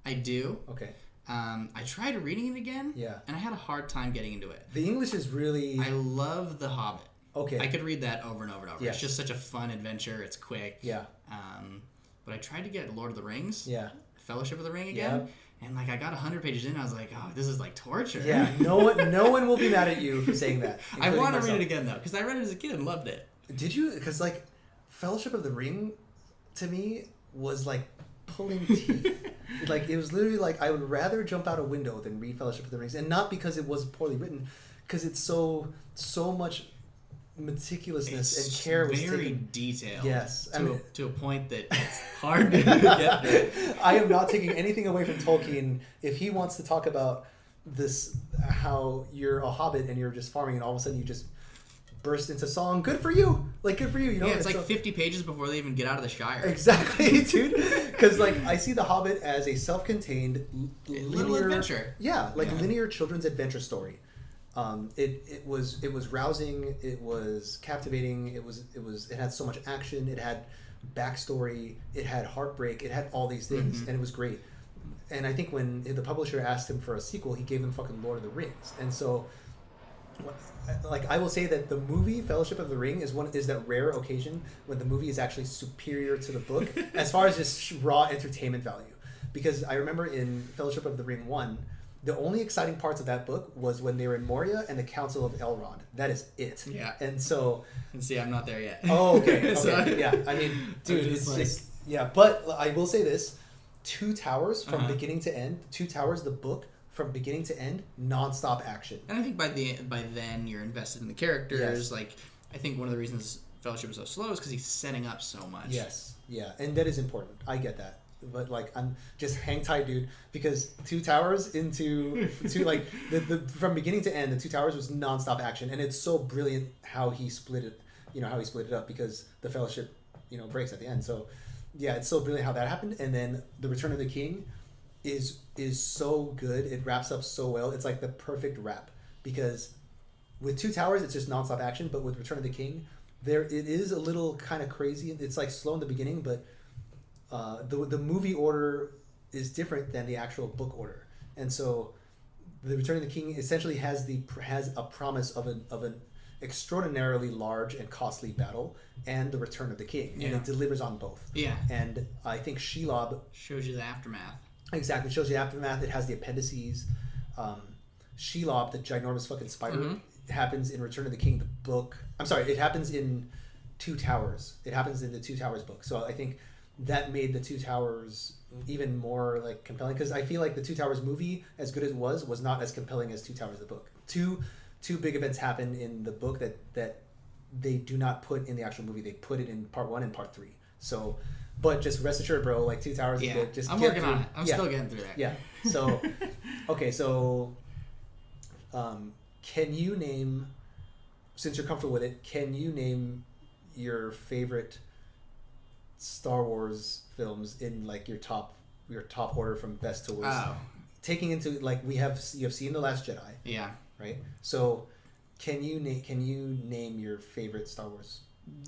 I do. Okay. I tried reading it again. Yeah. And I had a hard time getting into it. The English is really... I love The Hobbit. Okay. I could read that over and over and over. Yes. It's just such a fun adventure. It's quick. Yeah. But I tried to get Lord of the Rings. Yeah. Fellowship of the Ring again. Yeah. And I got 100 pages in. I was like, oh, this is like torture. Yeah. No one will be mad at you for saying that. I want to read it again though, because I read it as a kid and loved it. Did you? Because Fellowship of the Ring, to me, was like pulling teeth. It was literally like I would rather jump out a window than read Fellowship of the Rings, and not because it was poorly written, because it's so much meticulousness and care was very taken. Detailed. Yes, to a point that it's hard to get there. I am not taking anything away from Tolkien. If he wants to talk about this, how you're a hobbit and you're just farming, and all of a sudden you just burst into song, good for you. Good for you. Yeah, it's 50 pages before they even get out of the Shire. Exactly, dude. Because I see The Hobbit as a self-contained little adventure. Yeah, linear children's adventure story. It was rousing. It was captivating. It had so much action. It had backstory. It had heartbreak. It had all these things, and it was great. And I think when the publisher asked him for a sequel, he gave him fucking Lord of the Rings. And so like I will say that the movie Fellowship of the Ring is that rare occasion when the movie is actually superior to the book as far as just raw entertainment value. Because I remember in Fellowship of the Ring 1, the only exciting parts of that book was when they were in Moria and the Council of Elrond. That is it. Yeah. And so... And see, I'm not there yet. Oh, okay. So, yeah. I mean, dude, it's like... just... Yeah, but I will say this. Two Towers from beginning to end. Two Towers, the book, from beginning to end, non-stop action. And I think by then you're invested in the characters. Yes. Like, I think one of the reasons Fellowship is so slow is because he's setting up so much. Yes. Yeah. And that is important. I get that. But like I'm just hang tight, dude, because Two Towers into like the from beginning to end, the Two Towers was nonstop action, and it's so brilliant how he split it. How he split it up because the Fellowship, breaks at the end. So yeah, it's so brilliant how that happened. And then the Return of the King is so good. It wraps up so well. It's like the perfect wrap because with Two Towers it's just nonstop action, but with Return of the King, it is a little kind of crazy. It's like slow in the beginning, but the movie order is different than the actual book order, and so the Return of the King essentially has a promise of an extraordinarily large and costly battle, and the Return of the King, and it delivers on both. Yeah, and I think Shelob shows you the aftermath. Exactly, shows you the aftermath. It has the appendices. Shelob, the ginormous fucking spider, happens in Return of the King, the book. I'm sorry, it happens in Two Towers. It happens in the Two Towers book. So I think that made the Two Towers even more like compelling because I feel like the Two Towers movie, as good as it was not as compelling as Two Towers the book. Two big events happen in the book that they do not put in the actual movie. They put it in part 1 and part 3. So, but just rest assured, bro, like Two Towers is good. Just I'm working on it. I'm still getting through that. Yeah. So, okay, so can you name, since you're comfortable with it, can you name your favorite Star Wars films in like your top order from best to worst? Oh. Taking into like you have seen The Last Jedi. Yeah. Right. So, can you name your favorite Star Wars?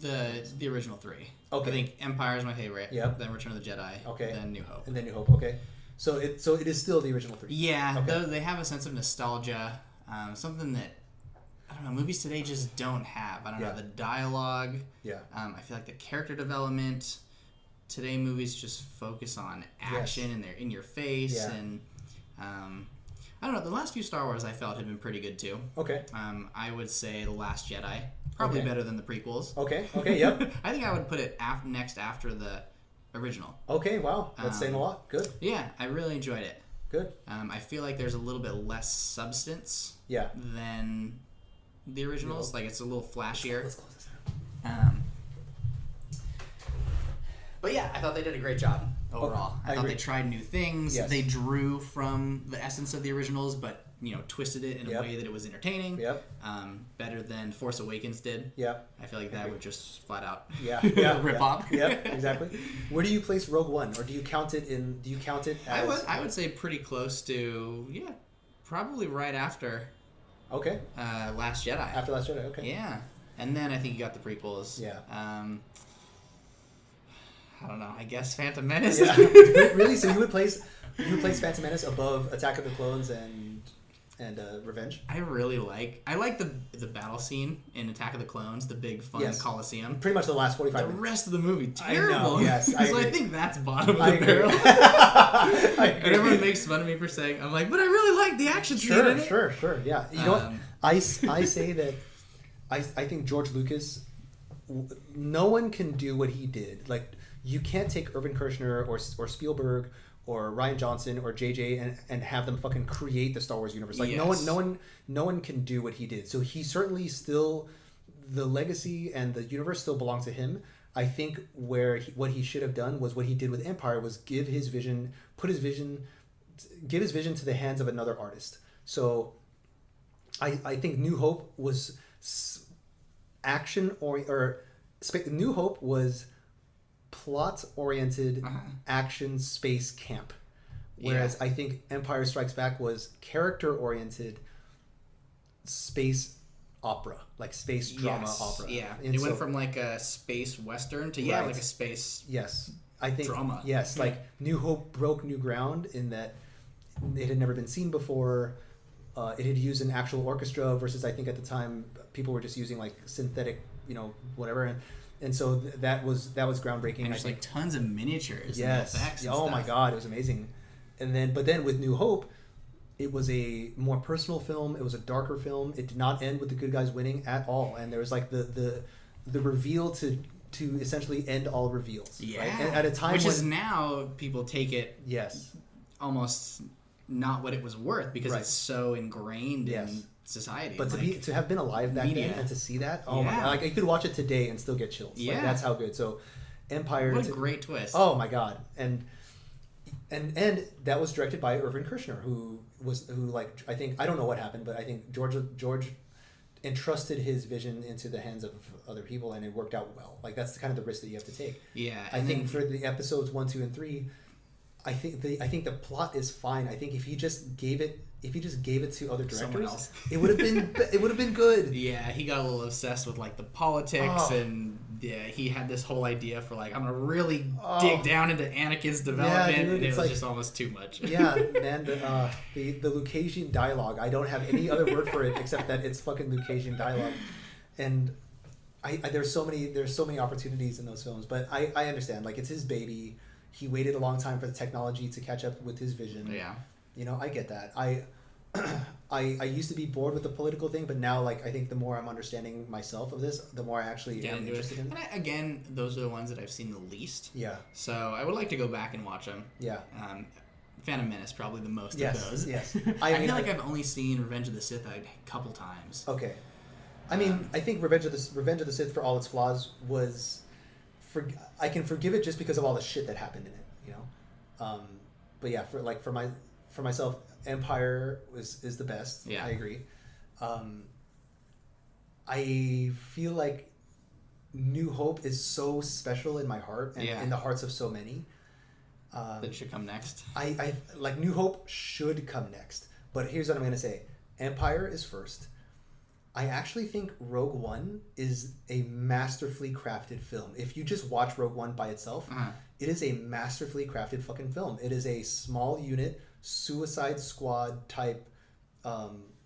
The original 3. Okay. I think Empire is my favorite. Yep. Then Return of the Jedi. Okay. Then New Hope. And then New Hope. Okay. So it is still the original 3. Yeah. Okay. Though they have a sense of nostalgia, something that I don't know, movies today just don't have. I don't know, the dialogue. Yeah. I feel like the character development. Today movies just focus on action and they're in your face and I don't know, the last few Star Wars I felt had been pretty good too. Okay. I would say The Last Jedi. Probably better than the prequels. Okay, yep. I think I would put it next after the original. Okay, wow. That's saying a lot. Good. Yeah, I really enjoyed it. Good. I feel like there's a little bit less substance than the originals. Like, it's a little flashier. Let's close this down. But yeah, I thought they did a great job overall. Okay, I thought they tried new things. Yes. They drew from the essence of the originals, but twisted it in a way that it was entertaining. Yep. Better than Force Awakens did. Yep. I feel like that would just flat out rip off. Yep, exactly. Where do you place Rogue One, or do you count it as? I would say pretty close to probably right after. Okay. Last Jedi. After Last Jedi. Okay. Yeah, and then I think you got the prequels. Yeah. I don't know. I guess Phantom Menace. Yeah. Really? So you would place Phantom Menace above Attack of the Clones and Revenge? I like the battle scene in Attack of the Clones, the big fun Coliseum. Pretty much the last 45 minutes. The rest of the movie, terrible. I know, yes. So I think that's bottom of the barrel. And everyone makes fun of me for saying, I'm like, but I really like the action scene in it. Sure, yeah. You know what? I say that I think George Lucas, no one can do what he did. Like, you can't take Irvin Kershner or Spielberg or Rian Johnson or JJ and have them fucking create the Star Wars universe. Like no one can do what he did. So he certainly still, the legacy and the universe still belong to him. I think what he should have done was what he did with Empire was give his vision to the hands of another artist. So I think New Hope was New Hope was plot-oriented action space camp, whereas I think Empire Strikes Back was character-oriented space opera, like space drama opera. Yeah, it went from like a space western to like a space I think drama. Yes, like New Hope broke new ground in that it had never been seen before. It had used an actual orchestra versus I think at the time people were just using like synthetic, whatever, and so that was groundbreaking. And just like tons of miniatures. Yes. And effects and oh stuff. my God, it was amazing. But then with New Hope, it was a more personal film. It was a darker film. It did not end with the good guys winning at all, and there was like the reveal to essentially end all reveals. Yeah. Right? And at a time which when, is now people take it yes, almost not what it was worth because Right. it's so ingrained Yes. in society. but like, to have been alive back media. then and to see that, oh my Yeah. God, like I could watch it today and still get chills. Like, Yeah. that's how good. So Empire. what a great twist. Oh my God, and that was directed by Irvin Kershner, who like I think I don't know what happened, but I think George entrusted his vision into the hands of other people, and it worked out well. Like that's kind of the risk that you have to take. Yeah. I think for the episodes 1, 2, and 3, I think the plot is fine. I think if he just gave it to other Someone directors, else. it would have been good. Yeah, he got a little obsessed with like the politics, Oh. and yeah, he had this whole idea for like I'm gonna really Oh. dig down into Anakin's development, dude, and it it's was like- just almost too much. Yeah, man. The Lucasian dialogue. I don't have any other word for it except that it's fucking Lucasian dialogue, and I there's so many opportunities in those films. But I understand. Like it's his baby. He waited a long time for the technology to catch up with his vision. Yeah. I get that. I used to be bored with the political thing, but now like I think the more I'm understanding myself of this, the more I actually Get am into it. interested in. And again, those are the ones that I've seen the least. Yeah. So I would like to go back and watch them. Yeah. Phantom Menace probably the most Yes, of those. yes. I I mean, feel like I've only seen Revenge of the Sith a couple times. Okay. I mean, I think Revenge of the Sith, for all its flaws, I can forgive it just because of all the shit that happened in it, But yeah, for myself, Empire is the best. Yeah. I agree. I feel like New Hope is so special in my heart and Yeah. in the hearts of so many. That should come next. I like New Hope should come next, but here's what I'm gonna say: Empire is first. I actually think Rogue One is a masterfully crafted film. If you just watch Rogue One by itself, it is a masterfully crafted fucking film. It is a small unit, Suicide Squad type,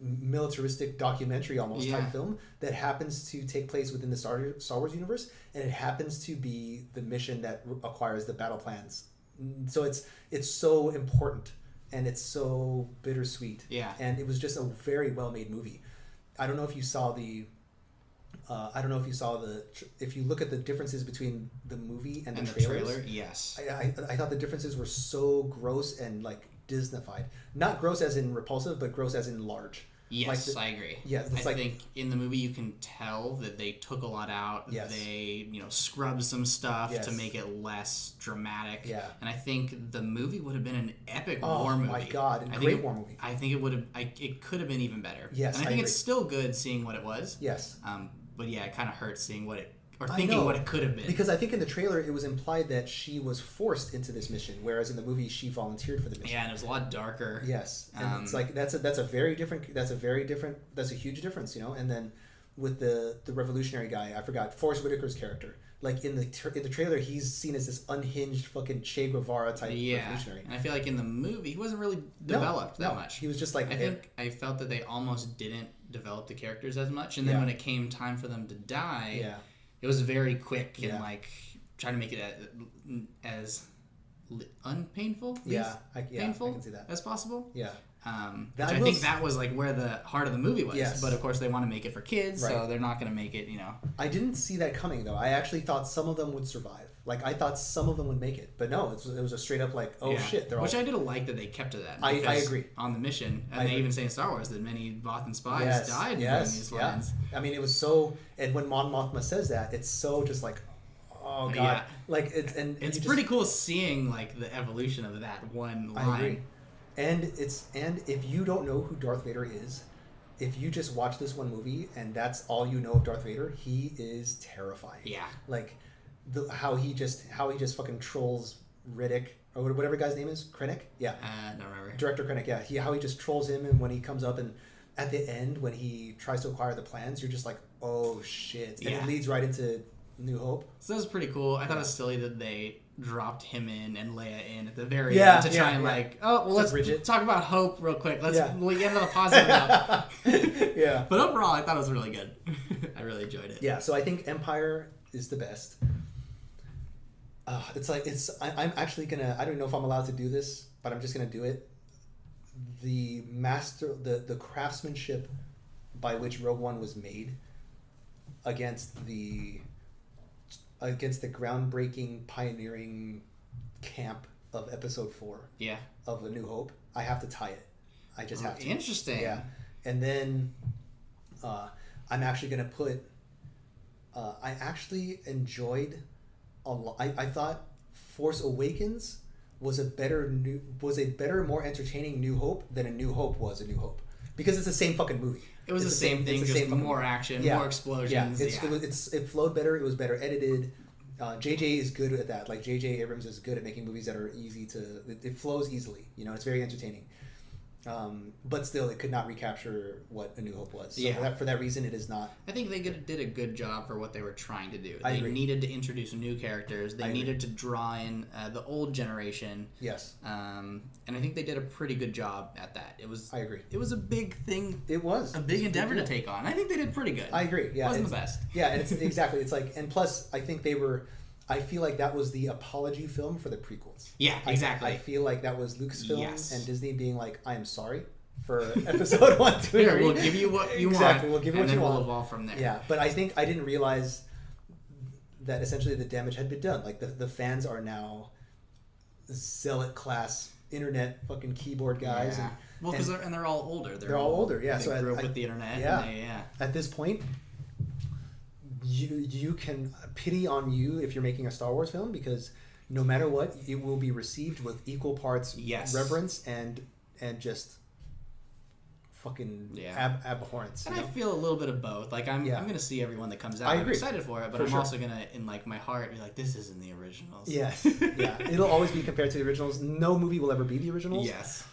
militaristic documentary almost type film that happens to take place within the Star Wars universe, and it happens to be the mission that acquires the battle plans. So it's so important and it's so bittersweet. Yeah. And it was just a very well made movie. I don't know if you saw if you look at the differences between the movie and the trailers. Yes. I thought the differences were so gross and like Disneyfied. Not gross as in repulsive, but gross as in large. Yes, I agree. Yeah, it's I think in the movie you can tell that they took a lot out. Yes. They, scrubbed some stuff Yes. to make it less dramatic. Yeah. And I think the movie would have been an epic Oh war movie. my God, I great think war movie. I think it would have. It could have been even better. Yes, and I I think agree. it's still good seeing what it was. Yes. But yeah, it kind of hurts seeing what it or I thinking know, what it could have been. Because I think in the trailer it was implied that she was forced into this mission, whereas in the movie she volunteered for the mission. Yeah, and it was a lot darker. Yes, and it's like that's a huge difference, And then with the revolutionary guy, I forgot Forrest Whitaker's character. Like in the trailer, he's seen as this unhinged fucking Che Guevara type revolutionary. And I feel like in the movie he wasn't really developed that much. He was just like I felt that they almost didn't develop the characters as much, and then when it came time for them to die, it was very quick and like trying to make it as unpainful, painful I can see that. as possible. Yeah. Which I think that was like where the heart of the movie was. Yes. But of course they want to make it for kids, so they're not going to make it, I didn't see that coming though. I actually thought some of them would survive. Like I thought some of them would make it, but no, it was a straight up like, shit, they're Which all. I did like that they kept to that. I agree. On the mission, and I they agree. even say in Star Wars that many Bothan spies died during these lines. I mean, it was so, and when Mon Mothma says that, it's so just like, oh god, Yeah. like it's Pretty cool seeing like the evolution of that one line. I agree. And if you don't know who Darth Vader is, if you just watch this one movie and that's all you know of Darth Vader, he is terrifying. Yeah. Like how he just fucking trolls Riddick or whatever guy's name is, Krennic. Yeah. Don't remember. Director Krennic. Yeah. How he just trolls him, and when he comes up and at the end when he tries to acquire the plans, you're just like, oh shit, and it leads right into New Hope. So that was pretty cool. I thought it was silly that they dropped him in and Leia in at the very end to try and let's talk about Hope real quick. We'll get into the positive now. Yeah. But overall, I thought it was really good. I really enjoyed it. Yeah, so I think Empire is the best. I'm actually gonna, I don't know if I'm allowed to do this, but I'm just gonna do it. The craftsmanship by which Rogue One was made against the groundbreaking, pioneering camp of Episode 4 of A New Hope, I have to tie it. I just have to. Interesting. Yeah. And then I'm actually going to put... I actually enjoyed a lot. I thought Force Awakens was a better, more entertaining New Hope than A New Hope was A New Hope. Because it's the same fucking movie. It was the same thing, just more action, more explosions. It flowed better. It was better edited. JJ is good at that. Like JJ Abrams is good at making movies that are easy to. It flows easily. It's very entertaining. But still, it could not recapture what A New Hope was. So for that reason, it is not. I think they did a good job for what they were trying to do. I They agree. needed to introduce new characters. They needed to draw in the old generation. Yes. And I think they did a pretty good job at that. I agree. It was a big thing. It was a big endeavor to take on. I think they did pretty good. I agree. Yeah, it wasn't the best. Yeah, and it's exactly. It's like, and plus, I think they were. I feel like that was the apology film for the prequels. Yeah, exactly. I feel like that was Lucasfilm and Disney being like, "I am sorry for Episode 1, 2, and 3. Here, we'll give you what you want. Exactly, we'll give you what you want. We'll evolve from there." Yeah, but I think I didn't realize that essentially the damage had been done. Like the fans are now zealot class internet fucking keyboard guys. Yeah. Because they're all older. They're all older. Yeah, they so grew up with the internet. Yeah. At this point, you can pity on you if you're making a Star Wars film, because no matter what, it will be received with equal parts reverence and just fucking abhorrence. And I feel a little bit of both. Like I'm gonna see everyone that comes out. I agree. I'm excited for it, but I'm also gonna, in like my heart, be like, this isn't the originals. Yes. Yeah. It'll always be compared to the originals. No movie will ever be the originals. Yes.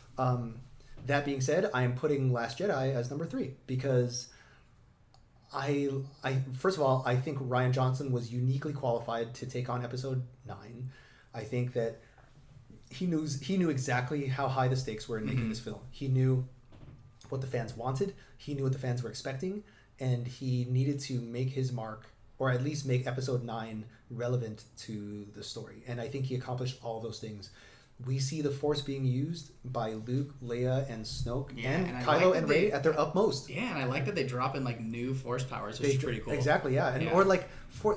That being said, I am putting Last Jedi as number 3 because I first of all, I think Rian Johnson was uniquely qualified to take on Episode 9. I think that he knew exactly how high the stakes were in making this film. He knew what the fans wanted. He knew what the fans were expecting, and he needed to make his mark, or at least make Episode 9 relevant to the story. And I think he accomplished all those things. We see the Force being used by Luke, Leia, and Snoke, and Kylo and Rey at their utmost. Yeah, and I like that they drop in like new Force powers, which is pretty cool. Exactly, yeah, and or like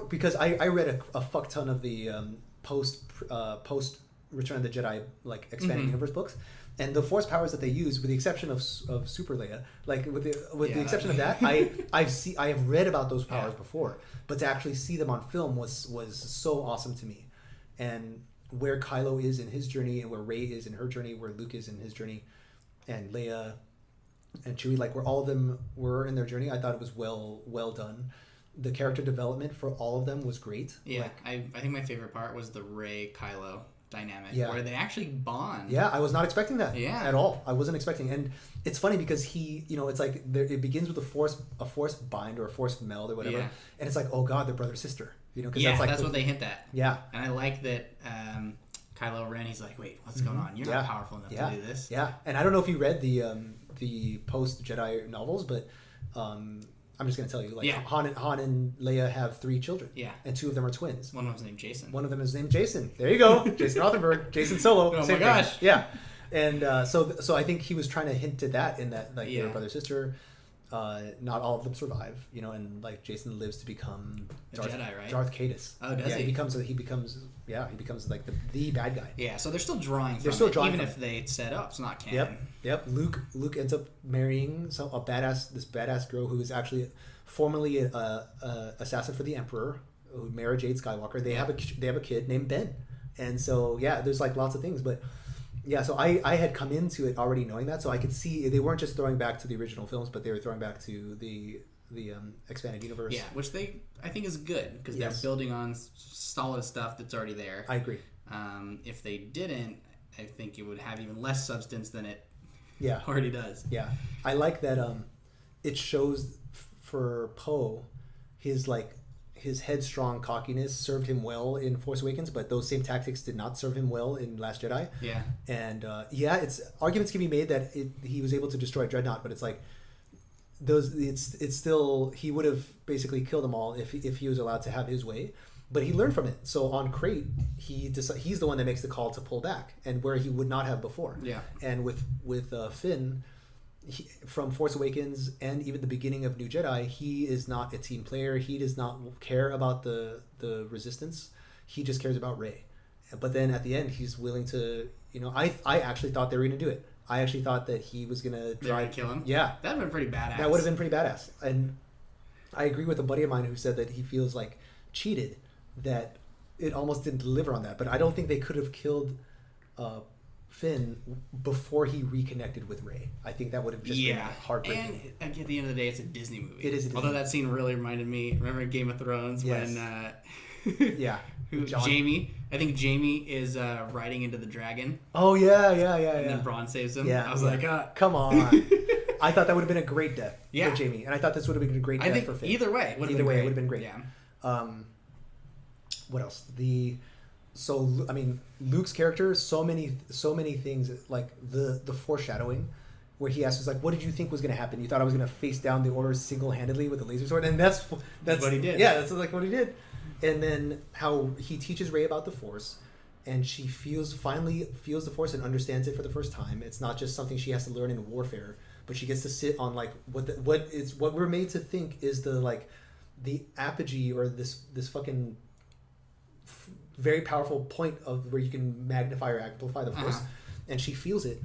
because I read a fuck ton of the post Return of the Jedi like expanded universe books, and the Force powers that they use, with the exception of Super Leia, like with the exception of that, I have read about those powers before, but to actually see them on film was so awesome to me, and where Kylo is in his journey, and where Rey is in her journey, where Luke is in his journey, and Leia and Chewie, like where all of them were in their journey, I thought it was well done. The character development for all of them was great. Yeah, I think my favorite part was the Rey Kylo dynamic, where they actually bond. Yeah, I was not expecting that at all. I wasn't expecting, and it's funny because he, it's like it begins with a force bind or a force meld or whatever, and it's like, oh god, they're brother sister. Because that's what they hint at. Yeah. And I like that Kylo Ren, he's like, wait, what's going on? You're not powerful enough to do this. Yeah. And I don't know if you read the post-Jedi novels, but I'm just going to tell you, like, Han and Leia have 3 children. Yeah. And 2 of them are twins. One of them's named Jason. One of them is named Jason. There you go. Jason Rothenberg. Jason Solo. Oh my gosh. Thing. Yeah. And so I think he was trying to hint to that in that, like, they're brother-sister. Not all of them survive, and like Jason lives to become Jedi, right? Darth Caedus. Oh, does he? He becomes like the bad guy. Yeah, so they're still drawing from even if they set up, it's not canon. Yep. Luke ends up marrying this badass girl who is actually formerly a assassin for the Emperor, Mara Jade Skywalker. They have a kid named Ben, and so there's like lots of things, but. Yeah, so I had come into it already knowing that, so I could see they weren't just throwing back to the original films, but they were throwing back to the expanded universe. Yeah, which I think is good because they're building on solid stuff that's already there. I agree. If they didn't, I think it would have even less substance than it Yeah. already does. Yeah. I like that it shows for Poe his his headstrong cockiness served him well in Force Awakens, but those same tactics did not serve him well in Last Jedi. Yeah. And it's arguments can be made that he was able to destroy Dreadnought, but it's like it's still, he would have basically killed them all if he was allowed to have his way. But he learned from it. So on Crate, he's the one that makes the call to pull back, and where he would not have before. Yeah. And with Finn, from Force Awakens and even the beginning of New Jedi, he is not a team player. He does not care about the Resistance. He just cares about Rey. But then at the end, he's willing to. I actually thought they were going to do it. I actually thought that he was going to try to kill him. Yeah, that would have been pretty badass. That would have been pretty badass. And I agree with a buddy of mine who said that he feels like cheated, that it almost didn't deliver on that. But I don't think they could have killed Finn before he reconnected with Rey. I think that would have just been heartbreaking. And at the end of the day, it's a Disney movie. It is a Disney Although that scene really reminded me, remember Game of Thrones when Jamie, I think Jamie is riding into the dragon. Oh yeah. And then Bronn saves him. Yeah, I was like, come on. I thought that would have been a great death for Jamie, and I thought this would have been a great death for Finn. Either way, it would have been great. Yeah. What else? Luke's character, so many things, like the foreshadowing, where he asks, like, what did you think was going to happen? You thought I was going to face down the Order single-handedly with a laser sword? And that's what he did. Yeah, that's like what he did. And then how he teaches Rey about the Force, and she finally feels the Force and understands it for the first time. It's not just something she has to learn in warfare, but she gets to sit on like what we're made to think is the apogee, or this fucking very powerful point of where you can magnify or amplify the Force. And she feels it,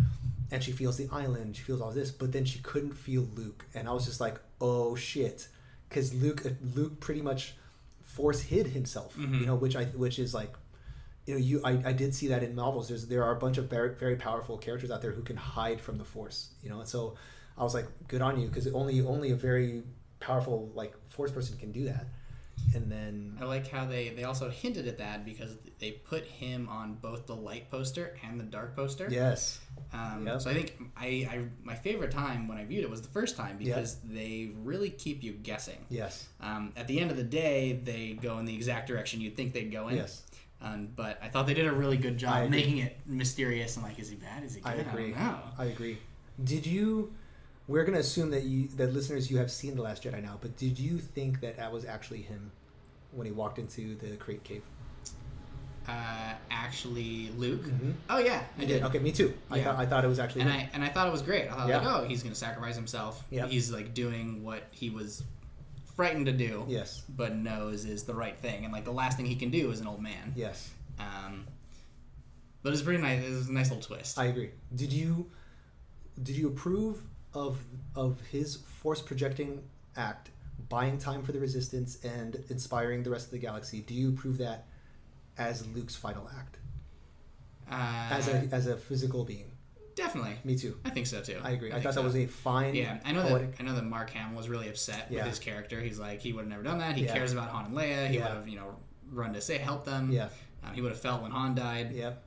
and she feels the island, she feels all this, but then she couldn't feel Luke, and I was just like, oh shit, because Luke pretty much Force hid himself, which is like, I did see that in novels. There are a bunch of very, very powerful characters out there who can hide from the Force, and so I was like, good on you, because only a very powerful Force person can do that. And then I like how they also hinted at that, because they put him on both the light poster and the dark poster. Yes. So I think my favorite time when I viewed it was the first time, because they really keep you guessing. Yes. At the end of the day, they go in the exact direction you'd think they'd go in. Yes. But I thought they did a really good job making it mysterious and is he bad? Is he good? I agree. I don't know. I agree. We're going to assume that listeners, you have seen The Last Jedi now, but did you think that was actually him when he walked into the Crate Cave? Actually, Luke? Mm-hmm. Oh, yeah, I did. Okay, me too. Yeah. I thought it was actually him. And I thought it was great. I thought, he's going to sacrifice himself. Yep. He's doing what he was frightened to do, yes, but knows is the right thing. And the last thing he can do is an old man. Yes. But it's pretty nice. It was a nice little twist. I agree. Did you approve of his Force projecting act, buying time for the Resistance and inspiring the rest of the galaxy? Do you approve that as Luke's final act, as a physical being? Definitely. Me too. I think so too. I agree. I thought that was a fine. Yeah, I know that Mark Hamill was really upset with his character. He's like, he would have never done that. He cares about Han and Leia. He would have run to help them. Yeah. He would have felt when Han died. Yep.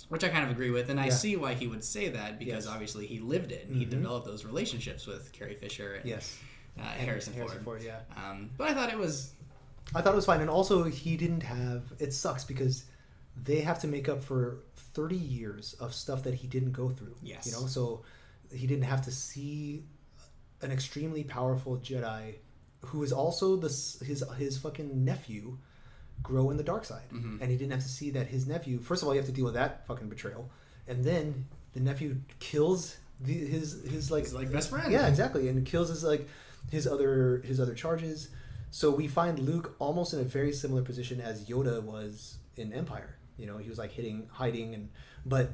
Which I kind of agree with, and I see why he would say that, because obviously he lived it and he developed those relationships with Carrie Fisher and Harrison Ford. Yeah. But I thought it was fine, and also he didn't have. It sucks because they have to make up for 30 years of stuff that he didn't go through. Yes. So he didn't have to see an extremely powerful Jedi who is also his fucking nephew grow in the dark side. Mm-hmm. And he didn't have to see that his nephew, first of all, you have to deal with that fucking betrayal, and then the nephew kills his best friend. Yeah, exactly, and kills his other charges. So we find Luke almost in a very similar position as Yoda was in Empire. He was hiding, but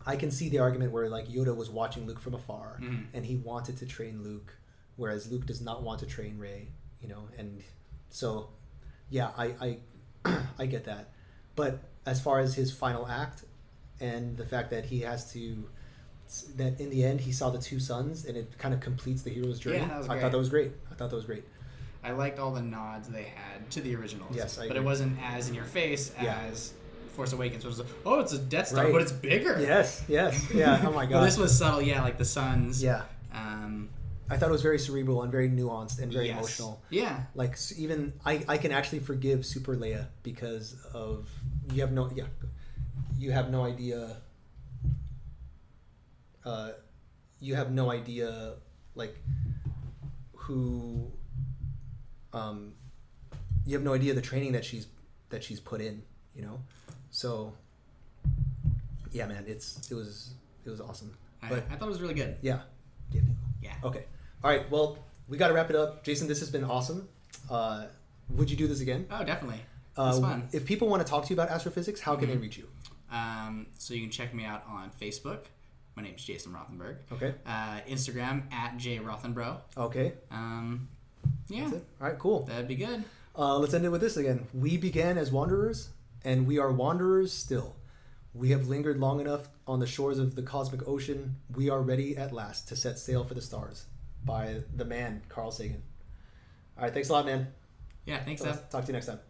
I can see the argument where Yoda was watching Luke from afar, and he wanted to train Luke, whereas Luke does not want to train Rey. And so yeah, I get that. But as far as his final act and the fact that that in the end he saw the two suns and it kind of completes the hero's journey, I thought that was great. I liked all the nods they had to the originals. Yes, I agree. But it wasn't as in your face as Force Awakens, which was it's a Death Star, right, but it's bigger. Yes, yeah. Oh my god. Well, this was subtle, the suns. Yeah. I thought it was very cerebral and very nuanced and very Yes. emotional. Yeah. Like even I can actually forgive Super Leia because of you have no idea. You have no idea like who you have no idea the training that she's put in, you know. So yeah, man, it was awesome. But I thought it was really good. yeah. Yeah. Okay. All right. Well, we got to wrap it up. Jason, this has been awesome. Would you do this again? Oh, definitely. It's fun. If people want to talk to you about astrophysics, how can they reach you? So you can check me out on Facebook. My name's Jason Rothenberg. Okay. Instagram @jrothenbro. Okay. Yeah. That's it. All right. Cool. That'd be good. Let's end it with this again. We began as wanderers, and we are wanderers still. We have lingered long enough on the shores of the cosmic ocean. We are ready at last to set sail for the stars. By the man, Carl Sagan. All right. Thanks a lot, man. Yeah. Thanks, Seth. Talk to you next time.